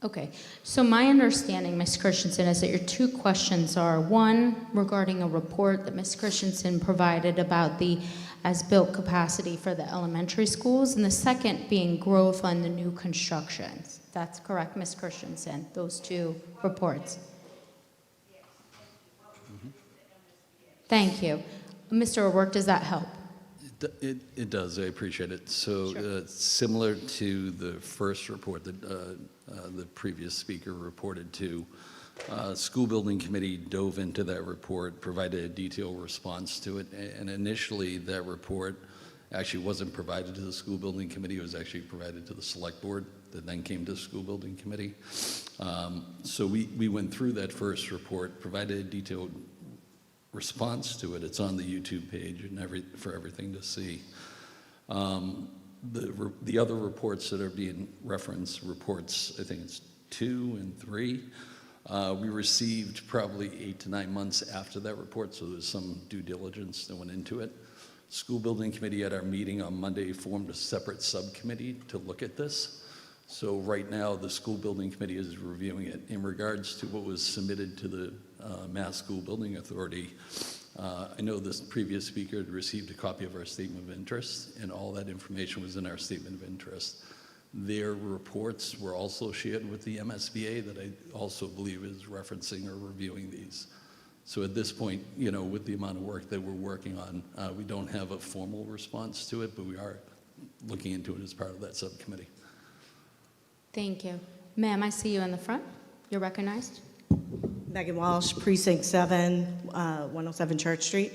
Okay, so my understanding, Ms. Christensen, is that your two questions are, one, regarding a report that Ms. Christensen provided about the as-built capacity for the elementary schools, and the second being growth on the new constructions. That's correct, Ms. Christensen, those two reports. Thank you. Mr. O'Rourke, does that help? It does. I appreciate it. So similar to the first report that the previous speaker reported to, School Building Committee dove into that report, provided a detailed response to it, and initially that report actually wasn't provided to the School Building Committee. It was actually provided to the Select Board that then came to the School Building Committee. So we went through that first report, provided a detailed response to it. It's on the YouTube page and for everything to see. The other reports that are being referenced, reports, I think it's 2 and 3, we received probably 8 to 9 months after that report, so there's some due diligence that went into it. School Building Committee at our meeting on Monday formed a separate subcommittee to look at this. So right now, the School Building Committee is reviewing it. In regards to what was submitted to the Mass School Building Authority, I know this previous speaker had received a copy of our statement of interest, and all that information was in our statement of interest. Their reports were also shared with the MSBA that I also believe is referencing or reviewing these. So at this point, you know, with the amount of work that we're working on, we don't have a formal response to it, but we are looking into it as part of that subcommittee. Thank you. Ma'am, I see you in the front. You're recognized. Megan Walsh, Precinct 7, 107 Church Street.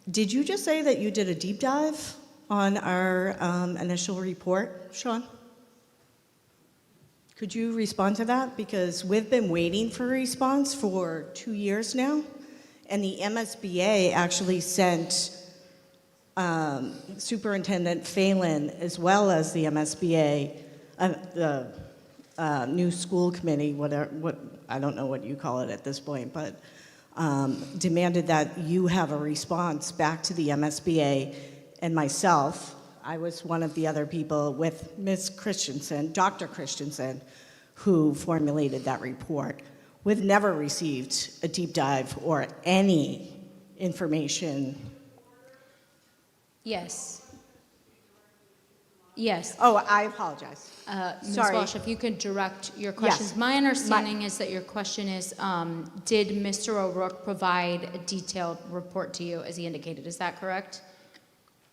Did you just say that you did a deep dive on our initial report, Sean? Could you respond to that? Because we've been waiting for a response for 2 years now, and the MSBA actually sent Superintendent Phelan, as well as the MSBA, the new school committee, what I don't know what you call it at this point, but demanded that you have a response back to the MSBA and myself. I was one of the other people with Ms. Christensen, Dr. Christensen, who formulated that report. We've never received a deep dive or any information. Yes. Yes. Oh, I apologize. Ms. Sorry. Walsh, if you could direct your questions. Yes. My understanding is that your question is, did Mr. O'Rourke provide a detailed report to you, as he indicated? Is that correct?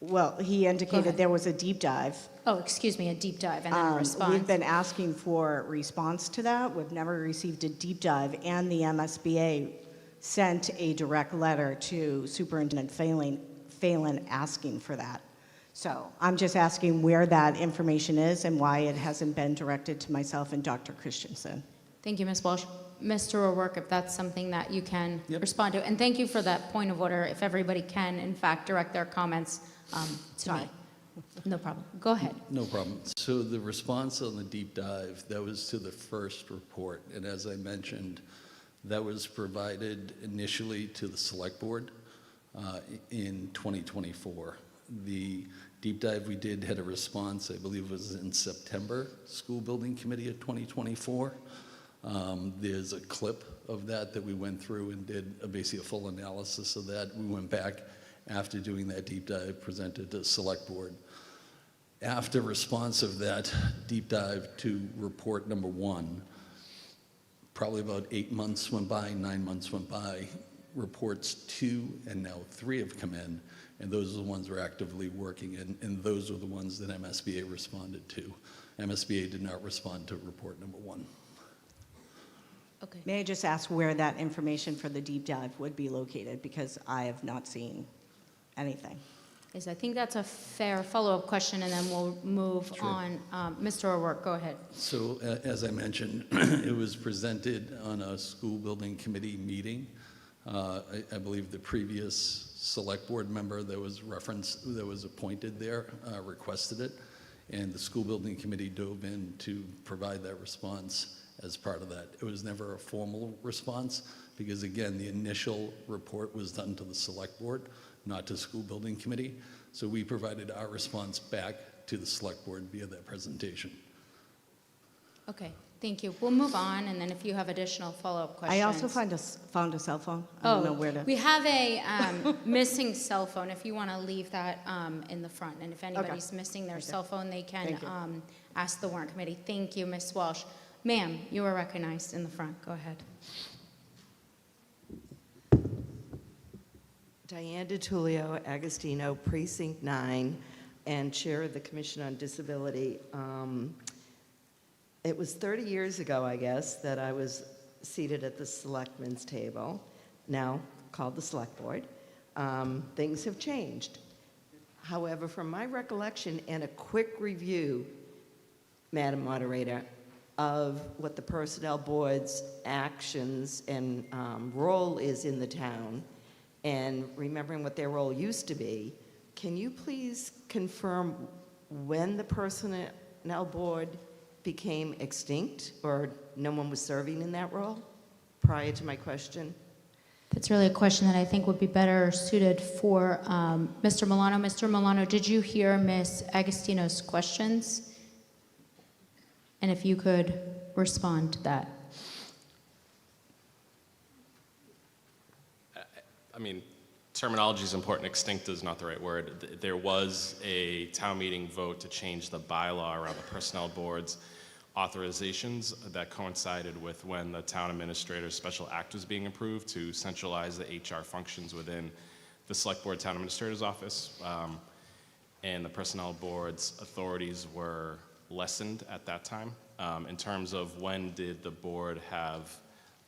Well, he indicated there was a deep dive. Oh, excuse me, a deep dive and then a response. We've been asking for response to that. We've never received a deep dive, and the MSBA sent a direct letter to Superintendent Phelan asking for that. So I'm just asking where that information is and why it hasn't been directed to myself and Dr. Christensen. Thank you, Ms. Walsh. Mr. O'Rourke, if that's something that you can respond to. And thank you for that point of order. If everybody can, in fact, direct their comments to me. No problem. Go ahead. No problem. So the response on the deep dive, that was to the first report. And as I mentioned, that was provided initially to the Select Board in 2024. The deep dive we did had a response, I believe it was in September, School Building Committee of 2024. There's a clip of that we went through and did basically a full analysis of that. We went back after doing that deep dive, presented to Select Board. After response of that deep dive to report number 1, probably about 8 months went by, 9 months went by, reports 2 and now 3 have come in, and those are the ones we're actively working in, and those are the ones that MSBA responded to. MSBA did not respond to report number 1. Okay. May I just ask where that information for the deep dive would be located, because I have not seen anything. Yes, I think that's a fair follow-up question, and then we'll move on. Mr. O'Rourke, go ahead. So as I mentioned, it was presented on a School Building Committee meeting. I believe the previous Select Board member that was referenced, that was appointed there, requested it, and the School Building Committee dove in to provide that response as part of that. It was never a formal response because, again, the initial report was done to the Select Board, not to School Building Committee. So we provided our response back to the Select Board via that presentation. Okay, thank you. We'll move on, and then if you have additional follow-up questions. I also found a cell phone. I don't know where to. We have a missing cell phone, if you want to leave that in the front. And if anybody's missing their cell phone, they can ask the warrant committee. Thank you, Ms. Walsh. Ma'am, you are recognized in the front. Go ahead. Diane DiTullio, Agostino, Precinct 9, and Chair of the Commission on Disability. It was 30 years ago, I guess, that I was seated at the Selectmen's table, now called the Select Board. Things have changed. However, from my recollection and a quick review, Madam Moderator, of what the Personnel Board's actions and role is in the town, and remembering what their role used to be, can you please confirm when the Personnel Board became extinct, or no one was serving in that role prior to my question? That's really a question that I think would be better suited for Mr. Milano. Mr. Milano, did you hear Ms. Agostino's questions? And if you could respond to that. I mean, terminology is important. Extinct is not the right word. There was a town meeting vote to change the bylaw around the personnel board's authorizations that coincided with when the town administrator's special act was being approved to centralize the HR functions within the select board town administrator's office. And the personnel board's authorities were lessened at that time. In terms of when did the board have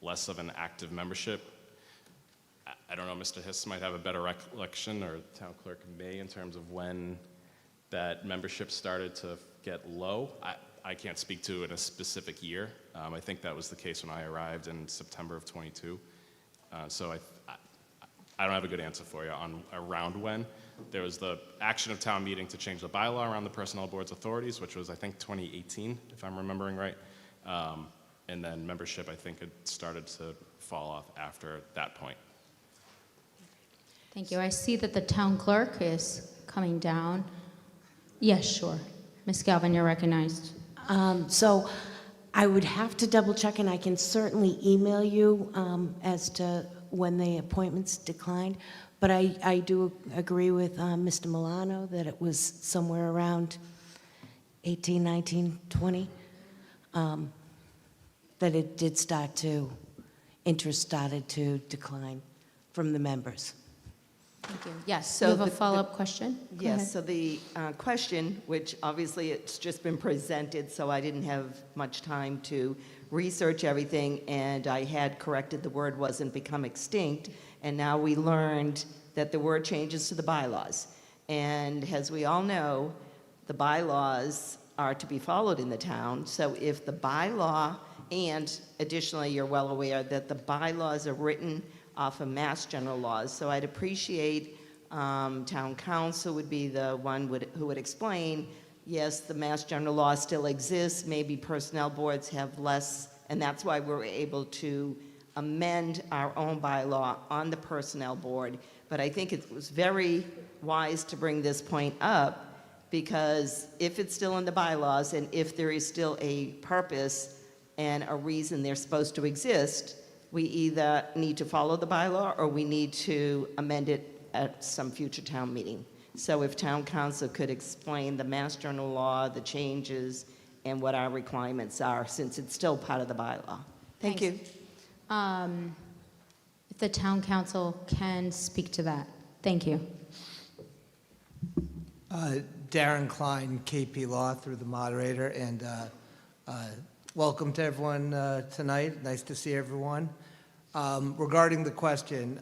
less of an active membership, I don't know, Mr. Hiss might have a better recollection, or town clerk may, in terms of when that membership started to get low. I can't speak to in a specific year. I think that was the case when I arrived in September of 22. So I don't have a good answer for you on around when. There was the action of town meeting to change the bylaw around the personnel board's authorities, which was, I think, 2018, if I'm remembering right. And then membership, I think, had started to fall off after that point. Thank you. I see that the town clerk is coming down. Yes, sure. Ms. Galvin, you're recognized. So I would have to double check, and I can certainly email you as to when the appointments declined. But I do agree with Mr. Milano that it was somewhere around 18, 19, 20, that it did start to, interest started to decline from the members. Thank you. Yes, So you have a the- follow-up question? Go ahead. Yes, so the question, which obviously it's just been presented, so I didn't have much time to research everything, and I had corrected the word wasn't become extinct, and now we learned that the word changes to the bylaws. And as we all know, the bylaws are to be followed in the town, so if the bylaw, and additionally, you're well aware that the bylaws are written off of Mass General laws, so I'd appreciate town council would be the one who would explain, yes, the Mass General law still exists, maybe personnel boards have less, and that's why we're able to amend our own bylaw on the personnel board. But I think it was very wise to bring this point up, because if it's still in the bylaws and if there is still a purpose and a reason they're supposed to exist, we either need to follow the bylaw or we need to amend it at some future town meeting. So if town council could explain the Mass General law, the changes, and what our requirements are, since it's still part of the bylaw. Thank you. If the town council can speak to that. Thank you. Darren Klein, KP Law, through the moderator, and welcome to everyone tonight. Nice to see everyone. Regarding the question,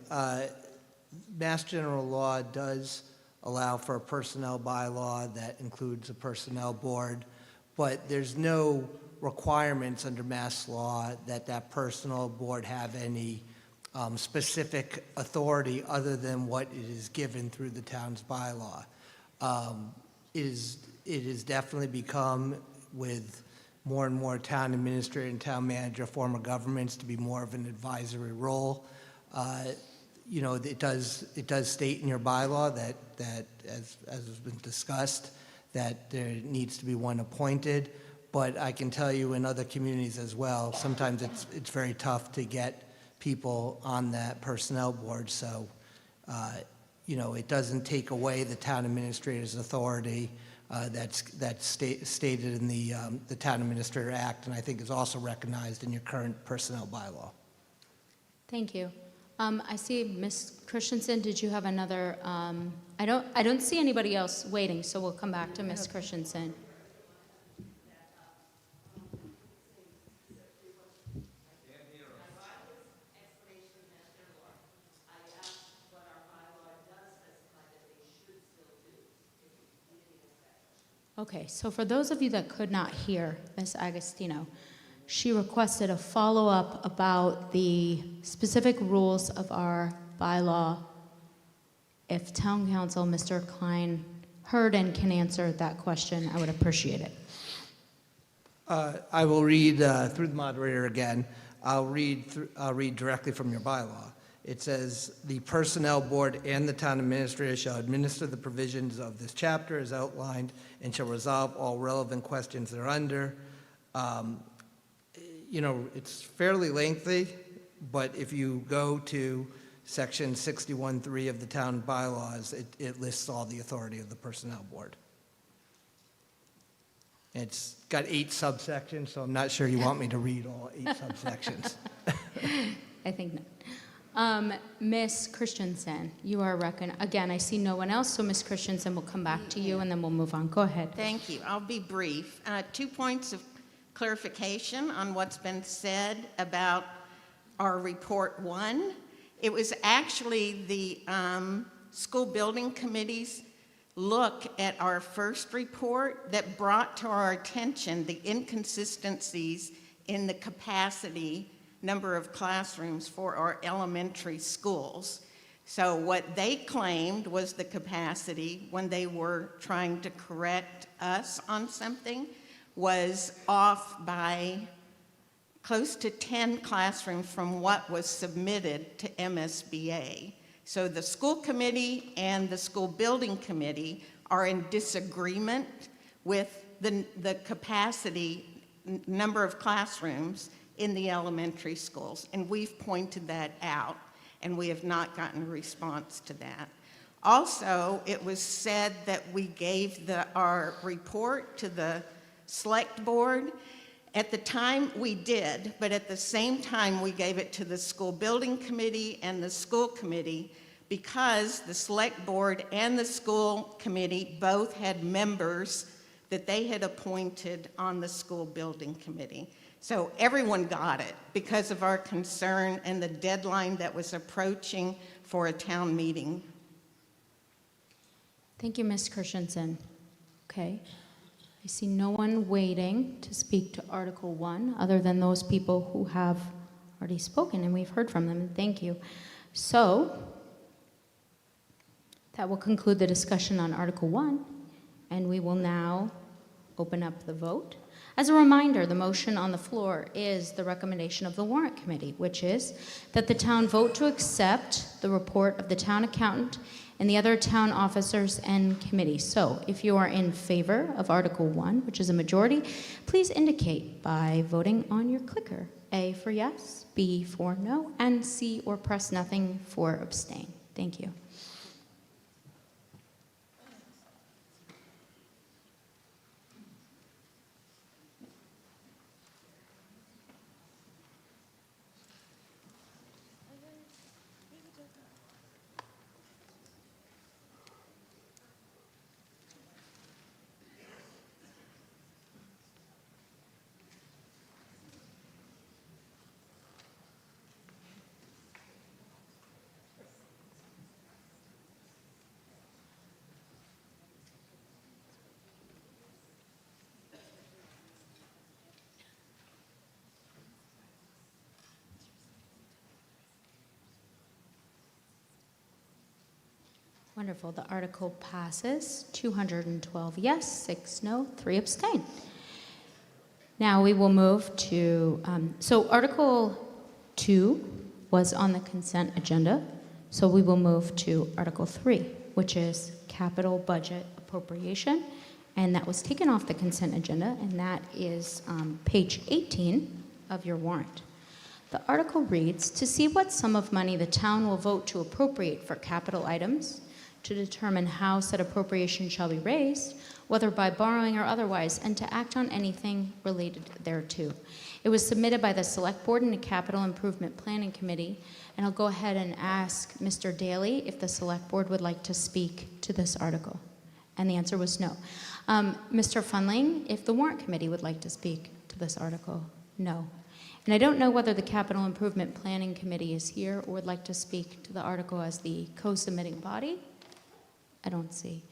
Mass General Law does allow for a personnel bylaw that includes a personnel board, but there's no requirements under Mass law that that personnel board have any specific authority other than what it is given through the town's bylaw. It has definitely become, with more and more town administrator and town manager form of governments, to be more of an advisory role. You know, it does state in your bylaw that as has been discussed, that there needs to be one appointed, but I can tell you in other communities as well, sometimes it's very tough to get people on that personnel board. So, it doesn't take away the town administrator's authority that's stated in the Town Administrator Act, and I think is also recognized in your current personnel bylaw. Thank you. I see Ms. Christensen, did you have another, I don't see anybody else waiting, so we'll come back to Ms. Christensen. Okay, so for those of you that could not hear Ms. Agostino, she requested a follow-up about the specific rules of our bylaw. If Town Council, Mr. Klein, heard and can answer that question, I would appreciate it. I will read through the moderator again. I'll read directly from your bylaw. It says, "The Personnel Board and the Town Administrator shall administer the provisions of this chapter as outlined and shall resolve all relevant questions thereunder." It's fairly lengthy, but if you go to section 61.3 of the town bylaws, it lists all the authority of the Personnel Board. It's got 8 subsections, so I'm not sure you want me to read all 8 subsections. I think not. Ms. Christensen, you are again, I see no one else, so Ms. Christensen will come back to you and then we'll move on. Go ahead. Thank you. I'll be brief. 2 points of clarification on what's been said about our report 1. It was actually the school building committee's look at our first report that brought to our attention the inconsistencies in the capacity number of classrooms for our elementary schools. So what they claimed was the capacity when they were trying to correct us on something was off by close to 10 classrooms from what was submitted to MSBA. So the school committee and the school building committee are in disagreement with the capacity number of classrooms in the elementary schools, and we've pointed that out, and we have not gotten a response to that. Also, it was said that we gave our report to the select board. At the time, we did, but at the same time, we gave it to the school building committee and the school committee because the select board and the school committee both had members that they had appointed on the school building committee. So everyone got it because of our concern and the deadline that was approaching for a town meeting. Thank you, Ms. Christensen. Okay. I see no one waiting to speak to Article 1 other than those people who have already spoken, and we've heard from them. Thank you. So that will conclude the discussion on Article 1, and we will now open up the vote. As a reminder, the motion on the floor is the recommendation of the Warrant Committee, which is that the town vote to accept the report of the town accountant and the other town officers and committees. So if you are in favor of Article 1, which is a majority, please indicate by voting on your clicker. A for yes, B for no, and C or press nothing for abstain. Thank you. Wonderful. The article passes. 212 yes, 6 no, 3 abstain. Now we will move to, so Article 2 was on the consent agenda, so we will move to Article 3, which is capital budget appropriation and that was taken off the consent agenda, and that is page 18 of your warrant. The article reads, to see what sum of money the town will vote to appropriate for capital items, to determine how said appropriation shall be raised, whether by borrowing or otherwise, and to act on anything related thereto. It was submitted by the Select Board and the Capital Improvement Planning Committee, and I'll go ahead and ask Mr. Daly if the Select Board would like to speak to this article. And the answer was no. Mr. Fundling, if the Warrant Committee would like to speak to this article, no. And I don't know whether the Capital Improvement Planning Committee is here or would like to speak to the article as the co-submitting body. I don't see.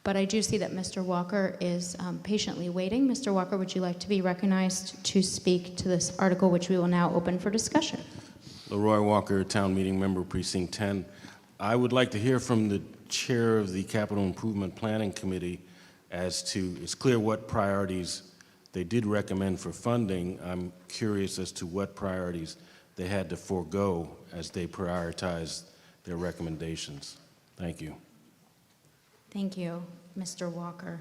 But I do see that Mr. Walker is patiently waiting. Mr. Walker, would you like to be recognized to speak to this article, which we will now open for discussion? Leroy Walker, Town Meeting Member, Precinct 10. I would like to hear from the chair of the Capital Improvement Planning Committee as to, it's clear what priorities they did recommend for funding. I'm curious as to what priorities they had to forego as they prioritized their recommendations. Thank you. Thank you, Mr. Walker.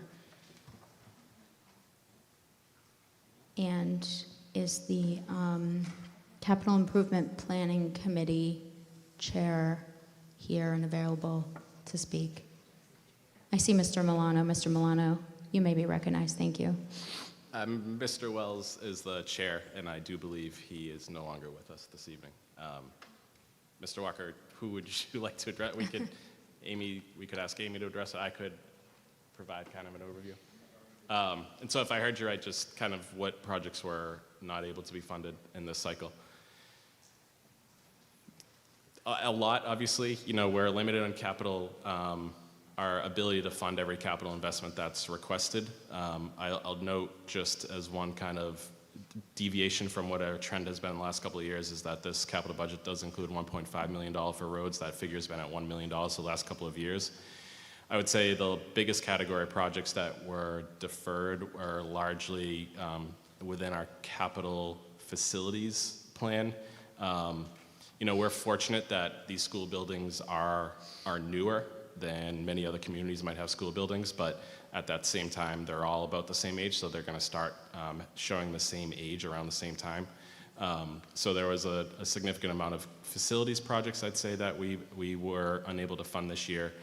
And is the Capital Improvement Planning Committee chair here and available to speak? I see Mr. Milano. Mr. Milano, you may be recognized. Thank you. Mr. Wells is the chair, and I do believe he is no longer with us this evening. Mr. Walker, who would you like to address? We could ask Amy to address it. I could provide kind of an overview. And so if I heard you right, just kind of what projects were not able to be funded in this cycle. A lot, obviously. You know, we're limited on capital, our ability to fund every capital investment that's requested. I'll note just as one kind of deviation from what our trend has been in the last couple of years is that this capital budget does include $1.5 million for roads. That figure's been at $1 million the last couple of years. I would say the biggest category of projects that were deferred are largely within our capital facilities plan. You know, we're fortunate that these school buildings are newer than many other communities might have school buildings, but at that same time, they're all about the same age, so they're going to start showing the same age around the same time. So there was a significant amount of facilities projects, I'd say, that we were unable to fund this year.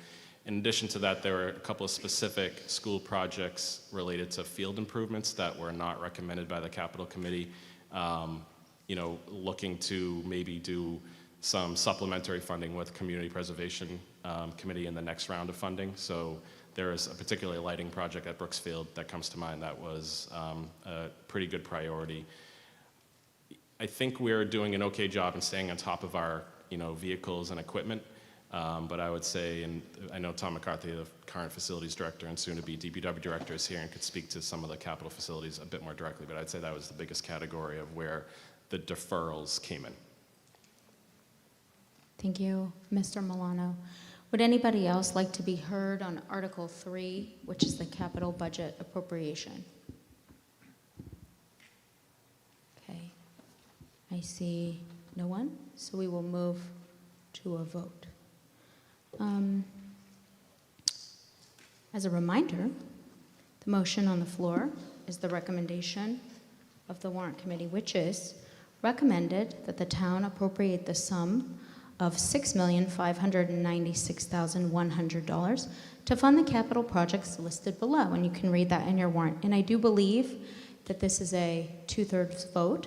In addition to that, there were a couple of specific school projects related to field improvements that were not recommended by the Capital Committee. You know, looking to maybe do some supplementary funding with Community Preservation Committee in the next round of funding. So there is a particular lighting project at Brooksfield that comes to mind that was a pretty good priority. I think we're doing an okay job in staying on top of our, vehicles and equipment. But I would say, and I know Tom McCarthy, the current facilities director and soon to be DPW director, is here and could speak to some of the capital facilities a bit more directly, but I'd say that was the biggest category of where the deferrals came in. Thank you, Mr. Milano. Would anybody else like to be heard on Article 3, which is the capital budget appropriation? Okay, I see no one, so we will move to a vote. As a reminder, the motion on the floor is the recommendation of the Warrant Committee, which is recommended that the town appropriate the sum of $6,596,100 to fund the capital projects listed below, and you can read that in your warrant. And I do believe that this is a 2/3 vote.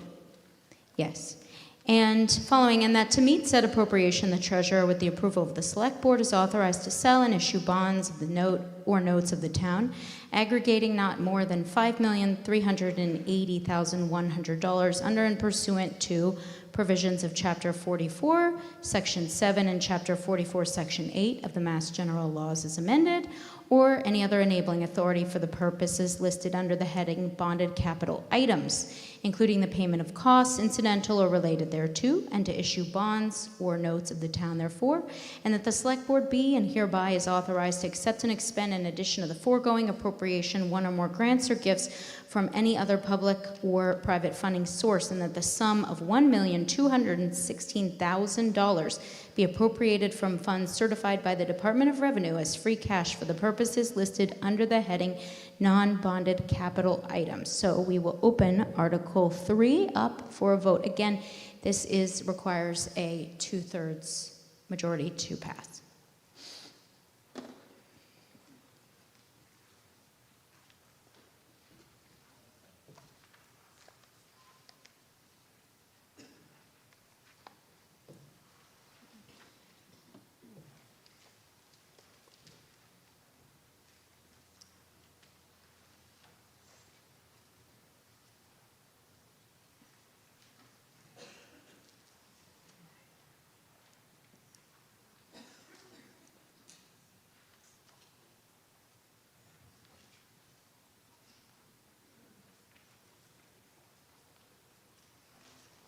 Yes. And following in that, to meet said appropriation, the treasurer, with the approval of the select board, is authorized to sell and issue bonds of the note or notes of the town, aggregating not more than $5,380,100 under and pursuant to provisions of Chapter 44, Section 7, and Chapter 44, Section 8 of the Mass General Laws as amended, or any other enabling authority for the purposes listed under the heading Bonded Capital Items, including the payment of costs incidental or related thereto, and to issue bonds or notes of the town therefore, and that the Select Board be and hereby is authorized to accept and expend in addition to the foregoing appropriation one or more grants or gifts from any other public or private funding source, and that the sum of $1,216,000 be appropriated from funds certified by the Department of Revenue as free cash for the purposes listed under the heading non-bonded capital items. So we will open Article 3 up for a vote. Again, this requires a 2/3 majority to pass.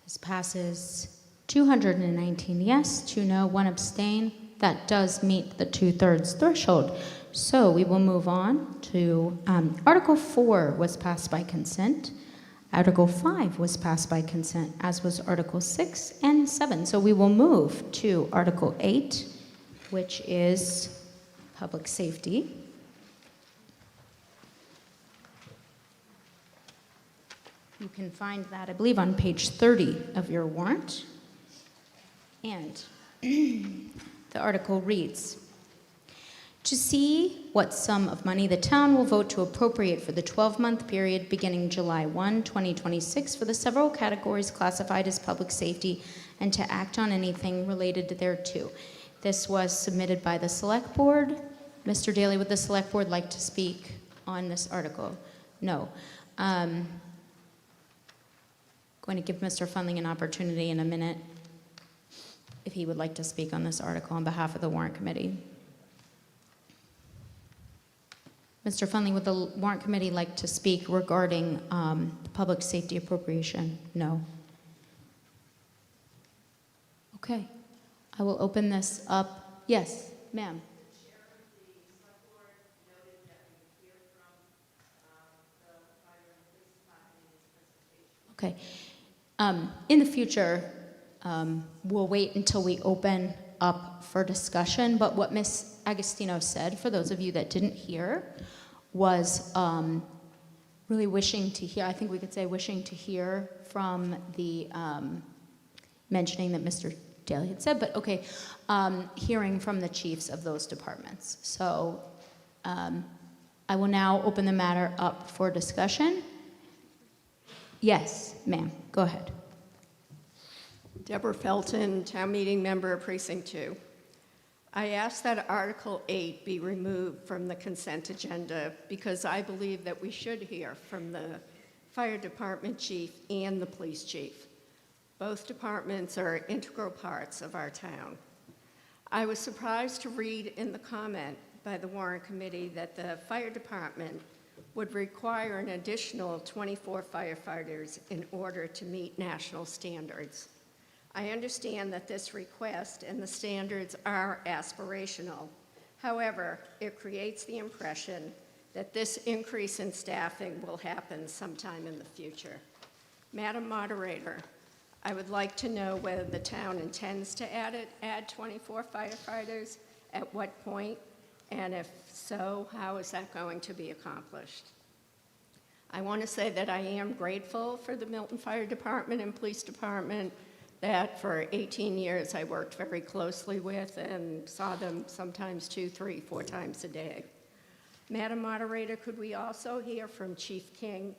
This passes 219 yes, 2 no, 1 abstain. That does meet the 2/3 threshold. So we will move on to Article 4 was passed by consent. Article 5 was passed by consent, as was Article 6 and 7. So we will move to Article 8, which is public safety. You can find that, I believe, on page 30 of your warrant. And the article reads, to see what sum of money the town will vote to appropriate for the 12-month period beginning July 1, 2026 for the several categories classified as public safety and to act on anything related thereto. This was submitted by the Select Board. Mr. Daly, would the Select Board like to speak on this article? No. Going to give Mr. Fundling an opportunity in a minute if he would like to speak on this article on behalf of the Warrant Committee. Mr. Fundling, would the Warrant Committee like to speak regarding the public safety appropriation? No. Okay. I will open this up. Yes, ma'am. Okay. In the future, we'll wait until we open up for discussion, but what Ms. Agostino said, for those of you that didn't hear, was really wishing to hear, I think we could say wishing to hear from the, mentioning that Mr. Daly had said, but okay, hearing from the chiefs of those departments. So I will now open the matter up for discussion. Yes, ma'am, go ahead. Deborah Felton, Town Meeting Member, Precinct 2. I ask that Article 8 be removed from the consent agenda because I believe that we should hear from the Fire Department Chief and the Police Chief. Both departments are integral parts of our town. I was surprised to read in the comment by the Warrant Committee that the Fire Department would require an additional 24 firefighters in order to meet national standards. I understand that this request and the standards are aspirational. However, it creates the impression that this increase in staffing will happen sometime in the future. Madam Moderator, I would like to know whether the town intends to add 24 firefighters, at what point, and if so, how is that going to be accomplished? I want to say that I am grateful for the Milton Fire Department and Police Department that for 18 years I worked very closely with and saw them sometimes 2, 3, 4 times a day. Madam Moderator, could we also hear from Chief King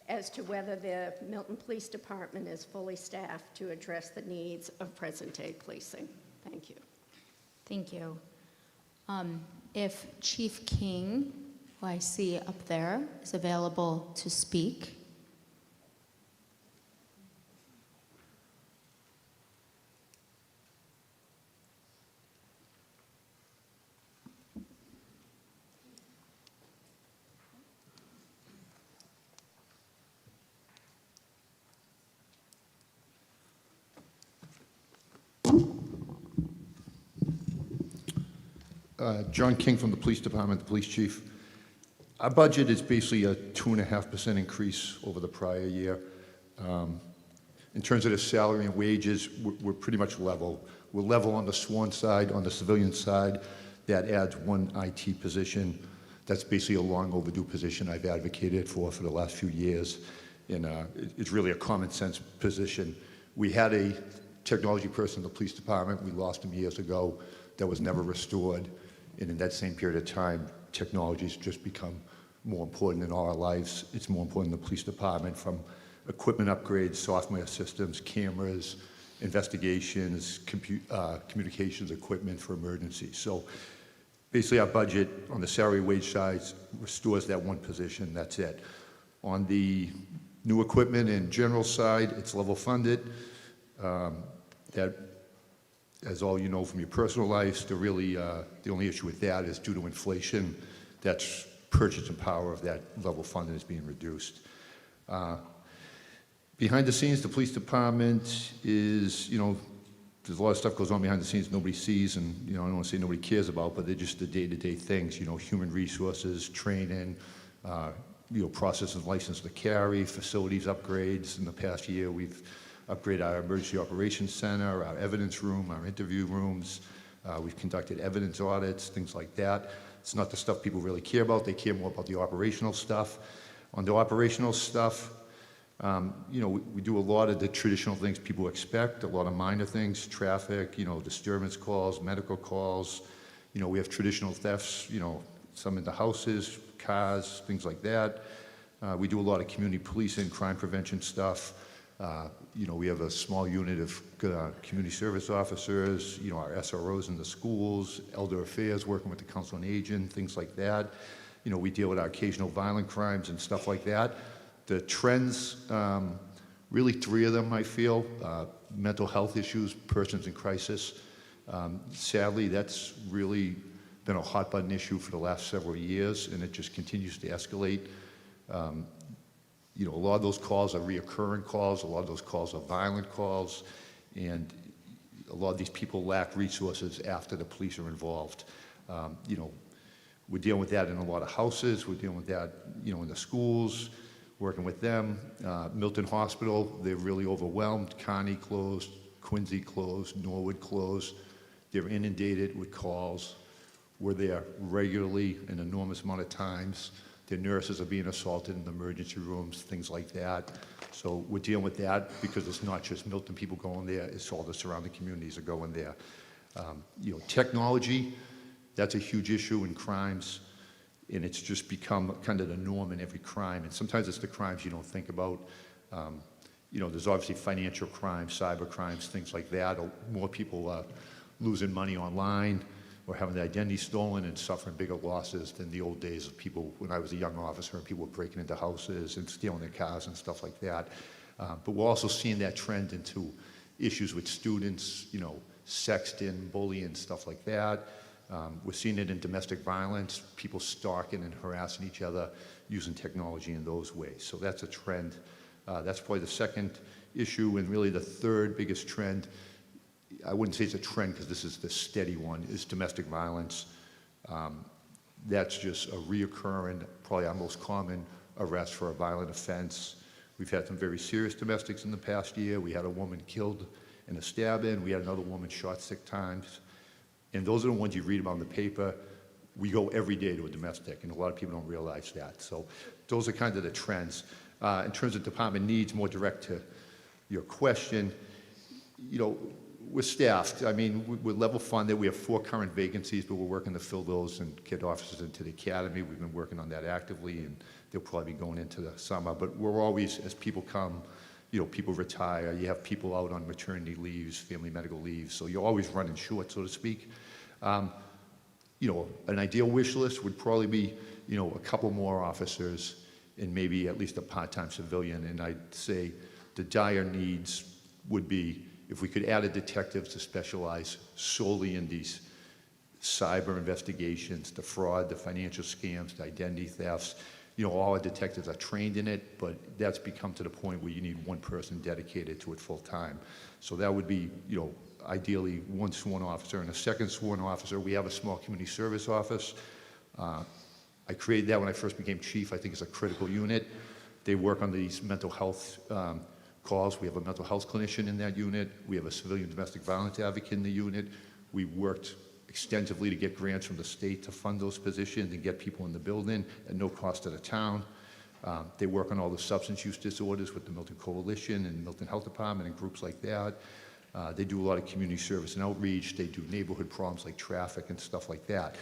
as to whether the Milton Police Department is fully staffed to address the needs of present-day policing? Thank you. Thank you. If Chief King, who I see up there, is available to speak. John King from the Police Department, the Police Chief. Our budget is basically a 2.5% increase over the prior year. In terms of the salary and wages, we're pretty much level. We're level on the sworn side. On the civilian side, that adds one IT position. That's basically a long overdue position I've advocated for the last few years. And it's really a common sense position. We had a technology person in the police department. We lost him years ago. That was never restored. And in that same period of time, technology's just become more important in all our lives. It's more important in the police department, from equipment upgrades, software systems, cameras, investigations, communications equipment for emergencies. So basically our budget on the salary wage side restores that one position, that's it. On the new equipment and general side, it's level funded. That, as all you know from your personal lives, the only issue with that is due to inflation. That's purchasing power of that level funding is being reduced. Behind the scenes, the police department is, there's a lot of stuff goes on behind the scenes nobody sees, and I don't want to say nobody cares about, but they're just the day-to-day things, human resources, training, process and license to carry, facilities upgrades. In the past year, we've upgraded our emergency operations center, our evidence room, our interview rooms. We've conducted evidence audits, things like that. It's not the stuff people really care about. They care more about the operational stuff. On the operational stuff, we do a lot of the traditional things people expect, a lot of minor things, traffic, disturbance calls, medical calls. We have traditional thefts, some in the houses, cars, things like that. We do a lot of community policing, crime prevention stuff. We have a small unit of community service officers, our SROs in the schools, elder affairs, working with the council on aging, things like that. We deal with our occasional violent crimes and stuff like that. The trends, really three of them, I feel. Mental health issues, persons in crisis. Sadly, that's really been a hot button issue for the last several years, and it just continues to escalate. A lot of those calls are reoccurring calls, a lot of those calls are violent calls, and a lot of these people lack resources after the police are involved. We're dealing with that in a lot of houses, we're dealing with that, in the schools, working with them. Milton Hospital, they're really overwhelmed. Kearney closed, Quincy closed, Norwood closed. They're inundated with calls. We're there regularly, an enormous amount of times. Their nurses are being assaulted in the emergency rooms, things like that. So we're dealing with that because it's not just Milton people going there, it's all the surrounding communities are going there. Technology, that's a huge issue in crimes, and it's just become kind of the norm in every crime. And sometimes it's the crimes you don't think about. There's obviously financial crimes, cyber crimes, things like that. More people are losing money online or having their identity stolen and suffering bigger losses than the old days of people when I was a young officer and people were breaking into houses and stealing their cars and stuff like that. But we're also seeing that trend into issues with students, sexting, bullying, stuff like that. We're seeing it in domestic violence, people stalking and harassing each other using technology in those ways. So that's a trend. That's probably the second issue, and really the third biggest trend, I wouldn't say it's a trend because this is the steady one, is domestic violence. That's just a reoccurring, probably our most common arrest for a violent offense. We've had some very serious domestics in the past year. We had a woman killed in a stab-in. We had another woman shot 6 times. And those are the ones you read about in the paper. We go every day to a domestic, and a lot of people don't realize that. So those are kind of the trends. In terms of department needs, more direct to your question, we're staffed. I mean, we're level funded. We have 4 current vacancies, but we're working to fill those and get officers into the academy. We've been working on that actively, and they'll probably be going into the summer. But we're always, as people come, people retire. You have people out on maternity leaves, family medical leaves, so you're always running short, so to speak. An ideal wish list would probably be, a couple more officers and maybe at least a part-time civilian. And I'd say the dire needs would be if we could add a detective to specialize solely in these cyber investigations, the fraud, the financial scams, the identity thefts. All our detectives are trained in it, but that's become to the point where you need one person dedicated to it full time. So that would be, ideally one sworn officer and a second sworn officer. We have a small community service office. I created that when I first became chief. I think it's a critical unit. They work on these mental health calls. We have a mental health clinician in that unit. We have a civilian domestic violence advocate in the unit. We worked extensively to get grants from the state to fund those positions and get people in the building at no cost to the town. They work on all the substance use disorders with the Milton Coalition and Milton Health Department and groups like that. They do a lot of community service and outreach. They do neighborhood problems like traffic and stuff like that.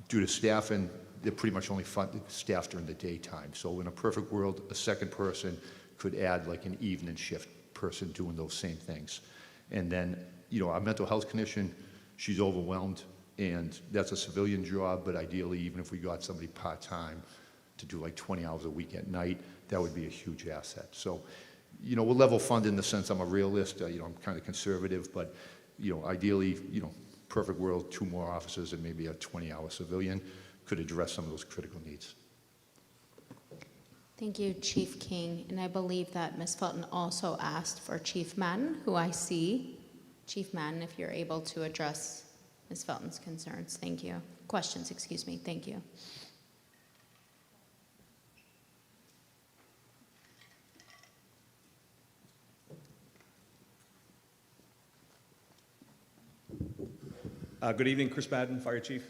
Due to staffing, they're pretty much only staffed during the daytime. So in a perfect world, a second person could add like an evening shift person doing those same things. And then, you know, our mental health clinician, she's overwhelmed, and that's a civilian job, but ideally, even if we got somebody part-time to do like 20 hours a week at night, that would be a huge asset. So, you know, we're level funded in the sense I'm a realist, you know, I'm kind of conservative, but, you know, ideally, you know, perfect world, 2 more officers and maybe a 20-hour civilian could address some of those critical needs. Thank you, Chief King. And I believe that Ms. Felton also asked for Chief Madden, who I see. Chief Madden, if you're able to address Ms. Felton's concerns. Thank you. Questions, excuse me. Thank you. Good evening, Chris Madden, Fire Chief.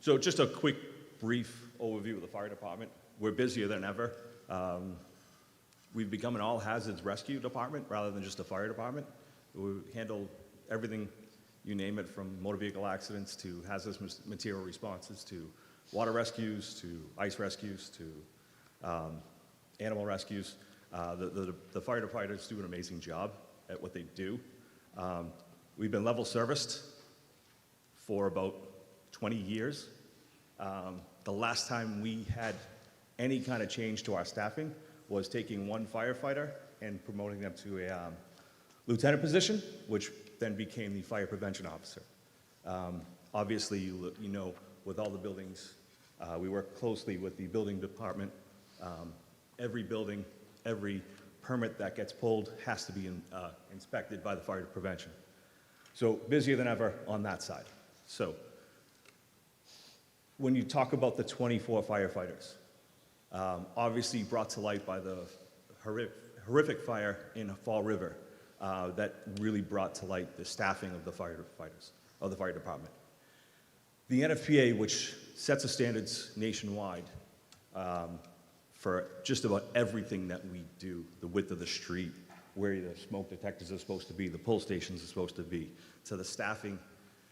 So just a quick, brief overview of the fire department. We're busier than ever. We've become an all-hazards rescue department rather than just a fire department. We handle everything, you name it, from motor vehicle accidents to hazardous material responses to water rescues to ice rescues to animal rescues. The firefighters do an amazing job at what they do. We've been level serviced for about 20 years. The last time we had any kind of change to our staffing was taking one firefighter and promoting them to a lieutenant position, which then became the fire prevention officer. Obviously, you know, with all the buildings, we work closely with the building department. Every building, every permit that gets pulled has to be inspected by the fire prevention. So busier than ever on that side. So when you talk about the 24 firefighters, obviously brought to light by the horrific fire in Fall River, that really brought to light the staffing of the firefighters, of the fire department. The NFPA, which sets the standards nationwide for just about everything that we do, the width of the street, where the smoke detectors are supposed to be, the pull stations are supposed to be, to the staffing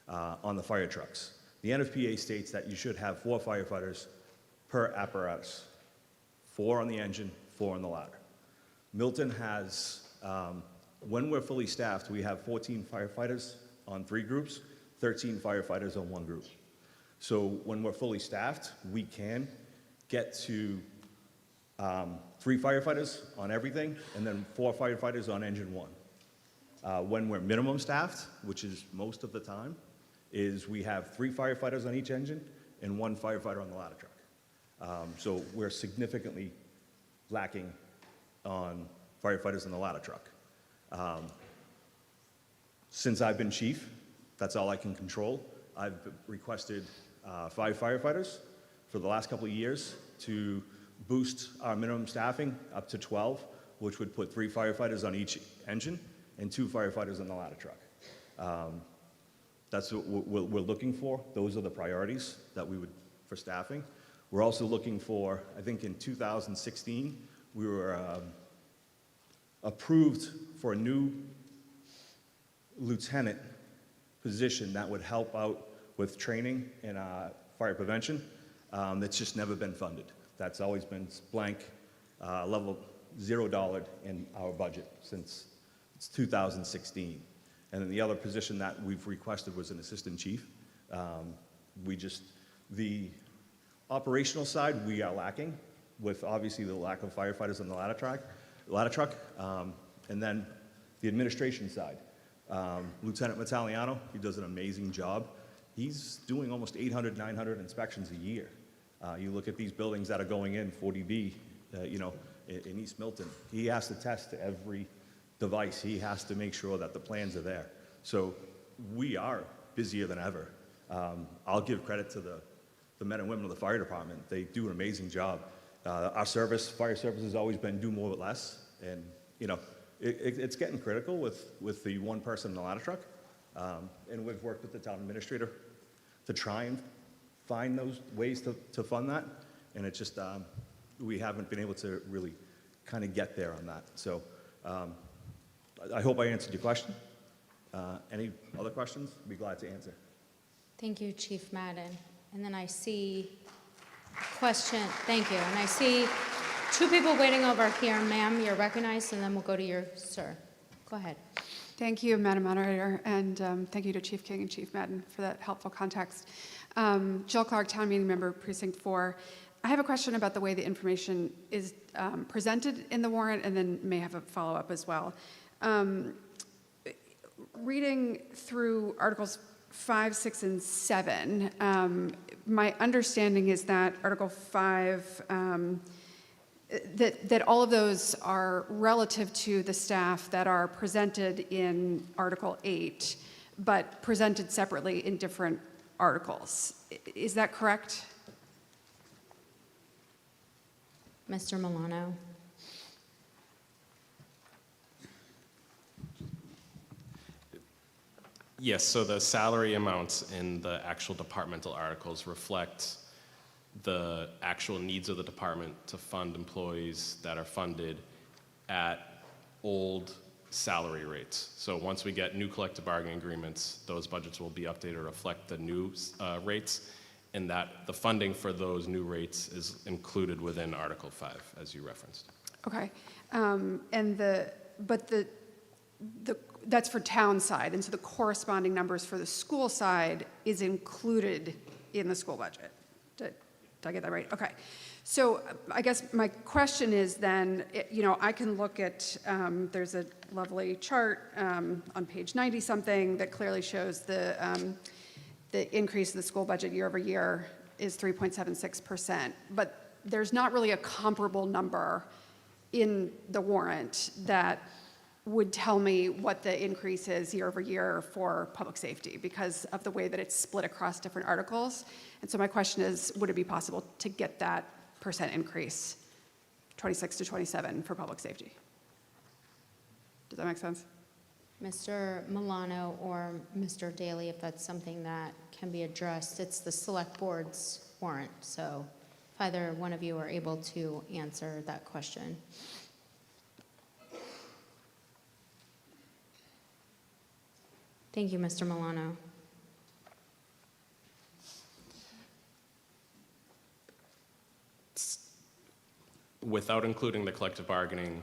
on the fire trucks. The NFPA states that you should have 4 firefighters per apparatus, 4 on the engine, 4 on the ladder. Milton has, when we're fully staffed, we have 14 firefighters on 3 groups, 13 firefighters on 1 group. So when we're fully staffed, we can get to 3 firefighters on everything, and then 4 firefighters on engine 1. When we're minimum staffed, which is most of the time, is we have 3 firefighters on each engine and 1 firefighter on the ladder truck. So we're significantly lacking on firefighters in the ladder truck. Since I've been chief, that's all I can control. I've requested 5 firefighters for the last couple of years to boost our minimum staffing up to 12, which would put 3 firefighters on each engine and 2 firefighters on the ladder truck. That's what we're looking for. Those are the priorities that we would for staffing. We're also looking for, I think in 2016, we were approved for a new lieutenant position that would help out with training and fire prevention. That's just never been funded. That's always been blank, level $0 in our budget since it's 2016. And then the other position that we've requested was an assistant chief. The operational side, we are lacking with obviously the lack of firefighters on the ladder truck. And then the administration side. Lieutenant Metaliano, he does an amazing job. He's doing almost 800, 900 inspections a year. You look at these buildings that are going in, 40B, you know, in East Milton. He has to test every device, he has to make sure that the plans are there. So we are busier than ever. I'll give credit to the men and women of the fire department. They do an amazing job. Our service, fire service, has always been do more with less, and you know, it's getting critical with the one person in the ladder truck. And we've worked with the town administrator to try and find those ways to fund that, and it's just we haven't been able to really kind of get there on that. So I hope I answered your question. Any other questions? I'd be glad to answer. Thank you, Chief Madden. And then I see a question. Thank you. And I see two people waiting over here. Ma'am, you're recognized, and then we'll go to your sir. Go ahead. Thank you, Madam Moderator, and thank you to Chief King and Chief Madden for that helpful context. Jill Clark, Town Meeting Member, Precinct 4. I have a question about the way the information is presented in the warrant, and then may have a follow-up as well. Reading through Articles 5, 6, and 7, my understanding is that Article 5, that all of those are relative to the staff that are presented in Article 8, but presented separately in different articles. Is that correct? Mr. Milano. Yes, so the salary amounts in the actual departmental articles reflect the actual needs of the department to fund employees that are funded at old salary rates. So once we get new collective bargaining agreements, those budgets will be updated to reflect the new rates, and that the funding for those new rates is included within Article 5, as you referenced. Okay, that's for town side, and so the corresponding numbers for the school side is included in the school budget. Did I get that right? Okay. So I guess my question is then, I can look at, there's a lovely chart on page 90-something that clearly shows the increase in the school budget year over year is 3.76%, but there's not really a comparable number in the warrant that would tell me what the increase is year over year for public safety because of the way that it's split across different articles. And so my question is, would it be possible to get that percent increase, 26 to 27 for public safety? Does that make sense? Mr. Milano or Mr. Daly, if that's something that can be addressed. It's the select board's warrant, so if either one of you are able to answer that question. Thank you, Mr. Milano. Without including the collective bargaining,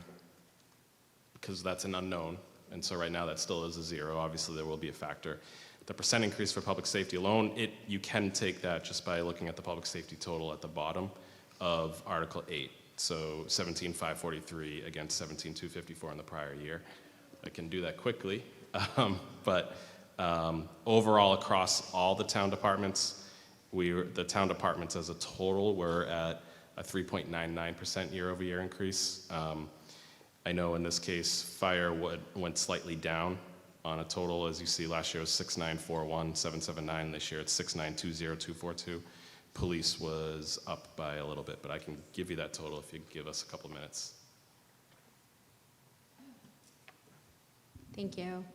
because that's an unknown, and so right now that still is a zero. Obviously, there will be a factor. The percent increase for public safety alone, you can take that just by looking at the public safety total at the bottom of Article 8. So 17,543 against 17,254 in the prior year. I can do that quickly, but overall across all the town departments, the town departments as a total were at a 3.99% year-over-year increase. I know in this case, fire went slightly down on a total. As you see, last year was 6,941,779. This year it's 6,920,242. Police was up by a little bit, but I can give you that total if you give us a couple of minutes. Thank you.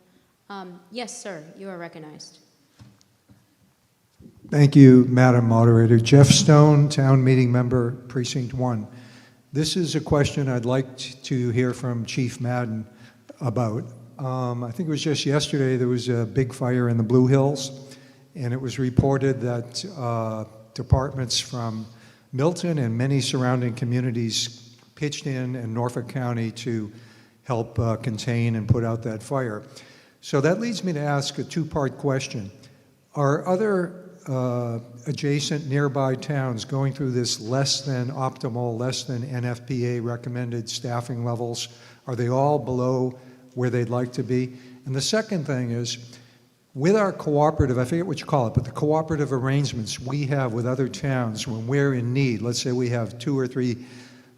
Yes, sir, you are recognized. Thank you, Madam Moderator. Jeff Stone, Town Meeting Member, Precinct 1. This is a question I'd like to hear from Chief Madden about. I think it was just yesterday there was a big fire in the Blue Hills, and it was reported that departments from Milton and many surrounding communities pitched in Norfolk County to help contain and put out that fire. So that leads me to ask a two-part question. Are other adjacent nearby towns going through this less than optimal, less than NFPA recommended staffing levels? Are they all below where they'd like to be? And the second thing is, with our cooperative, I forget what you call it, but the cooperative arrangements we have with other towns when we're in need, let's say we have 2 or 3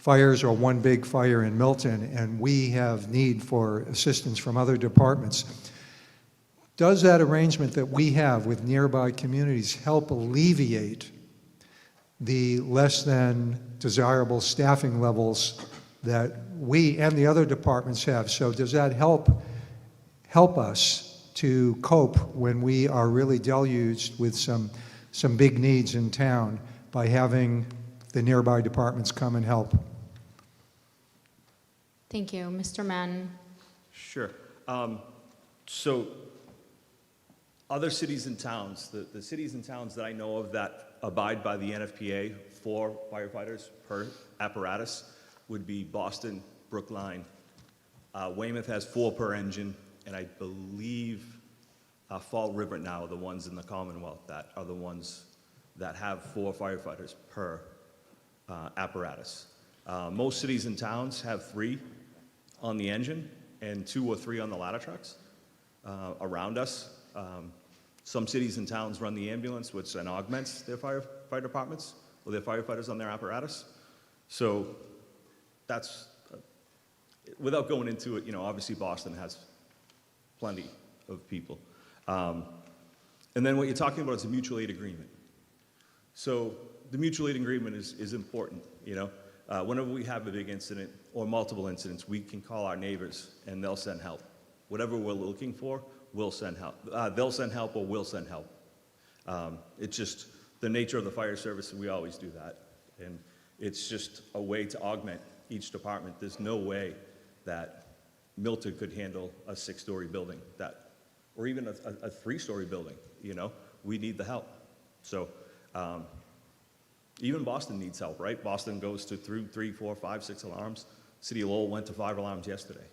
fires or one big fire in Milton, and we have need for assistance from other departments, does that arrangement that we have with nearby communities help alleviate the less than desirable staffing levels that we and the other departments have? So does that help us to cope when we are really deluged with some big needs in town by having the nearby departments come and help? Thank you. Mr. Madden. Sure. So other cities and towns, the cities and towns that I know of that abide by the NFPA for firefighters per apparatus would be Boston, Brookline. Weymouth has 4 per engine, and I believe Fall River now are the ones in the Commonwealth that are the ones that have 4 firefighters per apparatus. Most cities and towns have 3 on the engine and 2 or 3 on the ladder trucks around us. Some cities and towns run the ambulance, which then augments their fire departments or their firefighters on their apparatus. So that's, without going into it, obviously Boston has plenty of people. And then what you're talking about is a mutual aid agreement. So the mutual aid agreement is important, Whenever we have a big incident or multiple incidents, we can call our neighbors and they'll send help. Whatever we're looking for, we'll send help. They'll send help or we'll send help. It's just the nature of the fire service, we always do that. And it's just a way to augment each department. There's no way that Milton could handle a 6-story building, or even a 3-story building, We need the help. So even Boston needs help, right? Boston goes to 3, 4, 5, 6 alarms. City of Lowell went to 5 alarms yesterday.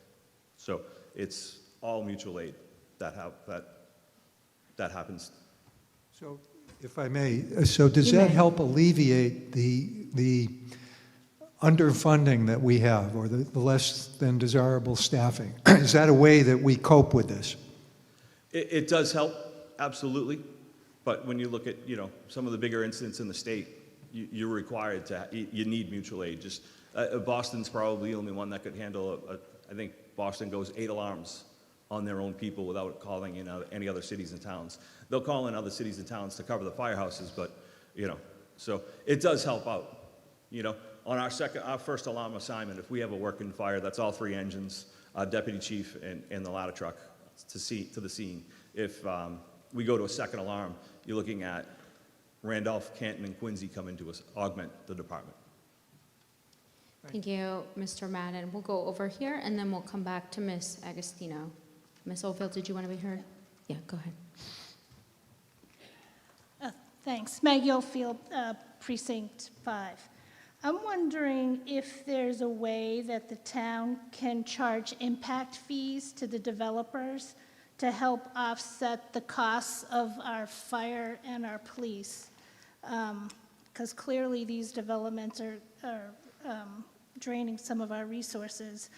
So it's all mutual aid that happens. So if I may, so does that help alleviate the underfunding that we have, or the less than desirable staffing? Is that a way that we cope with this? It does help, absolutely. But when you look at, some of the bigger incidents in the state, you're required to, you need mutual aid. Just Boston's probably the only one that could handle, I think Boston goes 8 alarms on their own people without calling in any other cities and towns. They'll call in other cities and towns to cover the firehouses, but, so it does help out. On our first alarm assignment, if we have a working fire, that's all 3 engines, deputy chief and the ladder truck to the scene. If we go to a second alarm, you're looking at Randolph, Canton, and Quincy come in to augment the department. Thank you, Mr. Madden. We'll go over here, and then we'll come back to Ms. Agostino. Ms. Oldfield, did you want to be heard? Yeah, go ahead. Thanks. Maggie Oldfield, Precinct 5. I'm wondering if there's a way that the town can charge impact fees to the developers to help offset the costs of our fire and our police. Because clearly these developments are draining some of our resources.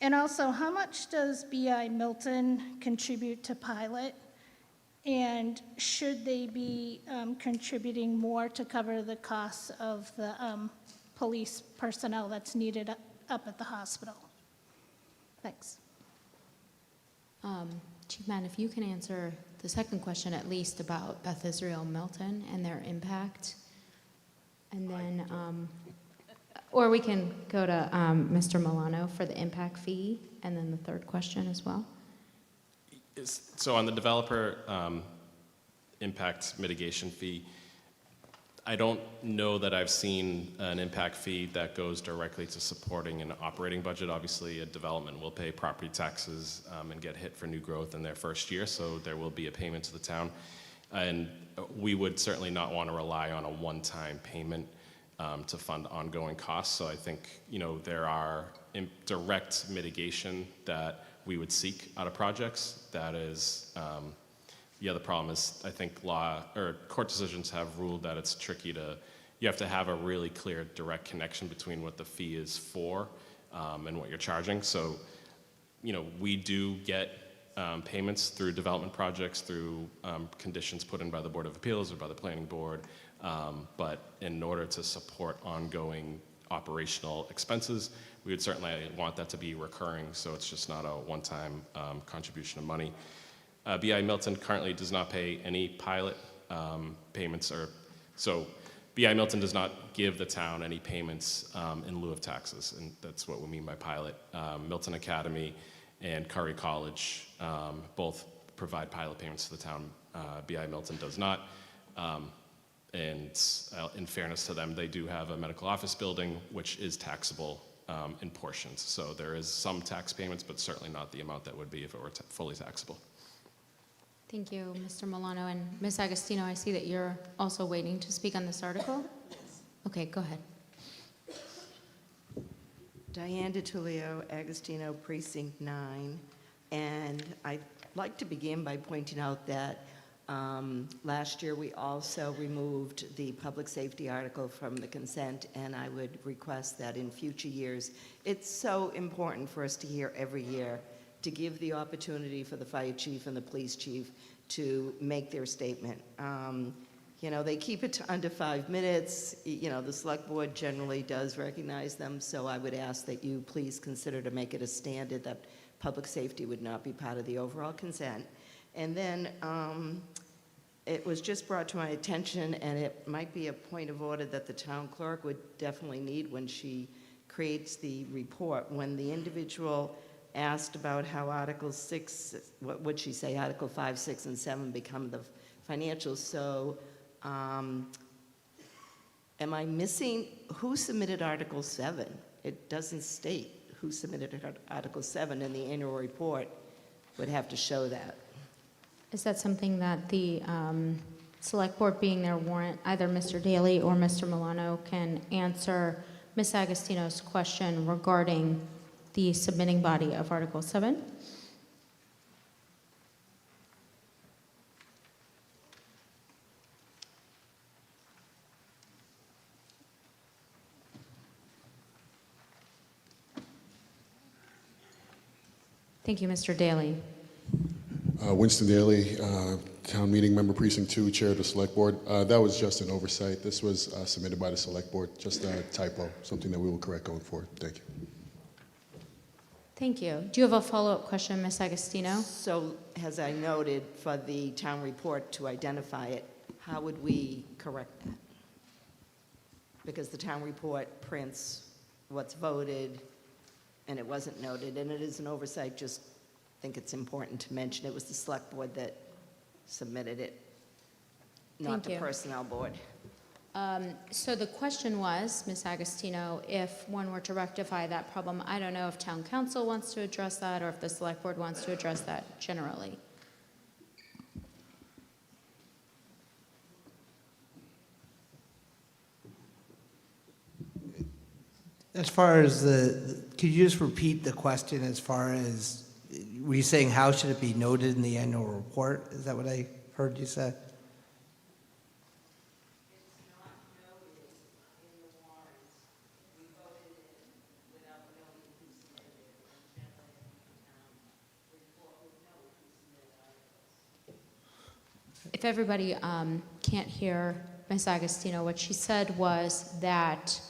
And also, how much does BI Milton contribute to pilot? And should they be contributing more to cover the costs of the police personnel that's needed up at the hospital? Thanks. Chief Madden, if you can answer the second question at least about Beth Israel Milton and their impact. And then, or we can go to Mr. Milano for the impact fee, and then the third question as well. So on the developer impact mitigation fee, I don't know that I've seen an impact fee that goes directly to supporting an operating budget. Obviously, a development will pay property taxes and get hit for new growth in their first year, so there will be a payment to the town. And we would certainly not want to rely on a one-time payment to fund ongoing costs. So I think, there are direct mitigation that we would seek out of projects. That is, the other problem is, I think court decisions have ruled that it's tricky you have to have a really clear direct connection between what the fee is for and what you're charging. So, we do get payments through development projects, through conditions put in by the Board of Appeals or by the Planning Board. But in order to support ongoing operational expenses. We would certainly want that to be recurring, so it's just not a one-time contribution of money. BI Milton currently does not pay any pilot payments, so BI Milton does not give the town any payments in lieu of taxes, and that's what we mean by pilot. Milton Academy and Curry College both provide pilot payments to the town. BI Milton does not. And in fairness to them, they do have a medical office building, which is taxable in portions. So there is some tax payments, but certainly not the amount that would be if it were fully taxable. Thank you, Mr. Milano. And Ms. Agostino, I see that you're also waiting to speak on this article. Okay, go ahead. Diane DiTullio, Agostino, Precinct 9. And I'd like to begin by pointing out that last year we also removed the public safety article from the consent, and I would request that in future years, it's so important for us to hear every year, to give the opportunity for the fire chief and the police chief to make their statement. You know, they keep it to under 5 minutes. You know, the select board generally does recognize them, so I would ask that you please consider to make it a standard that public safety would not be part of the overall consent. And then it was just brought to my attention, and it might be a point of order that the town clerk would definitely need when she creates the report. When the individual asked about how Article 6, what would she say, Article 5, 6, and 7 become the financials. So am I missing, who submitted Article 7? It doesn't state who submitted Article 7, and the annual report would have to show that. Is that something that the select board, being their warrant, either Mr. Daly or Mr. Milano, can answer Ms. Agostino's question regarding the submitting body of Article 7? Thank you, Mr. Daly. Winston Daly, Town Meeting Member Precinct 2, Chair of the Select Board. That was just an oversight. This was submitted by the Select Board, just a typo, something that we will correct going forward. Thank you. Thank you. Do you have a follow-up question, Ms. Agostino? So, as I noted, for the town report to identify it, how would we correct that? Because the town report prints what's voted, and it wasn't noted, and it is an oversight. Just think it's important to mention it was the select board that submitted it, not the personnel board. So the question was, Ms. Agostino, if one were to rectify that problem, I don't know if town council wants to address that or if the select board wants to address that generally. As far as could you just repeat the question as far as, were you saying how should it be noted in the annual report? Is that what I heard you say? If everybody can't hear Ms. Agostino, what she said was that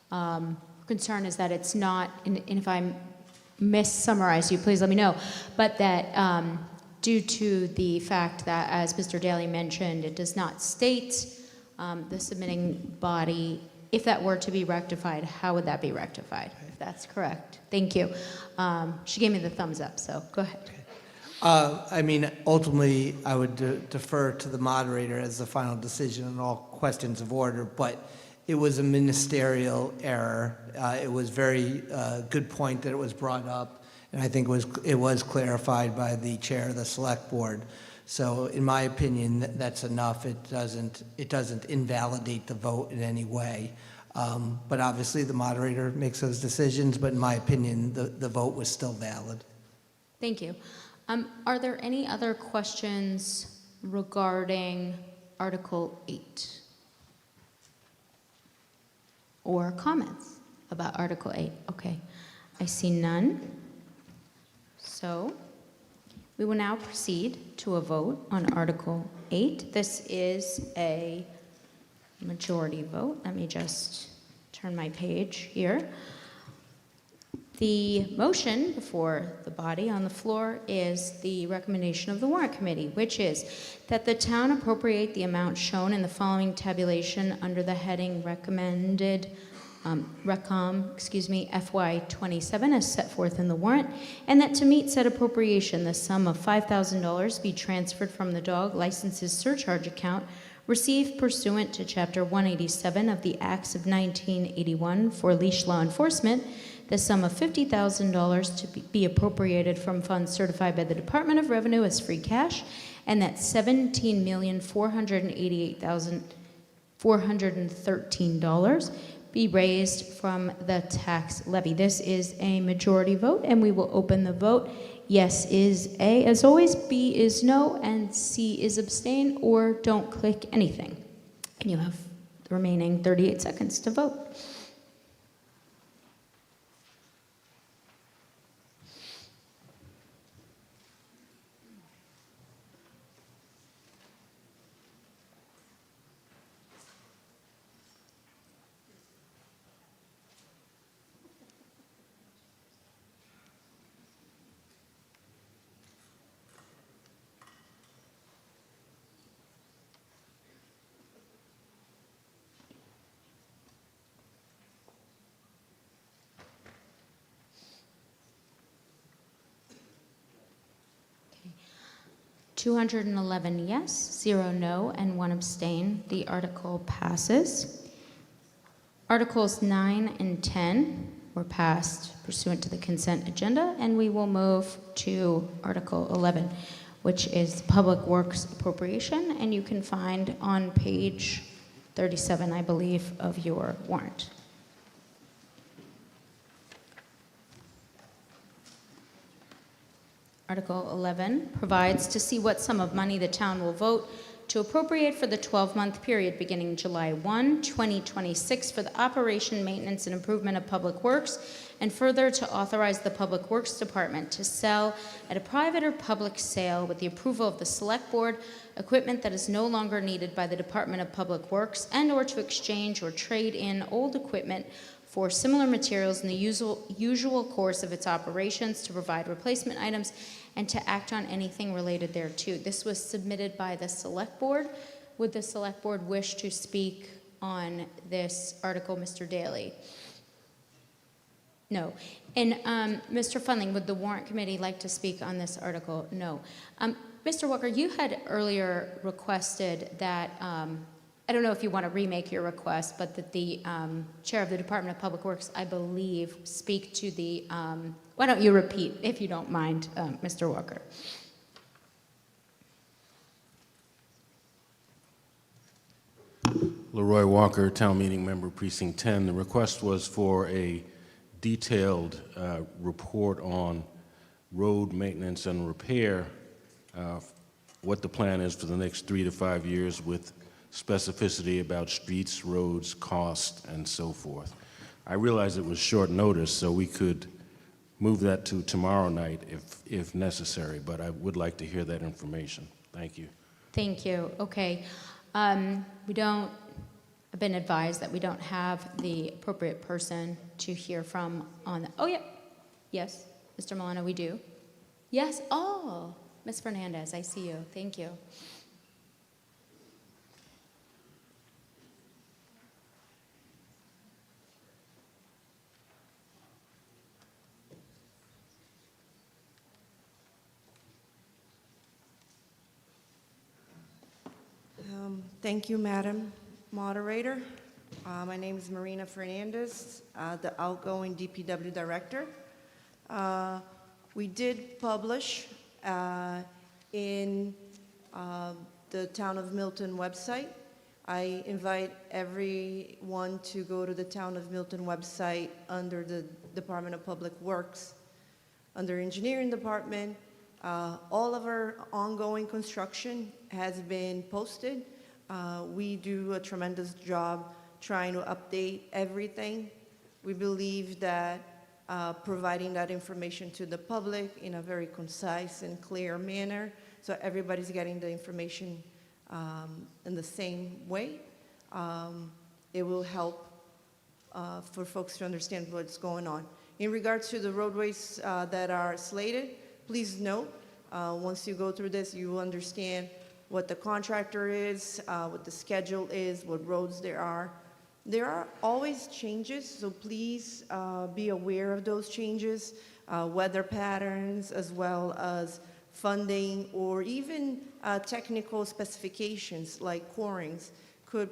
concern is that it's not, and if I mis-summarize you, please let me know, but that due to the fact that, as Mr. Daly mentioned, it does not state the submitting body, if that were to be rectified, how would that be rectified, if that's correct? Thank you. She gave me the thumbs up, so go ahead. I mean, ultimately, I would defer to the moderator as the final decision on all questions of order, but it was a ministerial error. It was very good point that it was brought up, and I think it was clarified by the chair of the select board. So, in my opinion, that's enough. It doesn't invalidate the vote in any way. But obviously, the moderator makes those decisions. But in my opinion, the vote was still valid. Thank you. Are there any other questions regarding Article 8? Or comments about Article 8? Okay, I see none. So we will now proceed to a vote on Article 8. This is a majority vote. Let me just turn my page here. The motion before the body on the floor is the recommendation of the warrant committee, which is that the town appropriate the amount shown in the following tabulation under the heading recommended FY27 as set forth in the warrant, and that to meet said appropriation, the sum of $5,000 be transferred from the dog licenses surcharge account received pursuant to Chapter 187 of the Acts of 1981 for leash law enforcement, the sum of $50,000 to be appropriated from funds certified by the Department of Revenue as free cash, and that $17,488,413 be raised from the tax levy. This is a majority vote, and we will open the vote. Yes is A, as always, B is no, and C is abstain, or don't click anything. And you have the remaining 38 seconds to vote. Okay. 211 yes, 0 no, and 1 abstain. The article passes. Articles 9 and 10 were passed pursuant to the consent agenda, and we will move to Article 11, which is Public Works Appropriation, and you can find on page 37, I believe, of your warrant. Article 11 provides to see what sum of money the town will vote to appropriate for the 12-month period beginning July 1, 2026 for the operation, maintenance, and improvement of public works, and further to authorize the Public Works Department to sell at a private or public sale with the approval of the Select Board equipment that is no longer needed by the Department of Public Works, and or to exchange or trade in old equipment for similar materials in the usual course of its operations, to provide replacement items, and to act on anything related thereto. This was submitted by the Select Board. Would the Select Board wish to speak on this article, Mr. Daly? No. And Mr. Fundling, would the Warrant Committee like to speak on this article? No. Mr. Walker, you had earlier requested that, I don't know if you want to remake your request, but that the Chair of the Department of Public Works, I believe, speak to the, why don't you repeat, if you don't mind, Mr. Walker? Leroy Walker, Town Meeting Member, Precinct 10. The request was for a detailed report on road maintenance and repair, what the plan is for the next 3 to 5 years with specificity about streets, roads, cost, and so forth. I realize it was short notice, so we could move that to tomorrow night if necessary, but I would like to hear that information. Thank you. Thank you. Okay. I've been advised that we don't have the appropriate person to hear from on the, oh, yeah. Yes, Mr. Milano, we do. Yes, oh, Ms. Fernandez, I see you. Thank you. Thank you, Madam Moderator. My name is Marina Fernandez, the outgoing DPW Director. We did publish in the Town of Milton website. I invite everyone to go to the Town of Milton website under the Department of Public Works, under Engineering Department. All of our ongoing construction has been posted. We do a tremendous job trying to update everything. We believe that providing that information to the public in a very concise and clear manner, so everybody's getting the information in the same way, it will help for folks to understand what's going on. In regards to the roadways that are slated, please note, once you go through this, you will understand what the contractor is, what the schedule is, what roads there are. There are always changes, so please be aware of those changes, weather patterns, as well as funding, or even technical specifications like corings could,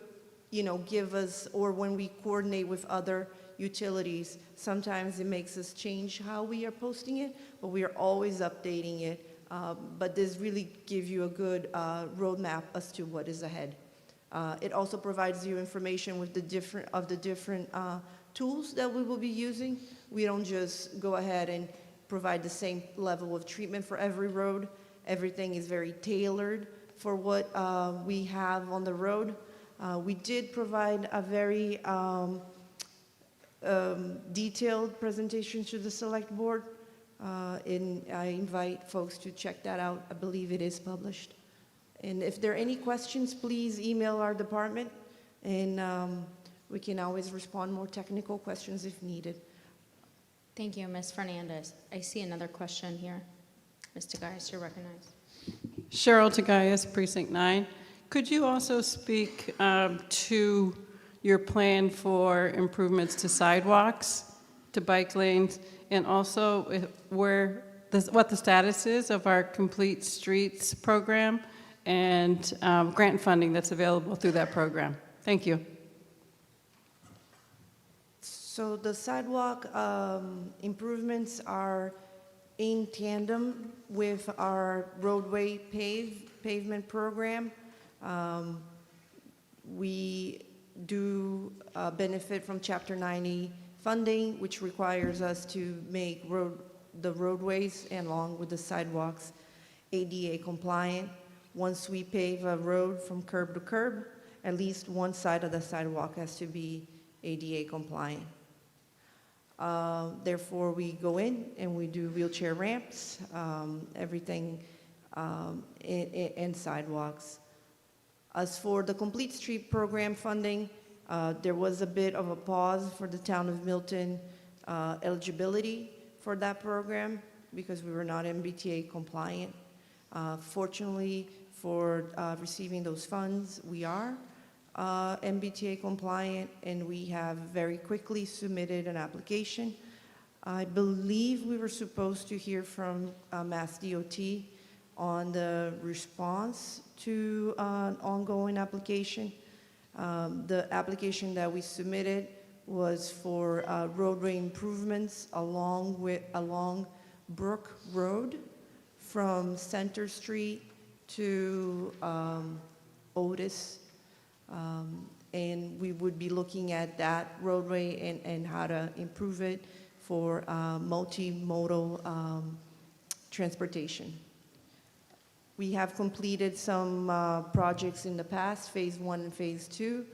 give us, or when we coordinate with other utilities, sometimes it makes us change how we are posting it, but we are always updating it. But this really gives you a good roadmap as to what is ahead. It also provides you information with the different tools that we will be using. We don't just go ahead and provide the same level of treatment for every road. Everything is very tailored for what we have on the road. We did provide a very detailed presentation to the select board, and I invite folks to check that out. I believe it is published. And if there are any questions, please email our department, and we can always respond more technical questions if needed. Thank you, Ms. Fernandez. I see another question here. Ms. Tagayas, you're recognized. Cheryl Tagayas, Precinct 9. Could you also speak to your plan for improvements to sidewalks, to bike lanes, and also what the status is of our Complete Streets program and grant funding that's available through that program? Thank you. So the sidewalk improvements are in tandem with our roadway pavement program. We do benefit from Chapter 90 funding, which requires us to make the roadways and along with the sidewalks ADA compliant. Once we pave a road from curb to curb, at least one side of the sidewalk has to be ADA compliant. Therefore, we go in and we do wheelchair ramps, everything, and sidewalks. As for the Complete Street program funding, there was a bit of a pause for the town of Milton eligibility for that program because we were not MBTA compliant. Fortunately, for receiving those funds, we are MBTA compliant, and we have very quickly submitted an application. I believe we were supposed to hear from Mass DOT on the response to an ongoing application. The application that we submitted was for roadway improvements along Brook Road from Center Street to Otis. And we would be looking at that roadway and how to improve it for multimodal transportation. We have completed some projects in the past, Phase 1 and Phase 2,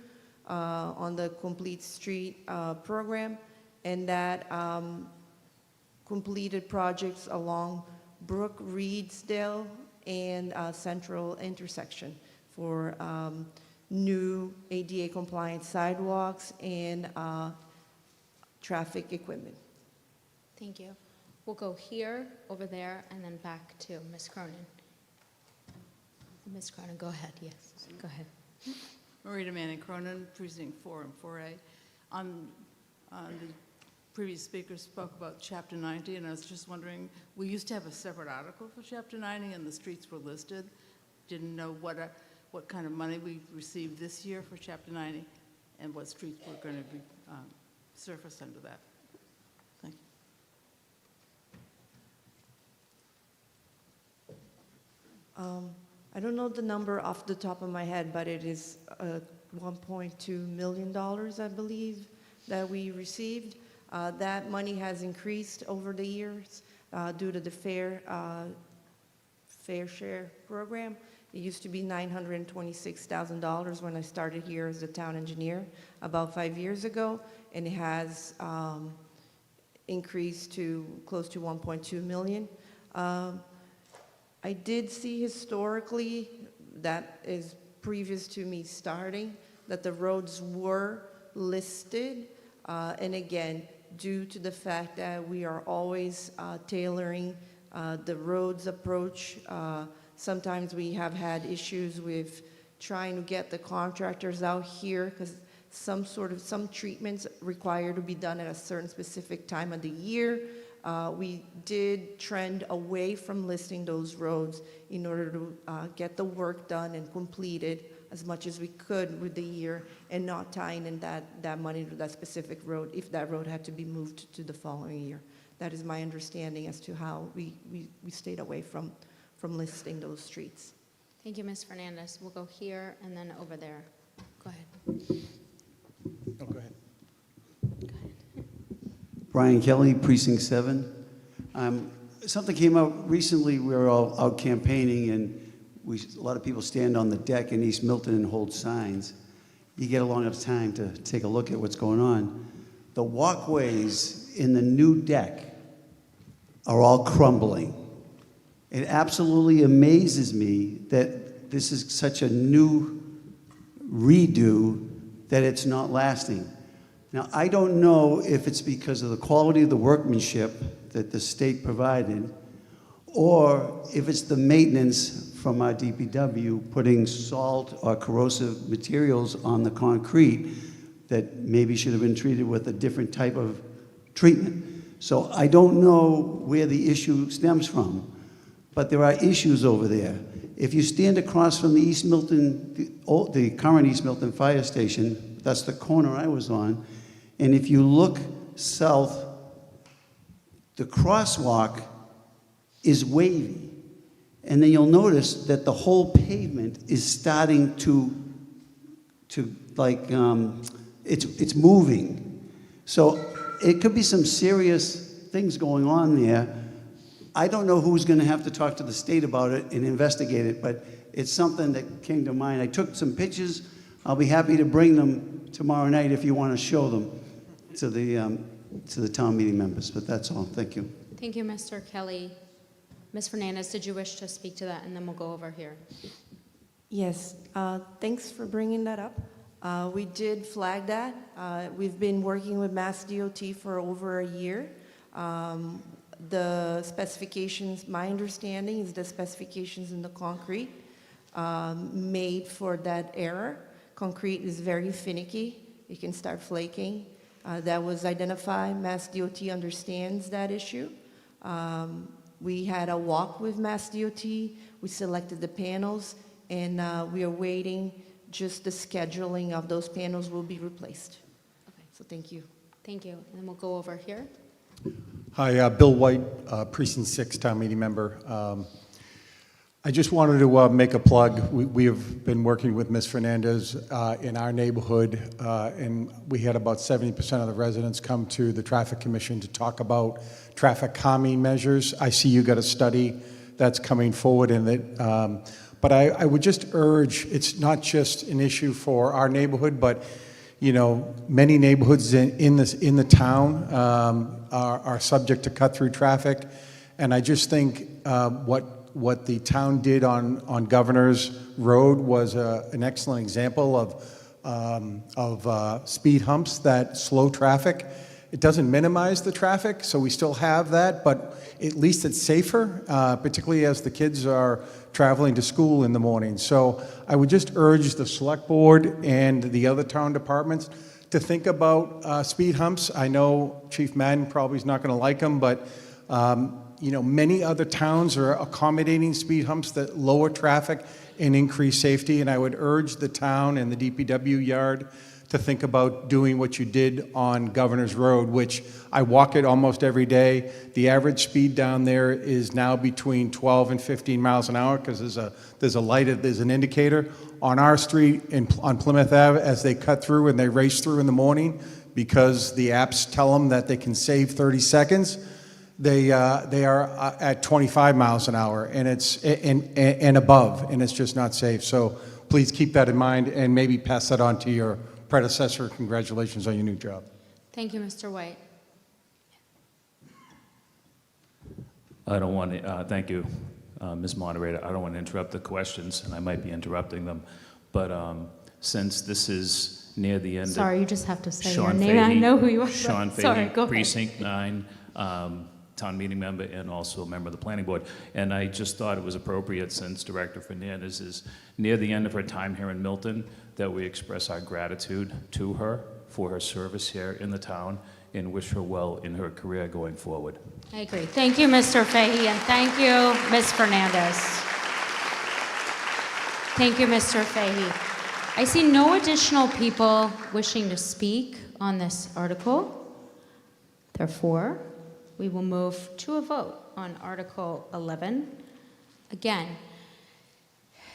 on the Complete Street program, and that completed projects along Brook, Reedsdale, and Central intersection for new ADA compliant sidewalks and traffic equipment. Thank you. We'll go here, over there, and then back to Ms. Cronin. Ms. Cronin, go ahead. Yes, go ahead. Marita Manning Cronin, Precinct 4 and 4A. The previous speaker spoke about Chapter 90, and I was just wondering, we used to have a separate article for Chapter 90, and the streets were listed. Didn't know what kind of money we received this year for Chapter 90, and what streets were going to be surfaced under that. Thank you. I don't know the number off the top of my head, but it is $1.2 million, I believe, that we received. That money has increased over the years due to the fair share program. It used to be $926,000 when I started here as a town engineer about 5 years ago, and it has increased to close to $1.2 million. I did see historically, that is previous to me starting, that the roads were listed And again, due to the fact that we are always tailoring the roads approach, sometimes we have had issues with trying to get the contractors out here because some treatments require to be done at a certain specific time of the year. We did trend away from listing those roads in order to get the work done and completed as much as we could with the year and not tying in that money to that specific road if that road had to be moved to the following year. That is my understanding as to how we stayed away from listing those streets. Thank you, Ms. Fernandez. We'll go here and then over there. Go ahead. Oh, go ahead. Brian Kelly, Precinct 7. Something came out recently. We were all out campaigning, and a lot of people stand on the deck in East Milton and hold signs. You get a long enough time to take a look at what's going on. The walkways in the new deck are all crumbling. It absolutely amazes me that this is such a new redo that it's not lasting. Now, I don't know if it's because of the quality of the workmanship that the state provided, or if it's the maintenance from our DPW putting salt or corrosive materials on the concrete that maybe should have been treated with a different type of treatment. So I don't know where the issue stems from, but there are issues over there. If you stand across from the East Milton, the current East Milton Fire Station, that's the corner I was on, and if you look south, the crosswalk is wavy. And then you'll notice that the whole pavement is starting to like, it's moving. So it could be some serious things going on there. I don't know who's going to have to talk to the state about it and investigate it, but it's something that came to mind. I took some pictures. I'll be happy to bring them tomorrow night if you want to show them to the town meeting members, but that's all. Thank you. Thank you, Mr. Kelly. Ms. Fernandez, did you wish to speak to that? And then we'll go over here. Yes, thanks for bringing that up. We did flag that. We've been working with Mass DOT for over a year. The specifications, my understanding is the specifications in the concrete made for that era. Concrete is very finicky. It can start flaking. That was identified. Mass DOT understands that issue. We had a walk with Mass DOT. We selected the panels, and we are waiting. Just the scheduling of those panels will be replaced. Okay. So thank you. Thank you. And then we'll go over here. Hi, Bill White, Precinct 6 Town Meeting Member. I just wanted to make a plug. We have been working with Ms. Fernandez in our neighborhood, and we had about 70% of the residents come to the Traffic Commission to talk about traffic calming measures. I see you got a study that's coming forward in it, but I would just urge, it's not just an issue for our neighborhood, but you know, many neighborhoods in the town are subject to cut-through traffic, and I just think what the town did on Governor's Road was an excellent example of speed humps that slow traffic. It doesn't minimize the traffic, so we still have that, but at least it's safer, particularly as the kids are traveling to school in the morning. So I would just urge the select board and the other town departments to think about speed humps. I know Chief Madden probably is not going to like them, but you know, many other towns are accommodating speed humps that lower traffic and increase safety, and I would urge the town and the DPW yard to think about doing what you did on Governor's Road, which I walk it almost every day. The average speed down there is now between 12 and 15 miles an hour because there's an indicator. On our street on Plymouth Ave, as they cut through and they race through in the morning, because the apps tell them that they can save 30 seconds, they are at 25 miles an hour and it's and above, and it's just not safe. So please keep that in mind and maybe pass that on to your predecessor. Congratulations on your new job. Thank you, Mr. White. I don't want to, thank you, Ms. Moderator. I don't want to interrupt the questions, and I might be interrupting them, but since this is near the end of... Sorry, you just have to say your Sean name. I Fahey. know who you are. Sean Sorry, Fahey, go ahead. Precinct 9, town meeting member, and also a member of the planning board. And I just thought it was appropriate, since Director Fernandez is near the end of her time here in Milton, that we express our gratitude to her for her service here in the town and wish her well in her career going forward. I agree. Thank you, Mr. Fahey, and thank you, Ms. Fernandez. Thank you, Mr. Fahey. I see no additional people wishing to speak on this article. Therefore, we will move to a vote on Article 11. Again,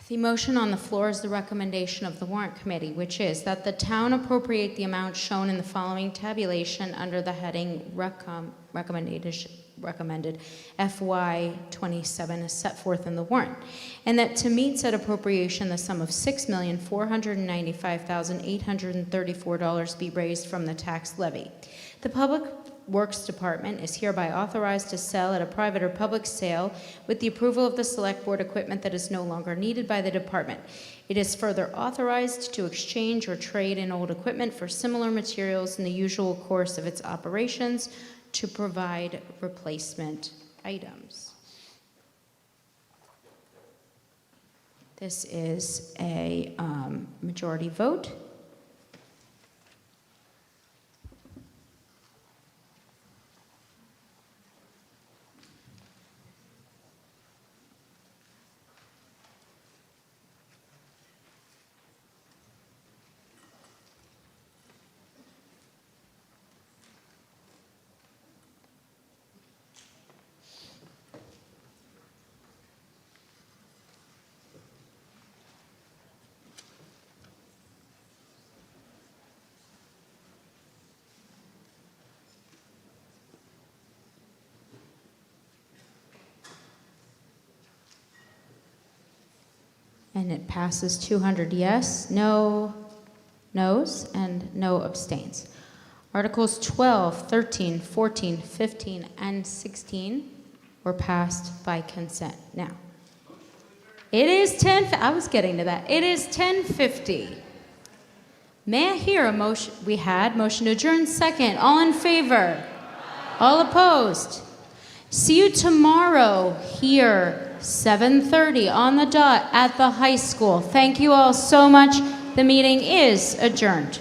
the motion on the floor is the recommendation of the Warrant Committee, which is that the town appropriate the amount shown in the following tabulation under the heading recommended FY27 as set forth in the warrant, and that to meet said appropriation, the sum of $6,495,834 be raised from the tax levy. The Public Works Department is hereby authorized to sell at a private or public sale with the approval of the Select Board equipment that is no longer needed by the department. It is further authorized to exchange or trade in old equipment for similar materials in the usual course of its operations to provide replacement items. This is a majority vote. And it passes 200 yes, no no's, and no abstains. Articles 12, 13, 14, 15, and 16 were passed by consent. Now, it is 10, I was getting to that. It is 10:50. May I hear a motion? We had motion to adjourn second. All in favor? All opposed? See you tomorrow here, 7:30 on the dot at the high school. Thank you all so much. The meeting is adjourned.